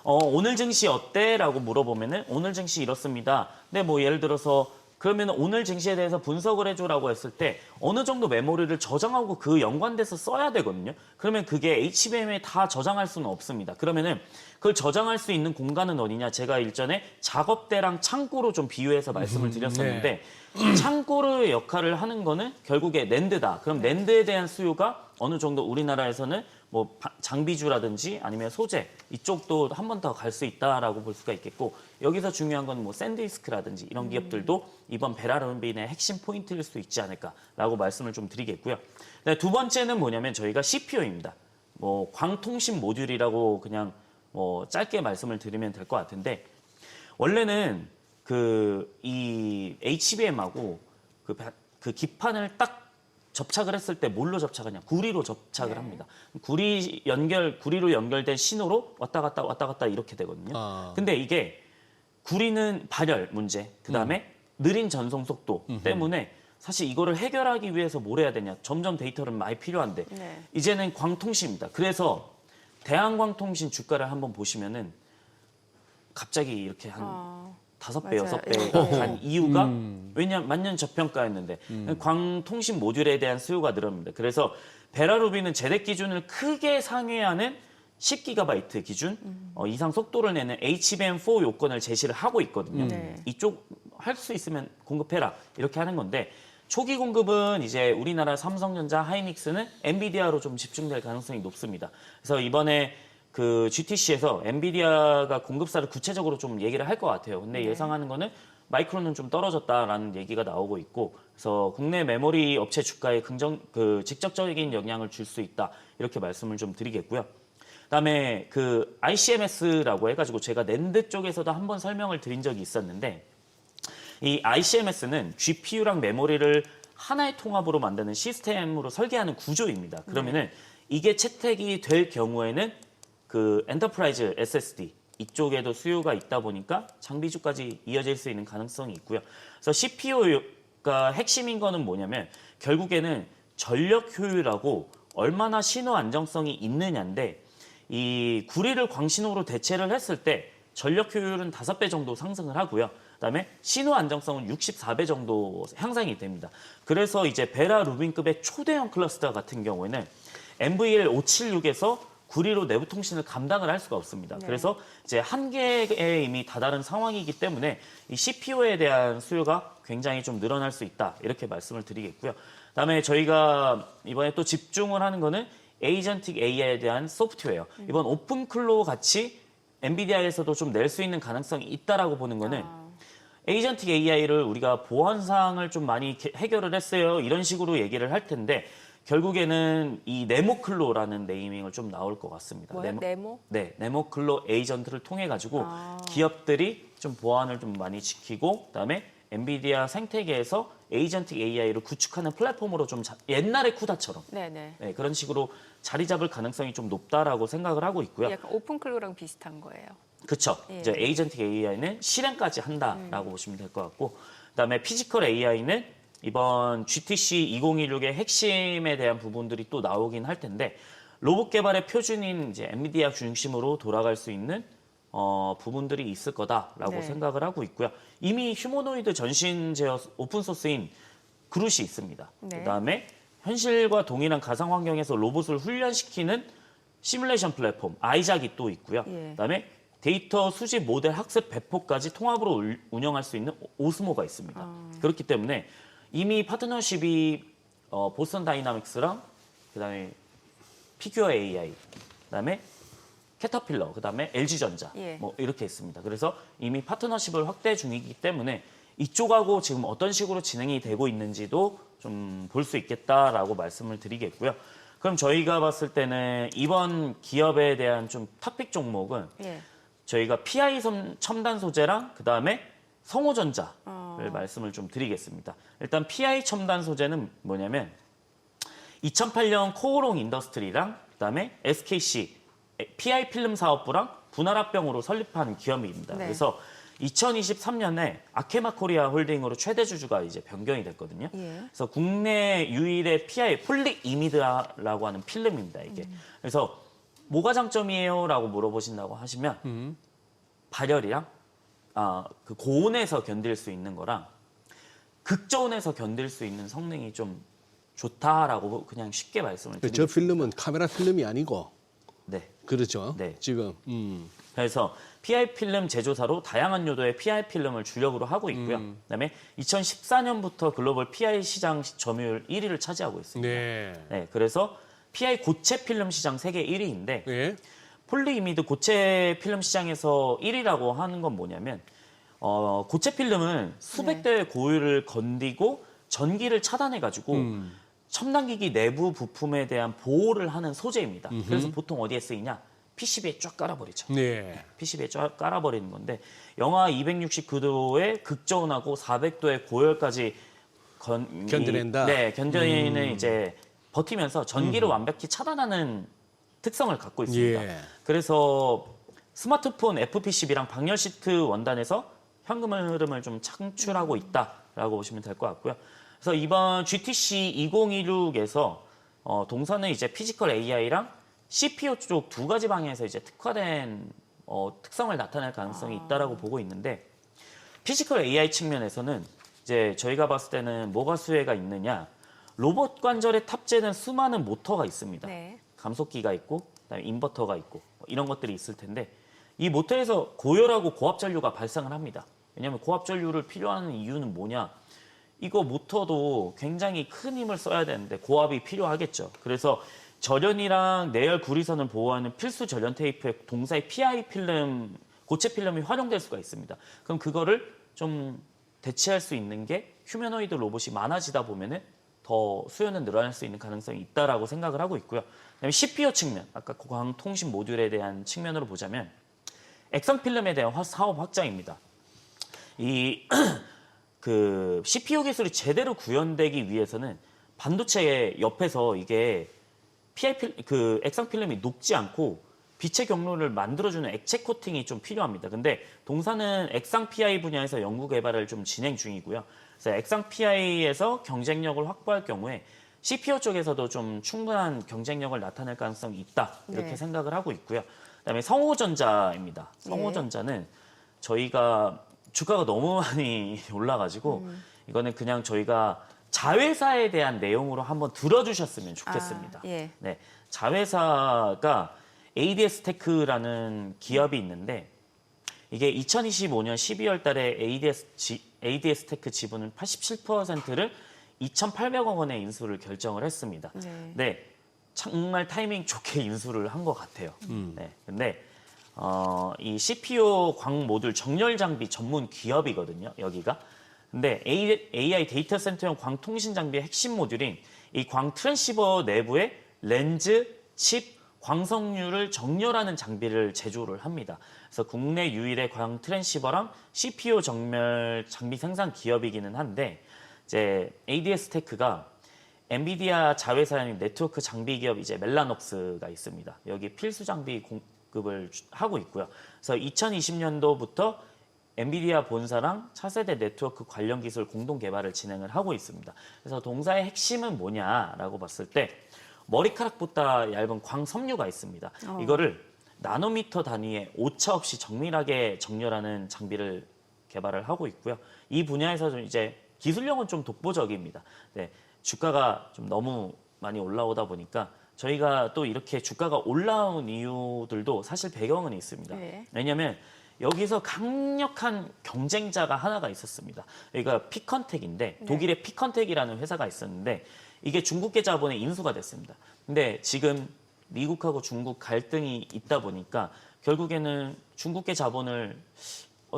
오늘 증시 어때? 라고 물어보면은 오늘 증시 이렇습니다. 근데 뭐 예를 들어서 그러면 오늘 증시에 대해서 분석을 해줘라고 했을 때 어느 정도 메모리를 저장하고 그 연관돼서 써야 되거든요. 그러면 그게 HBM에 다 저장할 수는 없습니다. 그러면은 그걸 저장할 수 있는 공간은 어디냐? 제가 일전에 작업대랑 창고로 좀 비유해서 말씀을 드렸었는데 창고의 역할을 하는 거는 결국에 낸드다. 그럼 낸드에 대한 수요가 어느 정도 우리나라에서는 뭐 장비주라든지 아니면 소재 이쪽도 한 번 더 갈 수 있다라고 볼 수가 있겠고, 여기서 중요한 건 뭐 샌디스크라든지 이런 기업들도 이번 베라루빈의 핵심 포인트일 수 있지 않을까라고 말씀을 좀 드리겠고요. 네, 두 번째는 뭐냐면 저희가 CPU입니다. 뭐 광통신 모듈이라고 그냥 뭐 짧게 말씀을 드리면 될 것 같은데, 원래는 이 HBM하고 그 기판을 딱 접착을 했을 때 뭘로 접착하냐? 구리로 접착을 합니다. 구리로 연결된 신호로 왔다 갔다 이렇게 되거든요. 근데 이게 구리는 발열 문제, 그다음에 느린 전송 속도 때문에 사실 이거를 해결하기 위해서 뭘 해야 되냐? 점점 데이터를 많이 필요한데 이제는 광통신입니다. 그래서 대한광통신 주가를 한번 보시면은 갑자기 이렇게 한 5배, 6배가 간 이유가 왜냐하면 만년 저평가였는데 광통신 모듈에 대한 수요가 늘어납니다. 그래서 베라루빈은 제작 기준을 크게 상회하는 10GB 기준 이상 속도를 내는 HBM4 요건을 제시를 하고 있거든요. 이쪽 할 수 있으면 공급해라 이렇게 하는 건데, 초기 공급은 이제 우리나라 삼성전자, 하이닉스는 엔비디아로 좀 집중될 가능성이 높습니다. 그래서 이번에 그 GTC에서 엔비디아가 공급사를 구체적으로 좀 얘기를 할 것 같아요. 근데 예상하는 거는 마이크론은 좀 떨어졌다라는 얘기가 나오고 있고, 그래서 국내 메모리 업체 주가에 직접적인 영향을 줄 수 있다 이렇게 말씀을 좀 드리겠고요. 그다음에 그 ICMS라고 해가지고 제가 낸드 쪽에서도 한번 설명을 드린 적이 있었는데, 이 ICMS는 GPU랑 메모리를 하나의 통합으로 만드는 시스템으로 설계하는 구조입니다. 그러면은 이게 채택이 될 경우에는 그 엔터프라이즈 SSD 이쪽에도 수요가 있다 보니까 장비주까지 이어질 수 있는 가능성이 있고요. 그래서 CPU가 핵심인 거는 뭐냐면 결국에는 전력 효율하고 얼마나 신호 안정성이 있느냐인데, 이 구리를 광신호로 대체를 했을 때 전력 효율은 5배 정도 상승을 하고요. 그다음에 신호 안정성은 64배 정도 향상이 됩니다. 그래서 이제 베라루빈급의 초대형 클러스터 같은 경우에는 NVL576에서 구리로 내부 통신을 감당을 할 수가 없습니다. 그래서 이제 한계에 이미 다다른 상황이기 때문에 이 CPU에 대한 수요가 굉장히 좀 늘어날 수 있다 이렇게 말씀을 드리겠고요. 그다음에 저희가 이번에 또 집중을 하는 거는 에이전틱 AI에 대한 소프트웨어. 이번 오픈클로 같이 엔비디아에서도 좀 낼 수 있는 가능성이 있다라고 보는 거는 에이전틱 AI를 우리가 보안상을 좀 많이 해결을 했어요. 이런 식으로 얘기를 할 텐데 결국에는 이 네모클로라는 네이밍을 좀 나올 것 같습니다. 뭐요? 네모? 네, 네모클로 에이전트를 통해 가지고 기업들이 좀 보안을 좀 많이 지키고 그다음에 엔비디아 생태계에서 에이전틱 AI를 구축하는 플랫폼으로 좀 옛날의 쿠다처럼 네네. 네, 그런 식으로 자리 잡을 가능성이 좀 높다라고 생각을 하고 있고요. 약간 오픈클로랑 비슷한 거예요. 그렇죠. 예. 이제 에이전틱 AI는 실행까지 한다라고 보시면 될 것 같고, 그다음에 피지컬 AI는 이번 GTC 2016의 핵심에 대한 부분들이 또 나오긴 할 텐데 로봇 개발의 표준인 이제 엔비디아 중심으로 돌아갈 수 있는 부분들이 있을 거다라고 네. 생각을 하고 있고요. 이미 휴머노이드 전신 제어 오픈 소스인 그룻이 있습니다. 네. 그다음에 현실과 동일한 가상 환경에서 로봇을 훈련시키는 시뮬레이션 플랫폼 아이작이 또 있고요. 예. 그다음에 데이터 수집 모델 학습 배포까지 통합으로 운영할 수 있는 오스모가 있습니다. 그렇기 때문에 이미 파트너십이 보스턴 다이나믹스랑 그다음에 피규어 AI, 그다음에 캐터필러, 그다음에 LG전자 예. 뭐 이렇게 있습니다. 그래서 이미 파트너십을 확대 중이기 때문에 이쪽하고 지금 어떤 식으로 진행이 되고 있는지도 좀 볼 수 있겠다라고 말씀을 드리겠고요. 그럼 저희가 봤을 때는 이번 기업에 대한 좀 탑픽 종목은 예. 저희가 PI 첨단 소재랑 그다음에 성호전자를 말씀을 좀 드리겠습니다. 일단 PI 첨단 소재는 뭐냐면 2008년 코오롱 인더스트리랑 그다음에 SKC PI 필름 사업부랑 분할합병으로 설립한 기업입니다. 네. 그래서 2023년에 아케마 코리아 홀딩으로 최대 주주가 이제 변경이 됐거든요. 예. 그래서 국내 유일의 PI 폴리 이미드라고 하는 필름입니다. 이게. 그래서 뭐가 장점이에요라고 물어보신다고 하시면 발열이랑 그 고온에서 견딜 수 있는 거랑 극저온에서 견딜 수 있는 성능이 좀 좋다라고 그냥 쉽게 말씀을 저 드리겠습니다. 필름은 카메라 필름이 아니고 네. 그렇죠. 네. 지금 그래서 PI 필름 제조사로 다양한 요도의 PI 필름을 주력으로 하고 있고요. 그다음에 2014년부터 글로벌 PI 시장 점유율 1위를 차지하고 있습니다. 네. 네, 그래서 PI 고체 필름 시장 세계 1위인데 네. 폴리이미드 고체 필름 시장에서 1위라고 하는 건 뭐냐면 고체 필름은 수백 대의 고율을 건디고 전기를 차단해가지고 첨단기기 내부 부품에 대한 보호를 하는 소재입니다. 그래서 보통 어디에 쓰이냐? PCB에 쫙 깔아버리죠. 네. PCB에 쫙 깔아버리는 건데 영하 269도의 극저온하고 400도의 고열까지 견뎌낸다? 네, 견뎌내는 이제 버티면서 전기를 완벽히 차단하는 특성을 갖고 있습니다. 예. 그래서 스마트폰 FPCB랑 방열 시트 원단에서 현금 흐름을 좀 창출하고 있다라고 보시면 될 것 같고요. 그래서 이번 GTC 2016에서 동사는 이제 피지컬 AI랑 CPU 쪽 두 가지 방향에서 이제 특화된 특성을 나타낼 가능성이 있다라고 보고 있는데 피지컬 AI 측면에서는 이제 저희가 봤을 때는 뭐가 수혜가 있느냐? 로봇 관절에 탑재된 수많은 모터가 있습니다. 네. 감속기가 있고 그다음에 인버터가 있고 이런 것들이 있을 텐데 이 모터에서 고열하고 고압 전류가 발생을 합니다. 왜냐하면 고압 전류를 필요하는 이유는 뭐냐? 이거 모터도 굉장히 큰 힘을 써야 되는데 고압이 필요하겠죠. 그래서 절연이랑 내열 구리선을 보호하는 필수 절연 테이프에 동사의 PI 필름, 고체 필름이 활용될 수가 있습니다. 그럼 그거를 좀 대체할 수 있는 게 휴머노이드 로봇이 많아지다 보면은 더 수요는 늘어날 수 있는 가능성이 있다라고 생각을 하고 있고요. 그다음에 CPU 측면, 아까 광통신 모듈에 대한 측면으로 보자면 액상 필름에 대한 사업 확장입니다. 그 CPU 기술이 제대로 구현되기 위해서는 반도체 옆에서 이게 그 액상 필름이 녹지 않고 빛의 경로를 만들어주는 액체 코팅이 좀 필요합니다. 근데 동사는 액상 PI 분야에서 연구 개발을 좀 진행 중이고요. 그래서 액상 PI에서 경쟁력을 확보할 경우에 CPU 쪽에서도 좀 충분한 경쟁력을 나타낼 가능성이 있다 이렇게 네. 생각을 하고 있고요. 그다음에 성호전자입니다. 성호전자는 저희가 주가가 너무 많이 올라가지고 이거는 그냥 저희가 자회사에 대한 내용으로 한번 들어주셨으면 좋겠습니다. 예. 네, 자회사가 ADS 테크라는 기업이 있는데 이게 2025년 12월 달에 ADS 테크 지분을 87%를 2,800억 원의 인수를 결정을 했습니다. 네. 네. 정말 타이밍 좋게 인수를 한 것 같아요. 네. 근데 이 CPU 광 모듈 정렬 장비 전문 기업이거든요. 여기가. 근데 AI 데이터 센터용 광 통신 장비의 핵심 모듈인 이 광 트랜시버 내부에 렌즈, 칩, 광석류를 정렬하는 장비를 제조를 합니다. 그래서 국내 유일의 광 트랜시버랑 CPU 정렬 장비 생산 기업이기는 한데 이제 ADS 테크가 엔비디아 자회사인 네트워크 장비 기업 이제 멜라녹스가 있습니다. 여기 필수 장비 공급을 하고 있고요. 그래서 2020년도부터 엔비디아 본사랑 차세대 네트워크 관련 기술 공동 개발을 진행을 하고 있습니다. 그래서 동사의 핵심은 뭐냐라고 봤을 때 머리카락보다 얇은 광섬유가 있습니다. 이거를 나노미터 단위의 오차 없이 정밀하게 정렬하는 장비를 개발을 하고 있고요. 이 분야에서 좀 이제 기술력은 좀 독보적입니다. 네, 주가가 좀 너무 많이 올라오다 보니까 저희가 또 이렇게 주가가 올라온 이유들도 사실 배경은 있습니다. 네. 왜냐하면 여기서 강력한 경쟁자가 하나가 있었습니다. 여기가 피컨텍인데 독일의 피컨텍이라는 회사가 있었는데 이게 중국계 자본에 인수가 됐습니다. 근데 지금 미국하고 중국 갈등이 있다 보니까 결국에는 중국계 자본을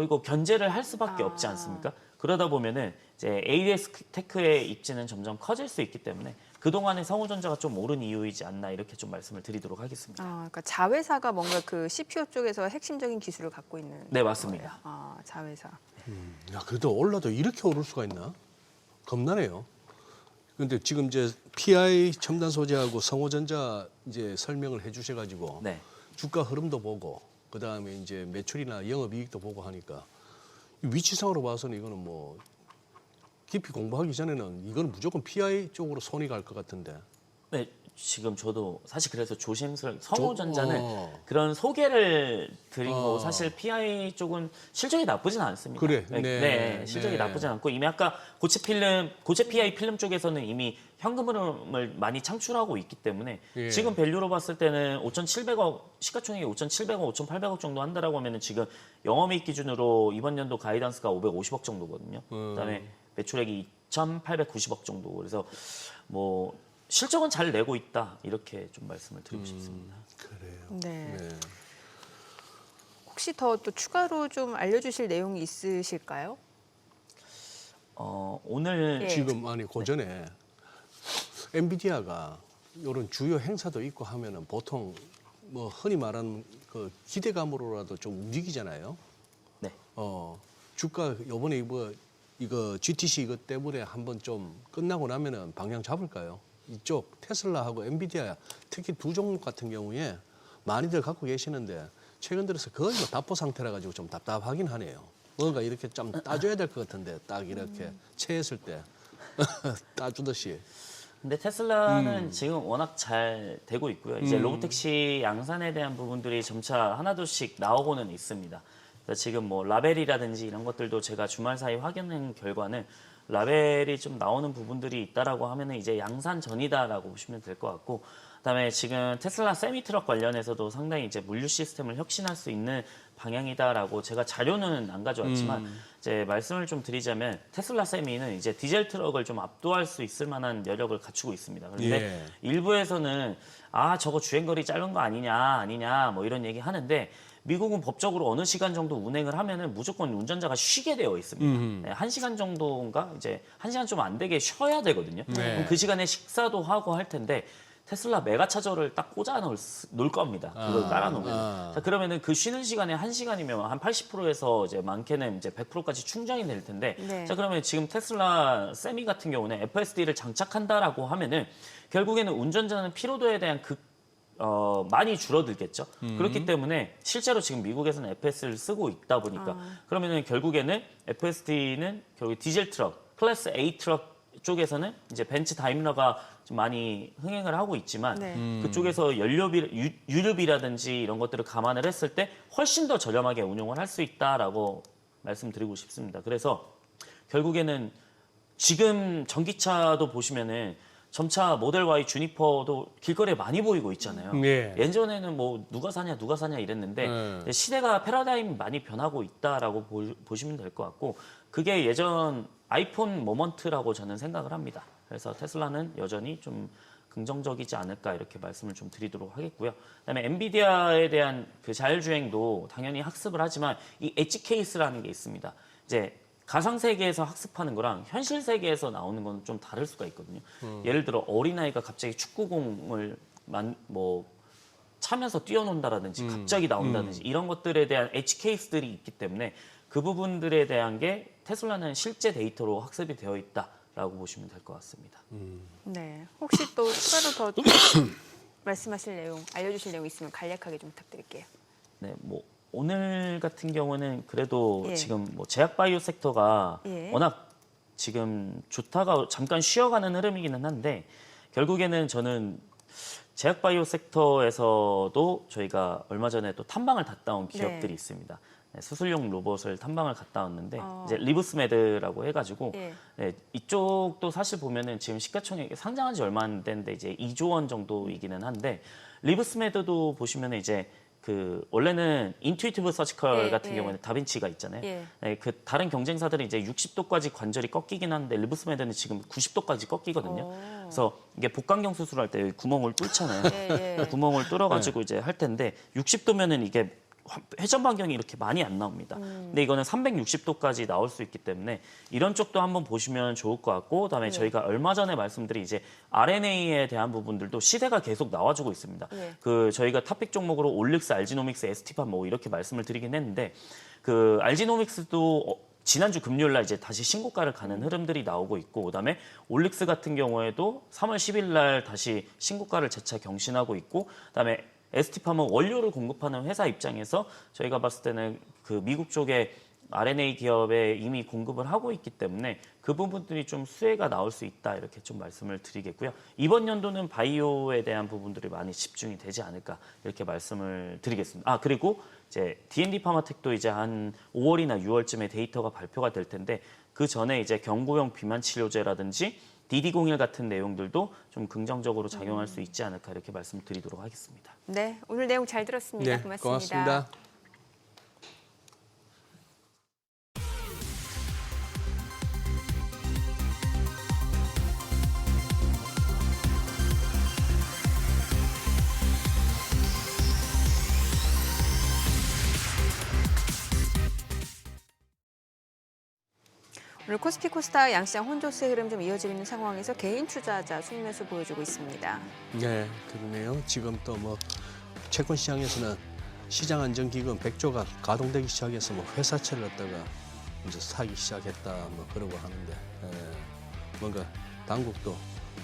이거 견제를 할 수밖에 없지 않습니까? 그러다 보면은 이제 ADS 테크의 입지는 점점 커질 수 있기 때문에 그동안의 성우전자가 좀 오른 이유이지 않나 이렇게 좀 말씀을 드리도록 하겠습니다. 그러니까 자회사가 뭔가 그 CPU 쪽에서 핵심적인 기술을 갖고 있는. 네, 맞습니다. 거예요. 자회사. 야, 그래도 올라도 이렇게 오를 수가 있나? 겁나네요. 근데 지금 이제 PI 첨단 소재하고 성호전자 이제 설명을 해주셔가지고 네. 주가 흐름도 보고 그 다음에 이제 매출이나 영업이익도 보고 하니까 위치상으로 봐서는 이거는 뭐 깊이 공부하기 전에는 이거는 무조건 PI 쪽으로 손이 갈 것 같은데. 네, 지금 저도 사실 그래서 조심스럽게 성우전자는 어. 그런 소개를 드린 거고 사실 PI 쪽은 실적이 나쁘진 않습니다. 그래, 네, 네, 네, 실적이 네. 나쁘진 않고 이미 아까 고체 PI 필름 쪽에서는 이미 현금 흐름을 많이 창출하고 있기 때문에 예. 지금 밸류로 봤을 때는 5,700억 시가총액이 5,700억, 5,800억 정도 한다라고 하면은 지금 영업이익 기준으로 이번 연도 가이던스가 550억 정도거든요. 그다음에 매출액이 2,890억 정도. 그래서 뭐 실적은 잘 내고 있다 이렇게 좀 말씀을 드리고 싶습니다. 그래요. 네. 네. 혹시 더 또 추가로 좀 알려주실 내용이 있으실까요? 오늘 예. 지금 아니 그 전에 엔비디아가 이런 주요 행사도 있고 하면은 보통 뭐 흔히 말하는 그 기대감으로라도 좀 움직이잖아요. 네. 주가 요번에 이거 GTC 이것 때문에 한번 좀 끝나고 나면은 방향 잡을까요? 이쪽 테슬라하고 엔비디아 특히 두 종목 같은 경우에 많이들 갖고 계시는데 최근 들어서 거의 뭐 답보 상태라 가지고 좀 답답하긴 하네요. 뭔가 이렇게 좀 따줘야 될 것 같은데 딱 이렇게 체했을 때 따주듯이. 근데 테슬라는 지금 워낙 잘 되고 있고요. 이제 로보택시 양산에 대한 부분들이 점차 하나둘씩 나오고는 있습니다. 그래서 지금 뭐 라벨이라든지 이런 것들도 제가 주말 사이 확인한 결과는 라벨이 좀 나오는 부분들이 있다라고 하면은 이제 양산 전이다라고 보시면 될 것 같고, 그다음에 지금 테슬라 세미트럭 관련해서도 상당히 이제 물류 시스템을 혁신할 수 있는 방향이다라고 제가 자료는 안 가져왔지만 이제 말씀을 좀 드리자면 테슬라 세미는 이제 디젤 트럭을 좀 압도할 수 있을 만한 여력을 갖추고 있습니다. 그런데 일부에서는 저거 주행거리 짧은 거 아니냐 뭐 이런 얘기 하는데 미국은 법적으로 어느 시간 정도 운행을 하면은 무조건 운전자가 쉬게 되어 있습니다. 네, 1시간 정도인가 이제 1시간 좀 안 되게 쉬어야 되거든요. 그럼 그 시간에 식사도 하고 할 텐데 테슬라 메가차저를 딱 꽂아 놓을 겁니다. 그걸 깔아놓으면. 자, 그러면은 그 쉬는 시간에 1시간이면 한 80%에서 이제 많게는 이제 100%까지 충전이 될 텐데. 네. 자, 그러면 지금 테슬라 세미 같은 경우는 FSD를 장착한다라고 하면은 결국에는 운전자는 피로도에 대한 많이 줄어들겠죠. 그렇기 때문에 실제로 지금 미국에서는 FS를 쓰고 있다 보니까 그러면은 결국에는 FSD는 결국 디젤 트럭, 클래스 A 트럭 쪽에서는 이제 벤츠 다임러가 좀 많이 흥행을 하고 있지만 네. 그쪽에서 유류비라든지 이런 것들을 감안을 했을 때 훨씬 더 저렴하게 운용을 할 수 있다라고 말씀드리고 싶습니다. 그래서 결국에는 지금 전기차도 보시면은 점차 모델 Y 주니퍼도 길거리에 많이 보이고 있잖아요. 네. 예전에는 뭐 누가 사냐 이랬는데 시대가 패러다임이 많이 변하고 있다라고 보시면 될 것 같고 그게 예전 아이폰 모먼트라고 저는 생각을 합니다. 그래서 테슬라는 여전히 좀 긍정적이지 않을까 이렇게 말씀을 좀 드리도록 하겠고요. 그다음에 엔비디아에 대한 그 자율주행도 당연히 학습을 하지만 이 엣지 케이스라는 게 있습니다. 이제 가상 세계에서 학습하는 거랑 현실 세계에서 나오는 건 좀 다를 수가 있거든요. 예를 들어 어린아이가 갑자기 축구공을 차면서 뛰어논다라든지 갑자기 나온다든지 이런 것들에 대한 엣지 케이스들이 있기 때문에 그 부분들에 대한 게 테슬라는 실제 데이터로 학습이 되어 있다라고 보시면 될 것 같습니다. 네. 혹시 또 추가로 더 말씀하실 내용, 알려주실 내용 있으면 간략하게 좀 부탁드릴게요. 네, 뭐 오늘 같은 경우는 그래도 예. 지금 뭐 제약 바이오 섹터가 예. 워낙 지금 좋다가 잠깐 쉬어가는 흐름이기는 한데 결국에는 저는 제약 바이오 섹터에서도 저희가 얼마 전에 또 탐방을 갔다 온 기업들이 있습니다. 네, 수술용 로봇을 탐방을 갔다 왔는데 이제 리브스메드라고 해가지고 예. 네, 이쪽도 사실 보면은 지금 시가총액이 상장한 지 얼마 안 됐는데 이제 2조 원 정도이기는 한데 리브스메드도 보시면은 이제 그 원래는 인투이티브 서지컬 예, 같은 예. 경우에는 다빈치가 있잖아요. 예. 네, 그 다른 경쟁사들은 이제 60도까지 관절이 꺾이긴 하는데 리브스메드는 지금 90도까지 꺾이거든요. 그래서 이게 복강경 수술할 때 여기 구멍을 뚫잖아요. 예. 구멍을 뚫어가지고 이제 할 텐데 60도면은 이게 회전 반경이 이렇게 많이 안 나옵니다. 근데 이거는 360도까지 나올 수 있기 때문에 이런 쪽도 한번 보시면 좋을 것 같고 그다음에 저희가 얼마 전에 말씀드린 이제 RNA에 대한 부분들도 시대가 계속 나와주고 있습니다. 그 저희가 탑픽 종목으로 올릭스, 알지노믹스, ST팜 뭐 이렇게 말씀을 드리긴 했는데 그 알지노믹스도 지난주 금요일 날 이제 다시 신고가를 가는 흐름들이 나오고 있고 그다음에 올릭스 같은 경우에도 3월 10일 날 다시 신고가를 재차 경신하고 있고 그다음에 ST팜은 원료를 공급하는 회사 입장에서 저희가 봤을 때는 그 미국 쪽에 RNA 기업에 이미 공급을 하고 있기 때문에 그 부분들이 좀 수혜가 나올 수 있다 이렇게 좀 말씀을 드리겠고요. 이번 연도는 바이오에 대한 부분들이 많이 집중이 되지 않을까 이렇게 말씀을 드리겠습니다. 아 그리고 이제 D&D 파마텍도 이제 한 5월이나 6월쯤에 데이터가 발표가 될 텐데 그 전에 이제 경구용 비만 치료제라든지 DD01 같은 내용들도 좀 긍정적으로 작용할 수 있지 않을까 이렇게 말씀을 드리도록 하겠습니다. 네, 오늘 내용 잘 들었습니다. 네, 고맙습니다. 고맙습니다. 오늘 코스피 코스닥 양시장 혼조세 흐름 좀 이어지고 있는 상황에서 개인 투자자 순매수 보여주고 있습니다. 네, 그러네요. 지금 또 뭐 채권 시장에서는 시장 안정기금 100조가 가동되기 시작해서 뭐 회사채를 갖다가 이제 사기 시작했다 뭐 그러고 하는데 뭔가 당국도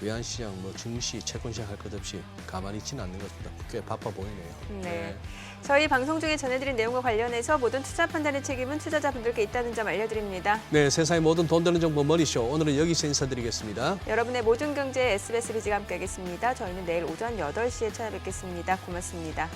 외환시장 뭐 증시 채권시장 할 것 없이 가만히 있지는 않는 것 같습니다. 꽤 바빠 보이네요. 네. 저희 방송 중에 전해드린 내용과 관련해서 모든 투자 판단의 책임은 투자자분들께 있다는 점 알려드립니다. 네, 세상의 모든 돈 되는 정보 머리쇼 오늘은 여기서 인사드리겠습니다. 여러분의 모든 경제 SBS 비지가 함께하겠습니다. 저희는 내일 오전 8시에 찾아뵙겠습니다. 고맙습니다.